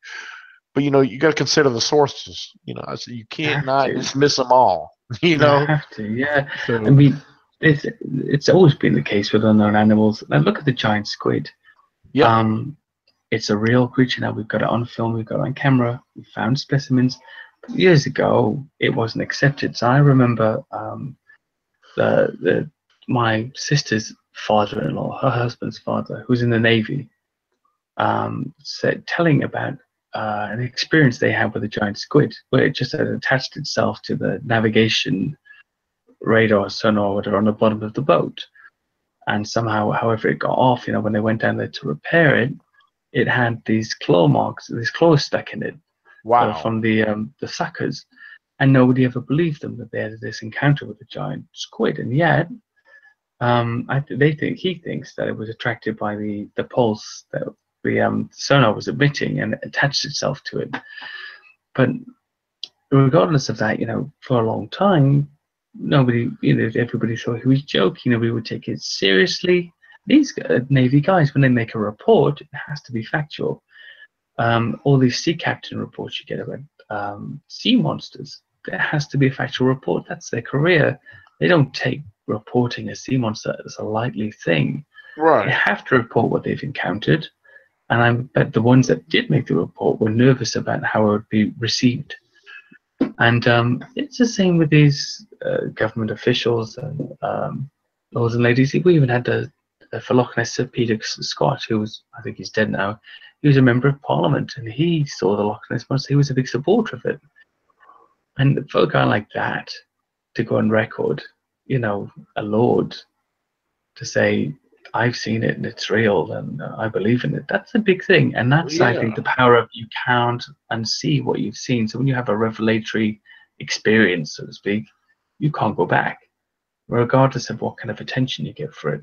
But you got to consider the sources. I said you can't not dismiss them all. You have to, yeah. So, I mean, it's always been the case with unknown animals. And look at the giant squid. Yeah. It's a real creature now. We've got it on film. We've got it on camera. We found specimens. But years ago, it wasn't accepted. So I remember my sister's father-in-law, her husband's father, who's in the Navy, telling about an experience they had with a giant squid, where it just had attached itself to the navigation radar, sonar, or whatever on the bottom of the boat. And somehow, however it got off, when they went down there to repair it, it had these claw marks, these claws stuck in it. Wow. From the suckers. And nobody ever believed them that they had this encounter with a giant squid. And yet, he thinks that it was attracted by the pulse that the sonar was emitting and attached itself to it. But regardless of that, for a long time, nobody, everybody thought he was joking. We would take it seriously. These Navy guys, when they make a report, it has to be factual. All these sea captain reports you get about sea monsters, there has to be a factual report. That's their career. They don't take reporting a sea monster as a lightly thing. Right. They have to report what they've encountered. And I bet the ones that did make the report were nervous about how it would be received. And it's the same with these government officials and lords and ladies. We even had for Loch Ness, Sir Peter Scott, who was, I think he's dead now. He was a member of Parliament, and he saw the Loch Ness monster. He was a big supporter of it. And for a guy like that to go on record, a lord, to say, I've seen it and it's real and I believe in it, that's a big thing. And that's, I think, the power of you count and see what you've seen. So when you have a revelatory experience, so to speak, you can't go back, regardless of what kind of attention you get for it.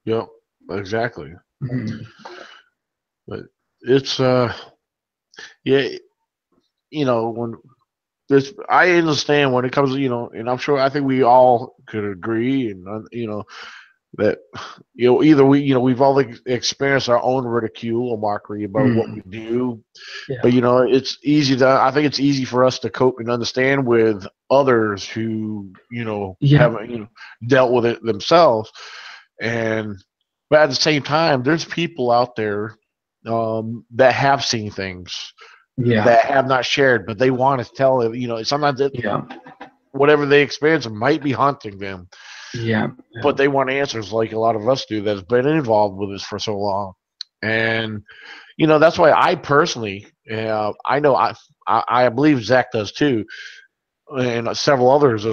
Yep, exactly. Mm-hmm. But it's when there's, I understand when it comes to, and I'm sure, I think we all could agree, and that either we've all experienced our own ridicule or mockery about what we do, but it's easy I think it's easy for us to cope and understand with others who haven't dealt with it themselves. But at the same time, there's people out there that have seen things that have not shared, but they want to tell it. Sometimes whatever they experience might be haunting them. But they want answers, like a lot of us do that's been involved with this for so long. And that's why I personally, I know I believe Zach does too. and several others,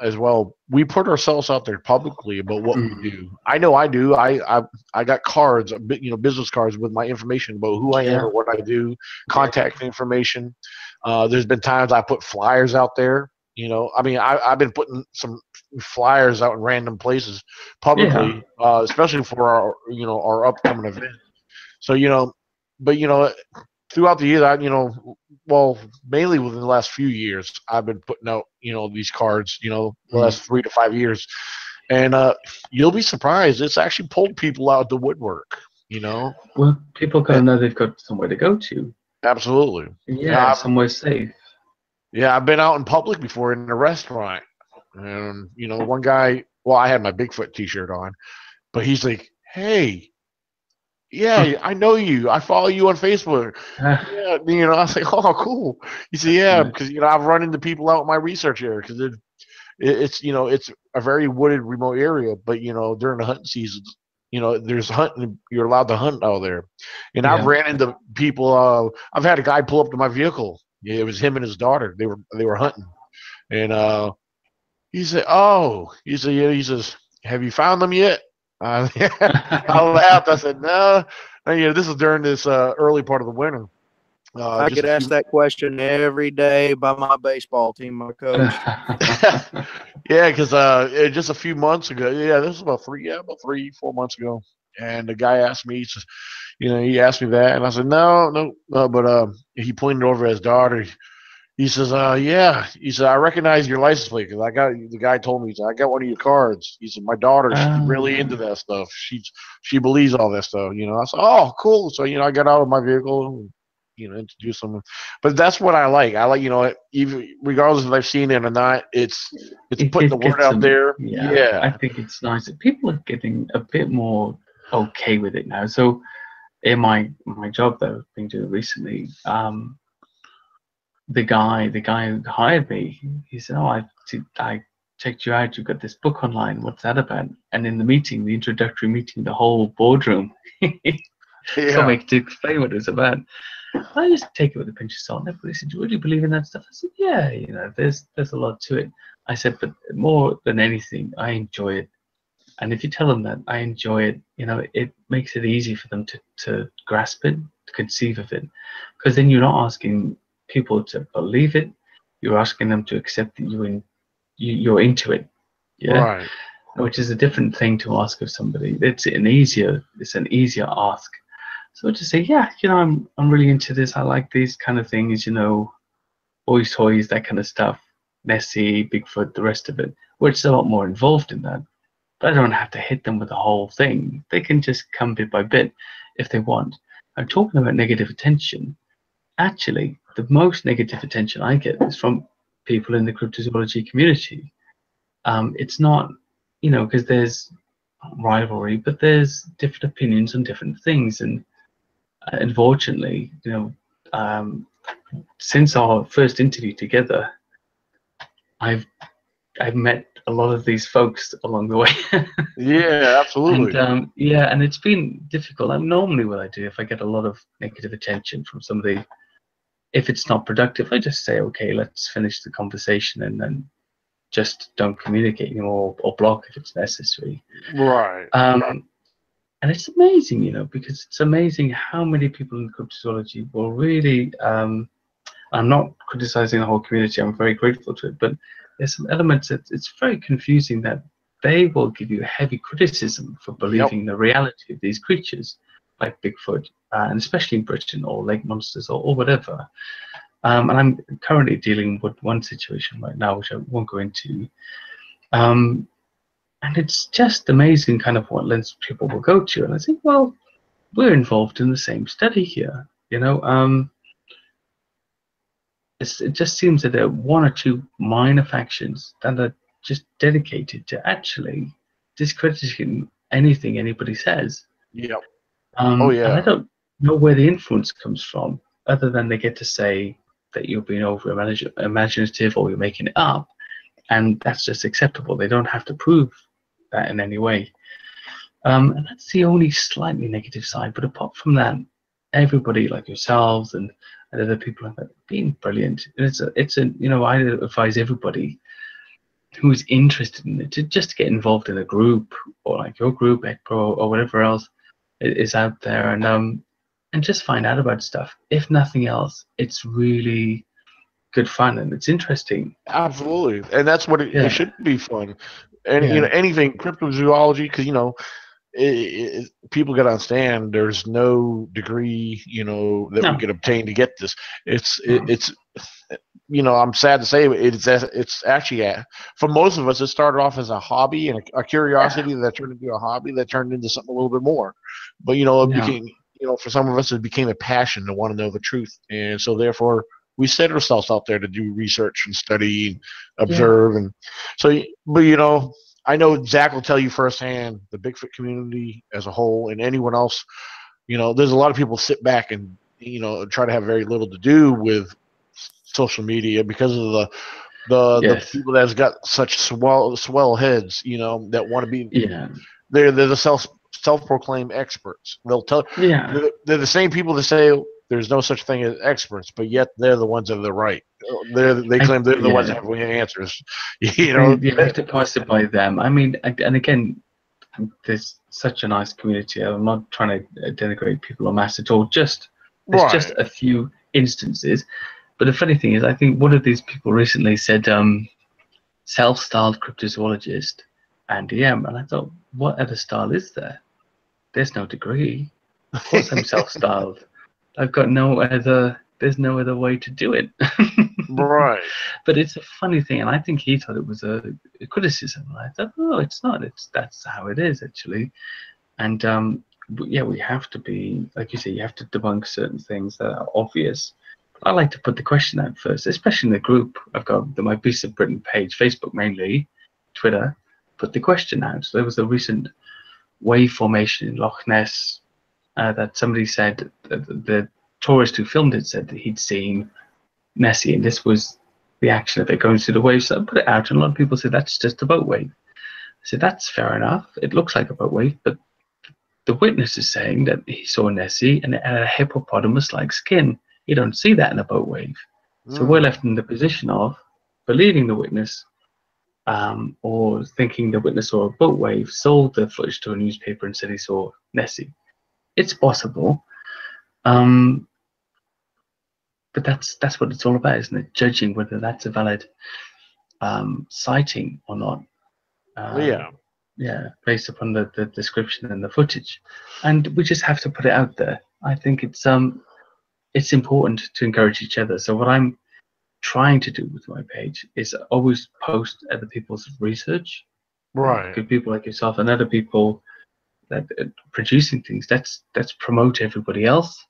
as well. We put ourselves out there publicly about what we Mm. do. I know I do. I got cards, business cards with my information about who I am Yeah. and what I do, contact information. There's been times I put flyers out there. I mean, I've been putting some flyers out in random places publicly, especially for our upcoming event. So but throughout the year, well, mainly within the last few years, I've been putting out, these cards, the last 3 to 5 years, and you'll be surprised. It's actually pulled people out of the woodwork. Well, people gotta know they've got somewhere to go to. Absolutely. Yeah, somewhere safe. Yeah, I've been out in public before in a restaurant, and one guy. Well, I had my Bigfoot T-shirt on, but he's like, "Hey, yeah, I know you. I follow you on Facebook." Yeah, I was like, "Oh, cool." He said, "Yeah, because I've run into people out in my research area because it's a very wooded, remote area, but during the hunting season, there's hunting. You're allowed to hunt out there, and I've ran into people. I've had a guy pull up to my vehicle. Yeah, it was him and his daughter. They were hunting, and he said, "Oh," he said, "Yeah." He says, "Have you found them yet?" I laughed. I said, "No." And, this is during this early part of the winter. I just get asked that question every day by my baseball team, my coach. Yeah, because just a few months ago, this was about 3, 4 months ago, and the guy asked me, he asked me that, and I said, no, but he pointed over at his daughter. He says, yeah. He said, "I recognize your license plate because the guy told me, he said, I got one of your cards." He said, "My daughter, she's really into that stuff. She believes all that stuff." I said, "Oh, cool." So, I got out of my vehicle and, introduce them. But that's what I like. I like, even regardless if I've seen it or not, it's putting the word out there. Yeah. I think it's nice that people are getting a bit more okay with it now. So in my job that I've been doing recently, the guy who hired me, he said, "Oh, I checked you out. You've got this book online. What's that about?" And in the introductory meeting, the whole boardroom told me to explain what it was about. I just take it with a pinch of salt. And everybody said, "Do you really believe in that stuff?" I said, "Yeah, there's a lot to it." I said, "But more than anything, I enjoy it. And if you tell them that I enjoy it, it makes it easy for them to grasp it, to conceive of it. Because then you're not asking people to believe it. You're asking them to accept that you're into it." Yeah. Right. Which is a different thing to ask of somebody. It's an easier ask. So to say, yeah, I'm really into this. I like these kind of things, boys' toys, that kind of stuff, Nessie, Bigfoot, the rest of it. Where it's a lot more involved in that. But I don't have to hit them with the whole thing. They can just come bit by bit if they want. I'm talking about negative attention. Actually, the most negative attention I get is from people in the cryptozoology community. It's not, because there's rivalry, but there's different opinions on different things. And unfortunately, since our first interview together, I've met a lot of these folks along the way. Yeah, absolutely. And and it's been difficult. Normally what I do, if I get a lot of negative attention from somebody, if it's not productive, I just say, okay, let's finish the conversation and then just don't communicate anymore or block if it's necessary. Right. And it's amazing, because it's amazing how many people in cryptozoology will really, I'm not criticizing the whole community, I'm very grateful to it, but there's some elements that it's very confusing that they will give you heavy criticism for believing the reality of these creatures, like Bigfoot, and especially in Britain, or lake monsters, or whatever. And I'm currently dealing with one situation right now, which I won't go into. And it's just amazing kind of what lens people will go to. And I think, well, we're involved in the same study here. It just seems that there are one or two minor factions that are just dedicated to actually discrediting anything anybody says. Yep. And I don't know where the influence comes from, other than they get to say that you're being over imaginative or you're making it up, and that's just acceptable. They don't have to prove that in any way. And that's the only slightly negative side. But apart from that, everybody like yourselves and and other people have been brilliant. And it's a I advise everybody who's interested in it to just get involved in a group, or like your group, ECBRO, or whatever else is out there, and just find out about stuff. If nothing else, it's really good fun and it's interesting. Absolutely, and that's what it should be fun. And Yeah. anything cryptozoology, because people got to understand there's no degree that we could obtain to get this. It's I'm sad to say it's actually for most of us it started off as a hobby and a curiosity that turned into a hobby that turned into something a little bit more. But it became for some of us it became a passion to want to know the truth, and so therefore we set ourselves out there to do research and study and observe. And so, but I know Zach will tell you firsthand, the Bigfoot community as a whole and anyone else, there's a lot of people sit back and try to have very little to do with social media because of the people that's got such swell heads, that want to be they're the self-proclaimed experts. They'll tell they're the same people that say there's no such thing as experts, but yet they're the ones that are right. They claim they're the ones that have answers. You have to pass it by them. I mean, and again, there's such a nice community. I'm not trying to denigrate people en masse at all. Just just a few instances. But the funny thing is, I think one of these people recently said self-styled cryptozoologist and DM, and I thought, what other style is there? There's no degree. Of course I'm self-styled. I've got there's no other way to do it. Right. But it's a funny thing, and I think he thought it was a criticism. I thought, oh, it's not. That's how it is, actually. And we have to be, like you say, you have to debunk certain things that are obvious. I like to put the question out first, especially in the group. I've got my Beasts of Britain page, Facebook mainly, Twitter. Put the question out. So there was a recent wave formation in Loch Ness that somebody said, the tourist who filmed it said that he'd seen Nessie, and this was the action of it going through the waves. So I put it out, and a lot of people said that's just a boat wave. I said that's fair enough. It looks like a boat wave, but the witness is saying that he saw Nessie and it had a hippopotamus-like skin. You don't see that in a boat wave. So we're left in the position of believing the witness, or thinking the witness saw a boat wave, sold the footage to a newspaper and said he saw Nessie. It's possible, but that's what it's all about, isn't it? Judging whether that's a valid sighting or not. Based upon the description and the footage, and we just have to put it out there. I think it's important to encourage each other. So what I'm trying to do with my page is always post other people's research, right? Good people like yourself and other people that are producing things. That's promote everybody else,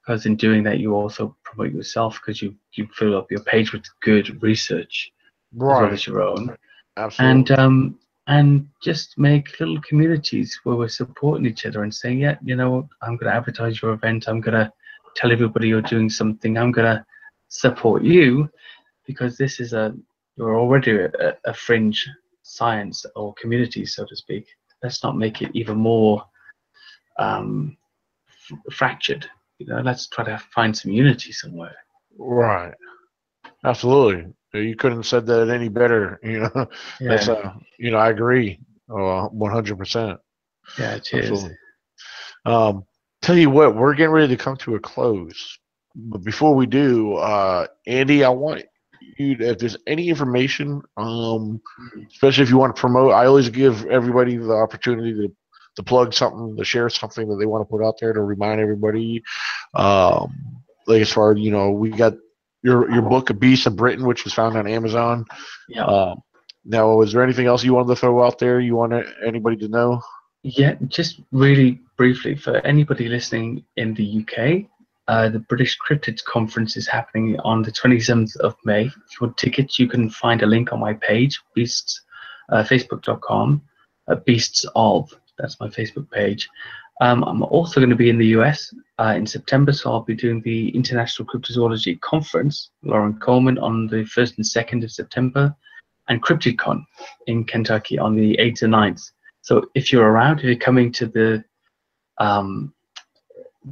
because in doing that you also promote yourself, because you fill up your page with good research as well as your own. Absolutely. And just make little communities where we're supporting each other and saying, I'm going to advertise your event. I'm going to tell everybody you're doing something. I'm going to support you, because this is you're already a fringe science or community, so to speak. Let's not make it even more fractured. Let's try to find some unity somewhere. Right. Absolutely. You couldn't have said that any better. That's I agree. 100%. Yeah, cheers. Tell you what, we're getting ready to come to a close. But before we do, Andy, I want you to, if there's any information, especially if you want to promote, I always give everybody the opportunity to plug something, to share something that they want to put out there to remind everybody. Like as far as, we got your book, A Beast of Britain, which was found on Amazon. Yeah. Now, is there anything else you wanted to throw out there you want anybody to know? Yeah, just really briefly, for anybody listening in the UK, the British Cryptids Conference is happening on the 27th of May. If you want tickets, you can find a link on my page, facebook.com, Beasts of, that's my Facebook page. I'm also going to be in the US in September, so I'll be doing the International Cryptozoology Conference, Lauren Coleman, on the 1st and 2nd of September, and CryptidCon in Kentucky on the 8th and 9th. So if you're around, if you're coming to the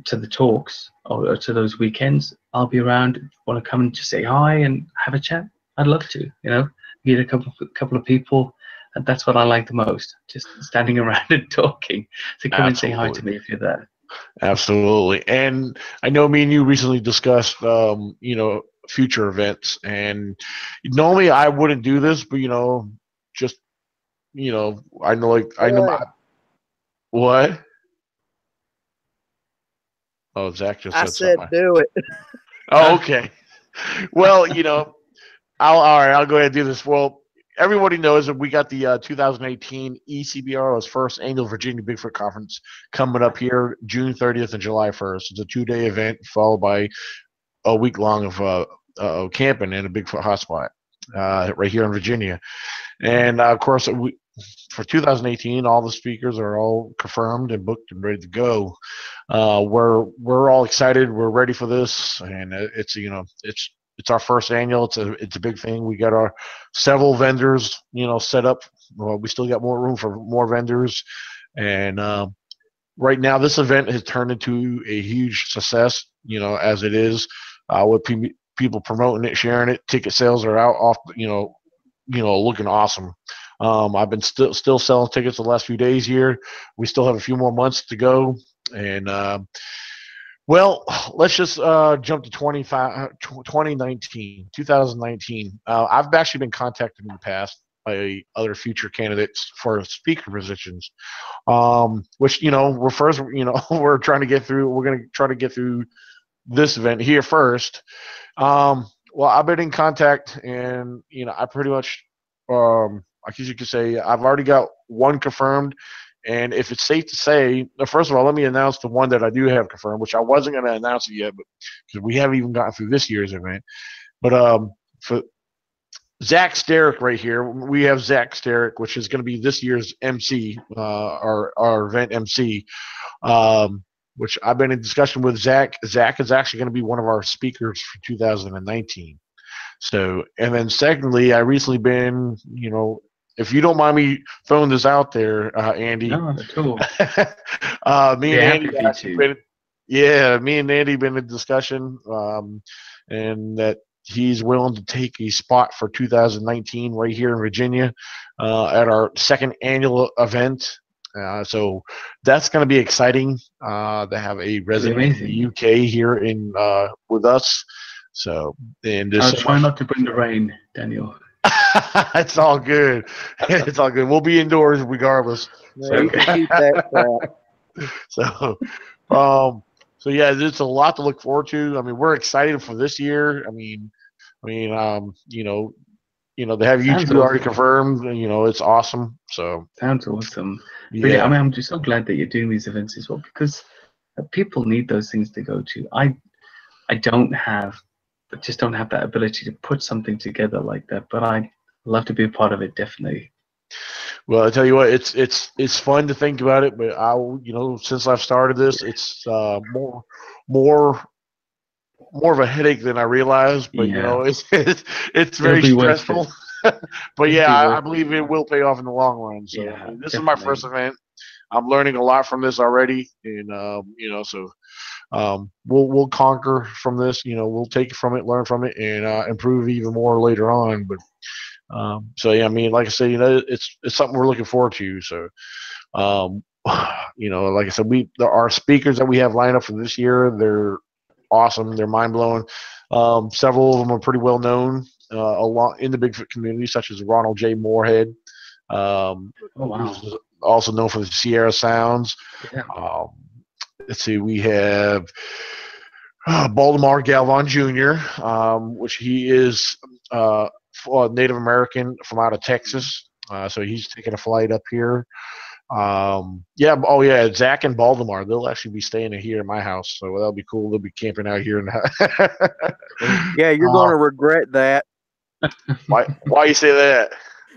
to the talks or to those weekends, I'll be around. Want to come and just say hi and have a chat? I'd love to. Meet a couple of people. And that's what I like the most. Just standing around and talking. So come and say hi to me if you're there. Absolutely. And I know me and you recently discussed, future events. And normally I wouldn't do this, but just I know what. Oh, Zach just said said something. do it. Oh, okay. Well, I'll go ahead and do this. Well, everybody knows that we got the 2018 ECBRO's first annual Virginia Bigfoot Conference coming up here June 30th and July 1st. It's a 2-day event followed by a week long of camping in a Bigfoot hotspot right here in Virginia. And of course, for 2018, all the speakers are all confirmed and booked and ready to go. We're all excited. We're ready for this, and it's our first annual. It's a big thing. We got our several vendors, set up. Well, we still got more room for more vendors, and right now this event has turned into a huge success. As it is, with people promoting it, sharing it. Ticket sales are looking awesome. I've been still selling tickets the last few days here. We still have a few more months to go, and well, let's just jump to 2019. I've actually been contacted in the past by other future candidates for speaker positions, which we're trying to get through. We're going to try to get through this event here first. Well, I've been in contact, and I pretty much, I guess you could say, I've already got one confirmed. And if it's safe to say, first of all, let me announce the one that I do have confirmed, which I wasn't going to announce it yet, but because we haven't even gotten through this year's event. But for Zach Sterick right here, we have Zach Sterick, which is going to be this year's MC, our event MC, which I've been in discussion with Zach. Zach is actually going to be one of our speakers for 2019. So, and then secondly, I recently been, if you don't mind me throwing this out there, Andy. No, at all. Me and Andy been in discussion, and that he's willing to take a spot for 2019 right here in Virginia at our second annual event. So that's going to be exciting to have a resident in the UK here in with us. So, and I'll try not to bring the rain, Daniel. It's all good. It's all good. We'll be indoors regardless. Yeah, you can keep that crap. So yeah, it's a lot to look forward to. I mean, we're excited for this year. They have YouTube already confirmed. It's awesome. So sounds awesome. Yeah. Really, I'm just so glad that you're doing these events as well, because people need those things to go to. I just don't have that ability to put something together like that, but I'd love to be a part of it, definitely. Well, I tell you what, it's fun to think about it, but since I've started this, it's more of a headache than I realized. But it's very stressful. But I believe it will pay off in the long run. So this is my first event. I'm learning a lot from this already, and we'll conquer from this. We'll take it from it, learn from it, and improve even more later on. But like I said, it's something we're looking forward to. So, like I said, our speakers that we have lined up for this year, they're awesome. They're mind blowing. Several of them are pretty well known a lot in the Bigfoot community, such as Ronald J. Moorhead. Who's also known for the Sierra Sounds. Yeah. Let's see, we have Baltimore Galvan Jr., which he is Native American from out of Texas. So he's taking a flight up here. Zach and Baltimore, they'll actually be staying here in my house. So that'll be cool. They'll be camping out here. Yeah, you're going to regret that. Why you say that?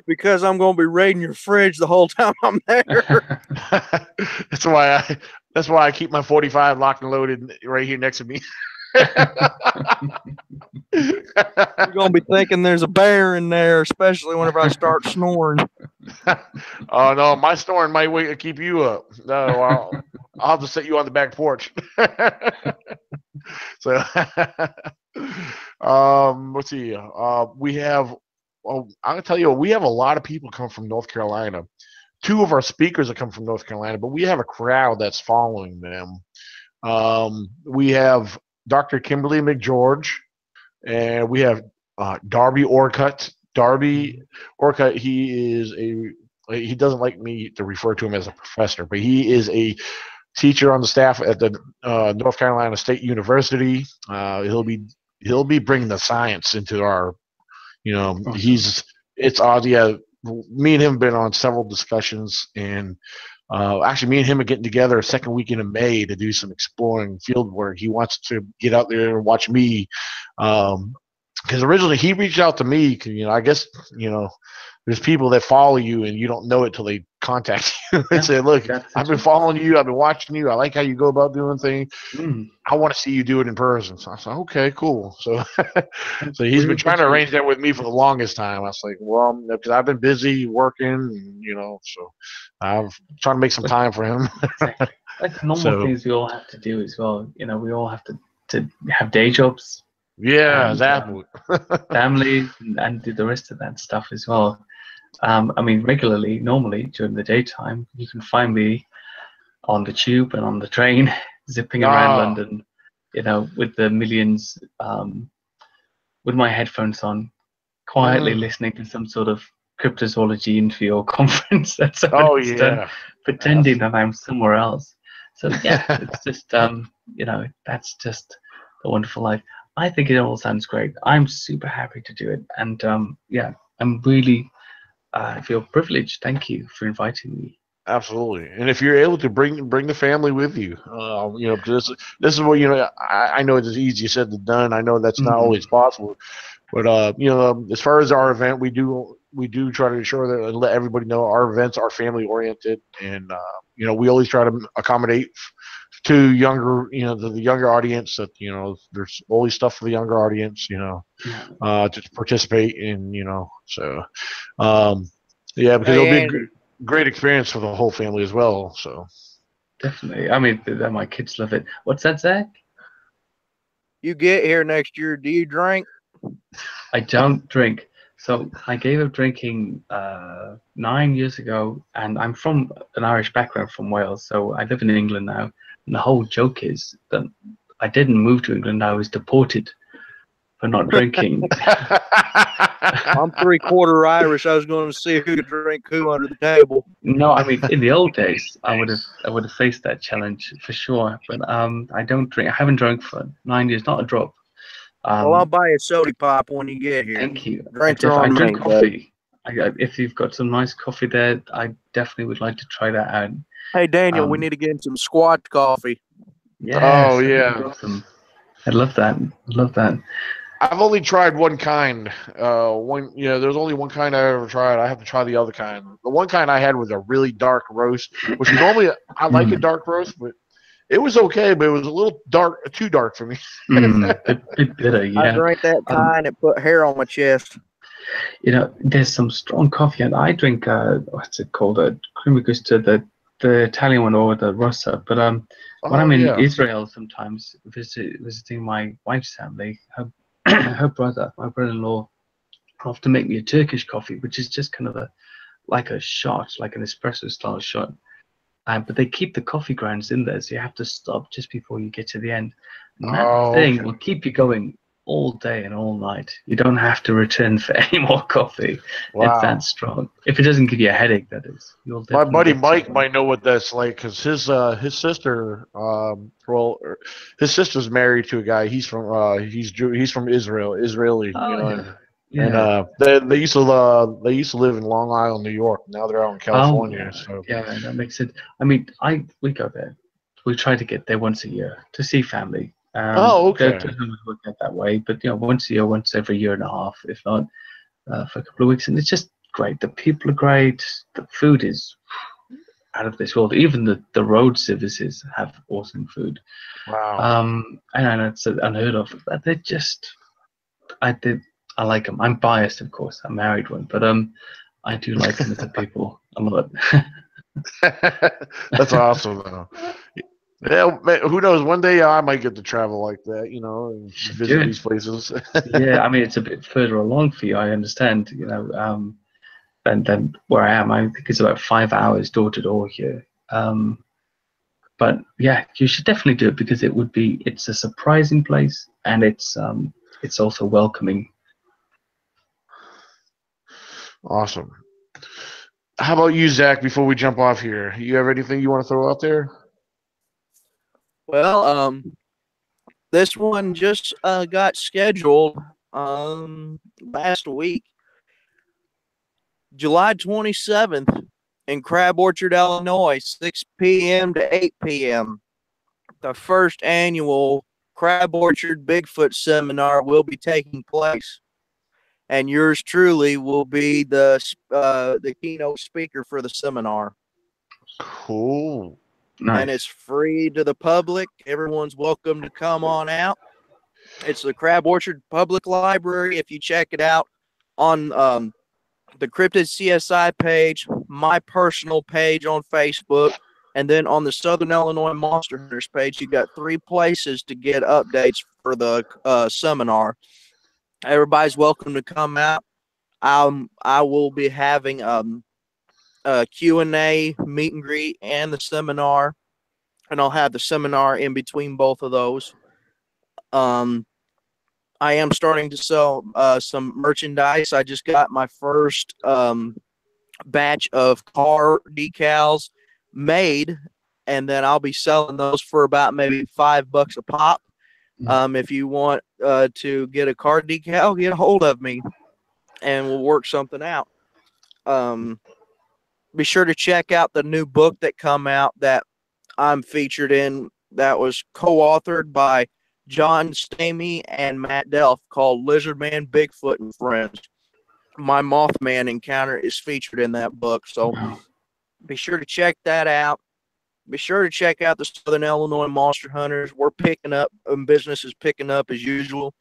Because I'm going to be raiding your fridge the whole time I'm there. That's why I keep my 45 locked and loaded right here next to me. You're going to be thinking there's a bear in there, especially whenever I start snoring. Oh, no, my snoring might keep you up. No, I'll have to set you on the back porch. So, let's see. We have. Well, I'm gonna tell you, we have a lot of people come from North Carolina. Two of our speakers have come from North Carolina, but we have a crowd that's following them. We have Dr. Kimberly McGeorge, and we have Darby Orcutt. Darby Orcutt, he doesn't like me to refer to him as a professor, but he is a teacher on the staff at the North Carolina State University. He'll be bringing the science into our, it's odd. Yeah, me and him have been on several discussions, and actually, me and him are getting together a second weekend in May to do some exploring field work. He wants to get out there and watch me. Because originally he reached out to me. Cause, I guess there's people that follow you and you don't know it till they contact you and say, "Look, I've been following you. I've been watching you. I like how you go about doing things. I want to see you do it in person." So I said, "Okay, cool." So, so he's been trying to arrange that with me for the longest time. I was like, "Well, because I've been busy working, and, so I'm trying to make some time for him." Exactly. Like normal things we all have to do as well. We all have to have day jobs. Yeah, exactly. Families and do the rest of that stuff as well. Regularly, normally during the daytime, you can find me on the tube and on the train, zipping around London, with the millions, with my headphones on, quietly listening to some sort of cryptozoology interview or conference that someone's done, pretending that I'm somewhere else. So yeah, it's just, that's just a wonderful life. I think it all sounds great. I'm super happy to do it, and I'm really I feel privileged. Thank you for inviting me. Absolutely, and if you're able to bring the family with you, because this is what I know it's easier said than done. I know that's not always possible, but as far as our event, we do try to ensure that and let everybody know our events are family oriented, and we always try to accommodate to younger, the younger audience that, there's always stuff for the younger audience, to participate in, so, because it'll be a great experience for the whole family as well. So definitely. My kids love it. What's that, Zach? You get here next year. Do you drink? I don't drink. So I gave up drinking 9 years ago, and I'm from an Irish background from Wales, so I live in England now. And the whole joke is that I didn't move to England. I was deported for not drinking. I'm 3/4 Irish. I was going to see who could drink who under the table. No, in the old days, I would have faced that challenge for sure. But I don't drink. I haven't drunk for 9 years, not a drop. Well, I'll buy you a soda pop when you get here. Thank you. Drinks are on I drink me, coffee. If you've got some nice coffee there, I definitely would like to try that out. Hey, Daniel, we need to get some squat coffee. Yeah. Oh, yeah. Awesome. I love that. I've only tried one kind. There's only one kind I ever tried. I have to try the other kind. The one kind I had was a really dark roast, which normally I like a dark roast, but it was okay, but it was a little dark, too dark for me. Bit bitter, yeah. I drank that kind and put hair on my chest. There's some strong coffee, and I drink what's it called, a Creamy Gusta, the Italian one, or the Rossa. But when I'm in Israel, sometimes visiting my wife's family, her brother, my brother-in-law, often make me a Turkish coffee, which is just kind of like a shot, like an espresso style shot. But they keep the coffee grounds in there, so you have to stop just before you get to the end. And that thing will keep you going all day and all night. You don't have to return for any more coffee. Wow. It's that strong. If it doesn't give you a headache, that is. My buddy Mike might know what that's like, because his sister, his sister's married to a guy. He's from Israel, Israeli. Yeah. And they used to live in Long Island, New York. Now they're out in California. Yeah, that makes sense. We go there. We try to get there once a year to see family. Okay. It doesn't work out that way, but once a year, once every year and a half, if not, for a couple of weeks, and it's just great. The people are great. The food is out of this world. Even the road services have awesome food. Wow. And it's unheard of. But they're just, I like them. I'm biased, of course. I'm married one, but I do like them as a people a lot. That's awesome, though. Yeah, who knows? One day I might get to travel like that, you know, and visit these places. Yeah, I mean, it's a bit further along for you. I understand, you know, than where I am. I think it's about 5 hours door to door here. But yeah, you should definitely do it because it's a surprising place, and it's also welcoming. Awesome. How about you, Zach? Before we jump off here, you have anything you want to throw out there? Well, this one just got scheduled last week, July 27th in Crab Orchard, Illinois, 6 p.m. to 8 p.m. The first annual Crab Orchard Bigfoot seminar will be taking place, and yours truly will be the keynote speaker for the seminar. Cool. Nice. And it's free to the public. Everyone's welcome to come on out. It's the Crab Orchard Public Library. If you check it out on the Cryptid CSI page, my personal page on Facebook, and then on the Southern Illinois Monster Hunters page, you got 3 places to get updates for the seminar. Everybody's welcome to come out. I will be having a Q&A, meet and greet, and the seminar, and I'll have the seminar in between both of those. I am starting to sell some merchandise. I just got my first batch of car decals made, and then I'll be selling those for about maybe $5 a pop. If you want to get a car decal, get a hold of me, and we'll work something out. Be sure to check out the new book that come out that I'm featured in, that was co-authored by John Stamey and Matt Delph, called Lizard Man, Bigfoot, and Friends. My Mothman encounter is featured in that book, so be sure to check that out. Be sure to check out the Southern Illinois Monster Hunters. We're picking up, and business is picking up as usual.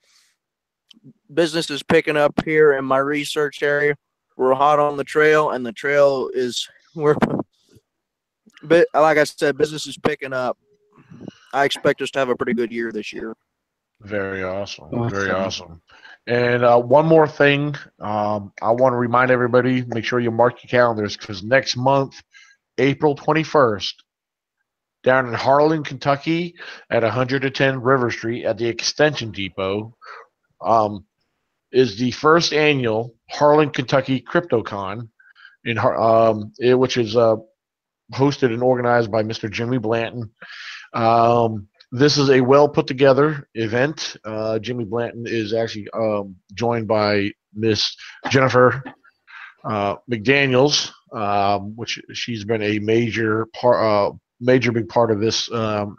Business is picking up here in my research area. We're hot on the trail, and the trail is but like I said, business is picking up. I expect us to have a pretty good year this year. Very awesome. Very awesome. And one more thing, I want to remind everybody, make sure you mark your calendars, because next month, April 21st, down in Harlan, Kentucky, at 110 River Street at the Extension Depot, is the first annual Harlan, Kentucky CryptoCon, which is hosted and organized by Mr. Jimmy Blanton. This is a well put together event. Jimmy Blanton is actually joined by Miss Jennifer McDaniels, which she's been a major big part of this,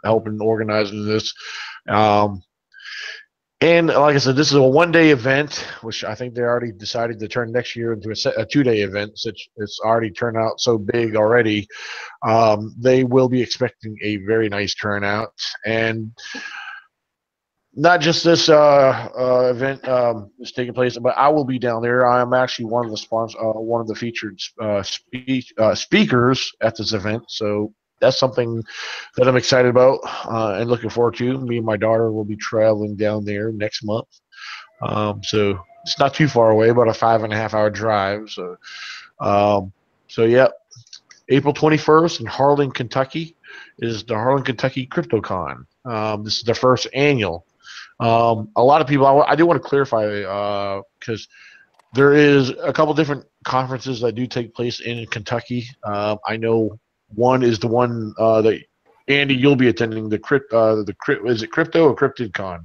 helping organizing this. And like I said, this is a one-day event, which I think they already decided to turn next year into a two-day event, since it's already turned out so big already. They will be expecting a very nice turnout. And not just this event is taking place, but I will be down there. I am actually one of the featured speakers at this event. So that's something that I'm excited about and looking forward to. Me and my daughter will be traveling down there next month. So it's not too far away, about a 5.5 hour drive. So yeah, April 21st in Harlan, Kentucky is the Harlan, Kentucky CryptoCon. This is the first annual. A lot of people, I do want to clarify, because there is a couple different conferences that do take place in Kentucky. I know one is the one that Andy, you'll be attending, is it Crypto or CryptidCon?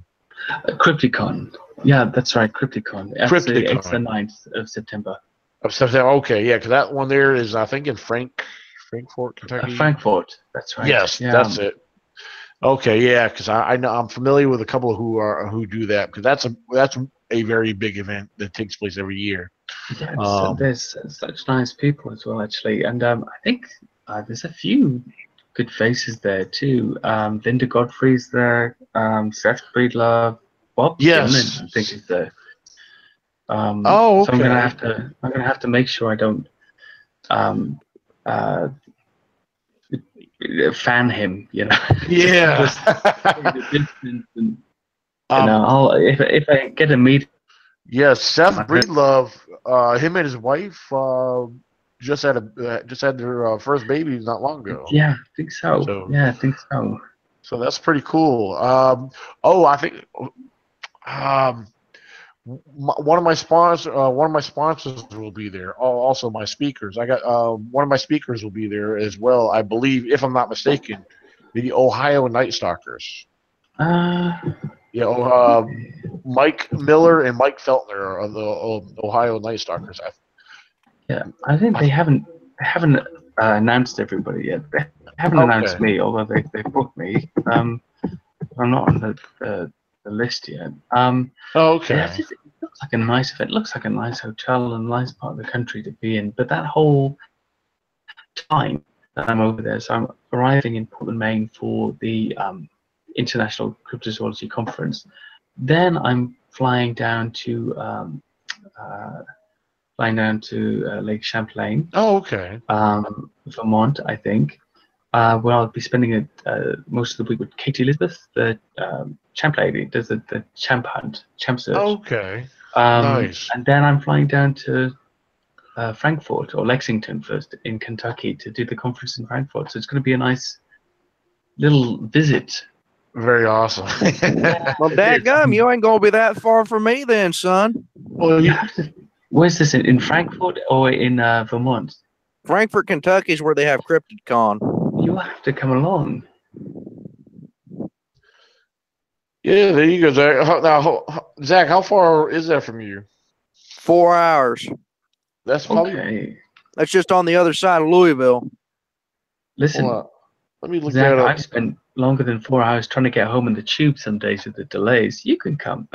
CryptidCon. Yeah, that's right, CryptidCon. Actually, it's the 9th of September. Okay, yeah, because that one there is, I think, in Frankfort, Kentucky. Frankfort, that's right. Yes, yeah. That's it. Okay, yeah, because I know I'm familiar with a couple who do that, because that's a very big event that takes place every year. Yeah, there's such nice people as well, actually, and I think there's a few good faces there too. Linda Godfrey's there. Seth Breedlove, Bob Gilman, I think is there. Okay. So I'm gonna have to make sure I don't fan him, you know. Yeah. Just the distance and, you know, if I get a meet. Yeah, Seth Breedlove, him and his wife just had their first baby not long ago. Yeah, I think so. Yeah, I think so. So that's pretty cool. I think one of my sponsors will be there. Also, my speakers. I got one of my speakers will be there as well. I believe, if I'm not mistaken, the Ohio Night Stalkers. Mike Miller and Mike Feltner are the Ohio Night Stalkers. Yeah, I think they haven't announced everybody yet. They haven't announced me, although they booked me. I'm not on the list yet. Okay. It looks like a nice event. It looks like a nice hotel and a nice part of the country to be in. But that whole time that I'm over there, so I'm arriving in Portland, Maine for the International Cryptozoology Conference. Then I'm flying down to Lake Champlain. Oh, okay. Vermont, I think. Where I'll be spending most of the week with Katie Elizabeth, the champ lady, does the champ search. Okay. Nice. And then I'm flying down to Frankfort or Lexington first in Kentucky to do the conference in Frankfort. So it's going to be a nice little visit. Very awesome. Well, dadgum, you ain't gonna be that far from me then, son. Well, you have to. Where's this in Frankfort or in Vermont? Frankfort, Kentucky is where they have CryptidCon. You have to come along. Yeah, there you go, Zach. Now, Zach, how far is that from you? 4 hours. That's probably. Okay. That's just on the other side of Louisville. Listen, let me look Zach, that up. I've spent longer than 4 hours trying to get home in the tube some days with the delays. You can come.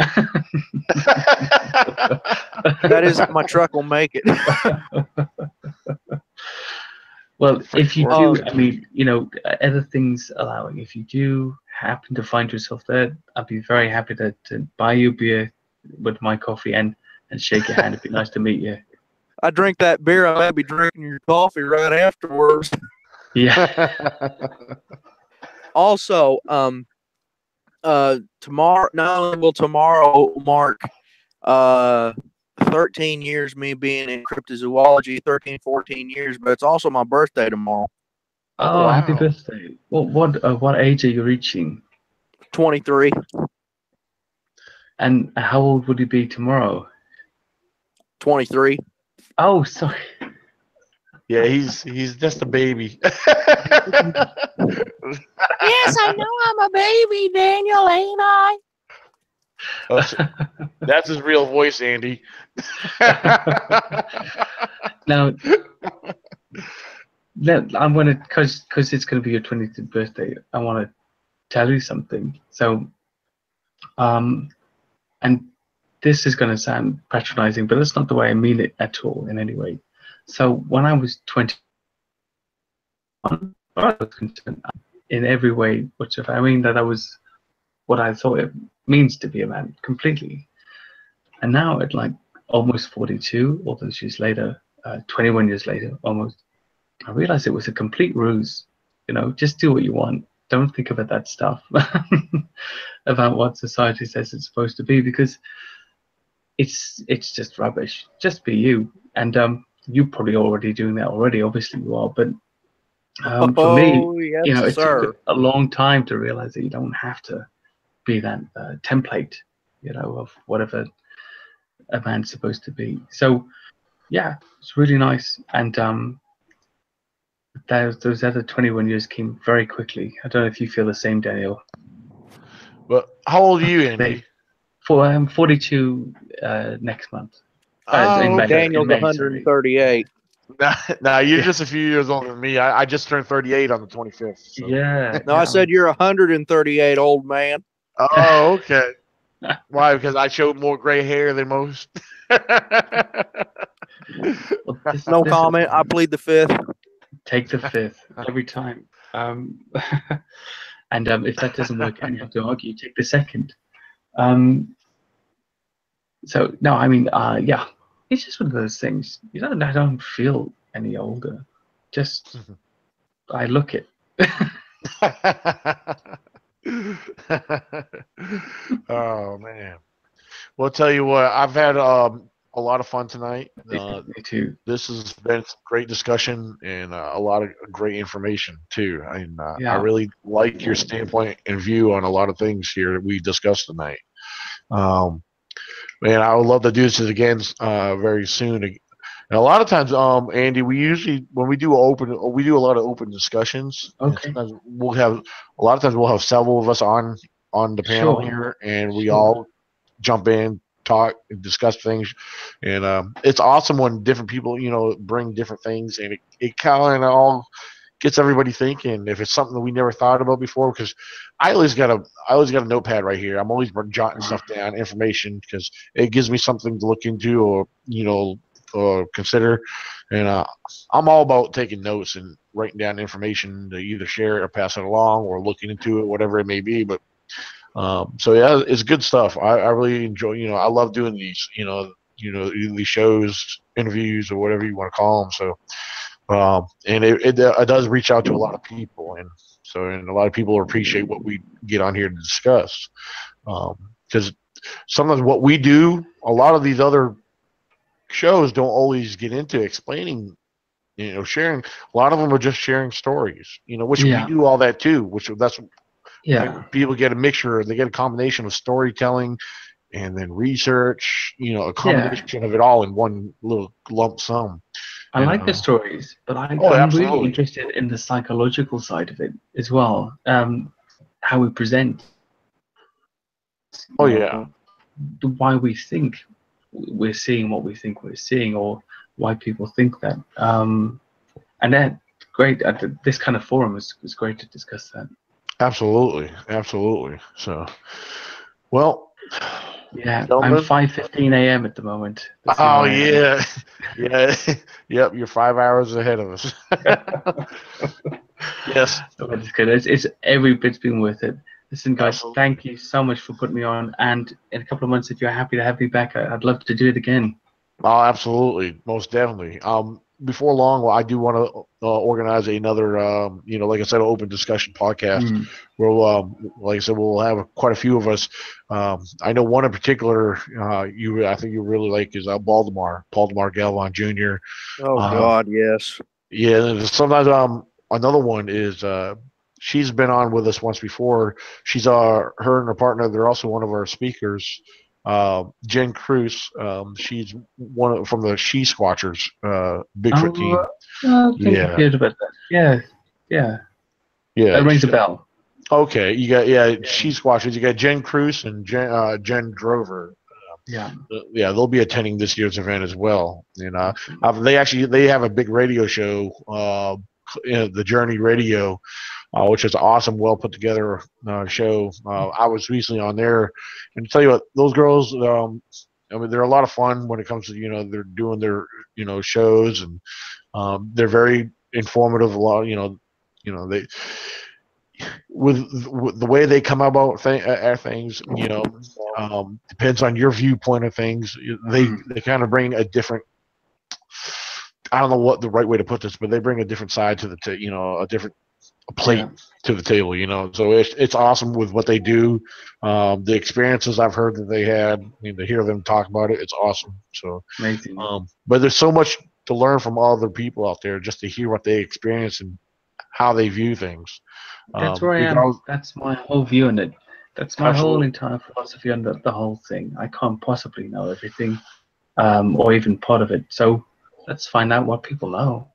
That is, my truck will make it. Well, if you do, I mean, you know, other things allowing, if you do happen to find yourself there, I'd be very happy to buy you a beer with my coffee and shake your hand. It'd be nice to meet you. I drink that beer, I might be drinking your coffee right afterwards. Yeah. Also, tomorrow, not only will tomorrow mark 13 years me being in cryptozoology, 13, 14 years, but it's also my birthday tomorrow. Oh, wow. Happy birthday. What age are you reaching? 23. And how old would you be tomorrow? 23. Oh, sorry. Yeah, he's just a baby. Yes, I know I'm a baby, Daniel, ain't I? That's his real voice, Andy. Now, I'm gonna, cause it's gonna be your 23rd birthday. I want to tell you something. So, and this is gonna sound patronizing, but that's not the way I mean it at all in any way. So when I was 21, I was concerned in every way whatsoever. I mean that I was what I thought it means to be a man completely. And now at like almost 42, all those years later, 21 years later almost, I realized it was a complete ruse. You know, just do what you want. Don't think about that stuff about what society says it's supposed to be, because it's just rubbish. Just be you. And you're probably already doing that already. Obviously you are, but for me, yes, you know, it sir. took a long time to realize that you don't have to be that template, you know, of whatever a man's supposed to be. So yeah, it's really nice. And those other 21 years came very quickly. I don't know if you feel the same, Daniel. But how old are you, Andy? I'm 42 next month. Daniel's 138. Nah, you're just a few years older than me. I just turned 38 on the 25th. So. Yeah. No, I said you're 138, old man. Oh, okay. Why? Because I showed more gray hair than most. No comment. I plead the fifth. Take the fifth every time. And if that doesn't work and you have to argue, take the second. So no, I mean, yeah, it's just one of those things. You know, I don't feel any older. Just I look it. Oh man. Well, I'll tell you what, I've had a lot of fun tonight. Me too. This has been great discussion and a lot of great information too. And I Yeah. really like your standpoint and view on a lot of things here that we discussed tonight. Man, I would love to do this again very soon. And a lot of times, Andy, we usually when we do a lot of open discussions. Okay. Sometimes we'll have a lot of times we'll have several of us on the panel Sure. here, and we all jump in, talk, and discuss things. And it's awesome when different people, bring different things, and it kind of all gets everybody thinking if it's something that we never thought about before. Because I always got a notepad right here. I'm always jotting stuff down, information, because it gives me something to look into or consider. And I'm all about taking notes and writing down information to either share it or pass it along or looking into it, whatever it may be. But so yeah, it's good stuff. I really enjoy. I love doing these. These shows, interviews, or whatever you want to call them. So. And it does reach out to a lot of people, and a lot of people appreciate what we get on here to discuss. Because sometimes what we do, a lot of these other shows don't always get into explaining, sharing. A lot of them are just sharing stories, which we do all that too. People get a mixture. They get a combination of storytelling and then research. A combination of it all in one little lump sum. I like the stories, but I'm really interested in the psychological side of it as well. How we present. Why we think we're seeing what we think we're seeing, or why people think that. And then, great. This kind of forum is great to discuss that. Absolutely. So, well. Yeah, gentlemen. I'm 5:15 a.m. at the moment. Oh yeah, yep. You're 5 hours ahead of us. Yes, it's good. It's every bit's been worth it. Listen, guys, Thank you so much for putting me on. And in a couple of months, if you're happy to have me back, I'd love to do it again. Oh, absolutely, most definitely. Before long, I do want to organize another, like I said, an open discussion podcast. Where, like I said, we'll have quite a few of us. I know one in particular I think you really like is Paul Galvan Jr. Oh God, yes. Yeah, sometimes another one is she's been on with us once before. She's her and her partner. They're also one of our speakers. Jen Cruz, she's one from the She Squatchers Bigfoot team. I heard about that. Yeah. That rings a bell. Okay, you got She Squatchers. You got Jen Cruz and Jen Drover. They'll be attending this year's event as well. And they have a big radio show, the Journey Radio. Which is an awesome, well put together show. I was recently on there, and to tell you what, those girls, they're a lot of fun when it comes to they're doing their shows, and they're very informative. A lot, they with the way they come about things, depends on your viewpoint of things. They kind of bring a different. I don't know what the right way to put this, but they bring a different side to a different plate to the table, so it's awesome with what they do. The experiences I've heard that they had, to hear them talk about it, it's awesome. So amazing. But there's so much to learn from other people out there, just to hear what they experience and how they view things. That's where I am. That's my whole view on it. That's my whole entire philosophy on the whole thing. I can't possibly know everything, or even part of it. So let's find out what people know.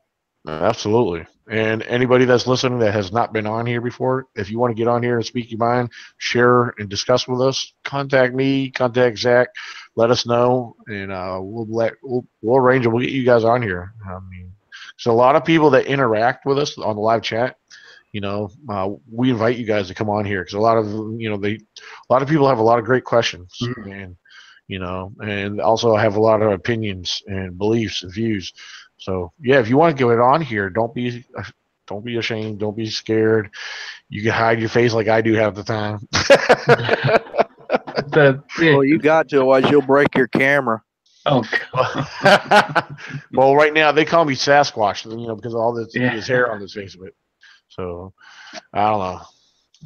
Absolutely. And anybody that's listening that has not been on here before, if you want to get on here and speak your mind, share and discuss with us, contact me, contact Zach, let us know, and we'll arrange it. We'll get you guys on here. So a lot of people that interact with us on the live chat, we invite you guys to come on here, because a lot of people have a lot of great questions, and also have a lot of opinions and beliefs and views. So yeah, if you want to get it on here, don't be ashamed, don't be scared. You can hide your face like I do half the time. Well, you got to, otherwise you'll break your camera. Oh. Well, right now they call me Sasquatch, because of all this hair on his face of it. So I don't know.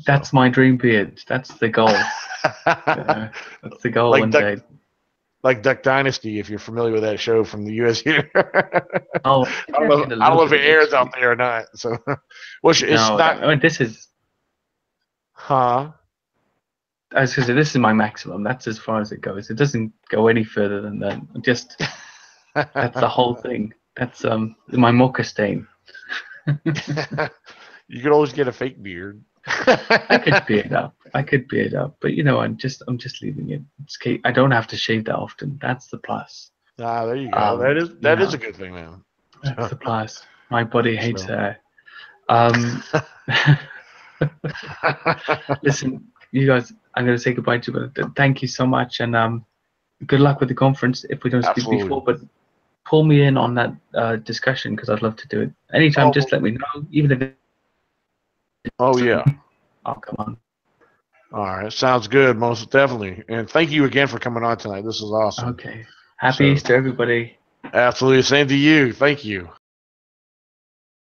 That's my dream beard. That's the goal. That's the goal one day. Like Duck Dynasty, if you're familiar with that show from the US here. Oh, I don't know if it airs out there or not. So, well, it's not. I mean, this is. Huh? I was going to say, this is my maximum. That's as far as it goes. It doesn't go any further than that. Just that's the whole thing. That's my mocha stain. You could always get a fake beard. I could beard up, but I'm just leaving it. I don't have to shave that often. That's the plus. Ah, there you go. That is a good thing, man. That's the plus. My body hates hair. Listen, you guys, I'm going to say goodbye to you, but thank you so much, and good luck with the conference if we don't speak before, but pull me in on that discussion because I'd love to do it. Anytime, just let me know, even if yeah. I'll come on. All right. Sounds good, most definitely. And thank you again for coming on tonight. This is awesome. Okay. Happy Easter, everybody. Absolutely. Same to you. Thank you.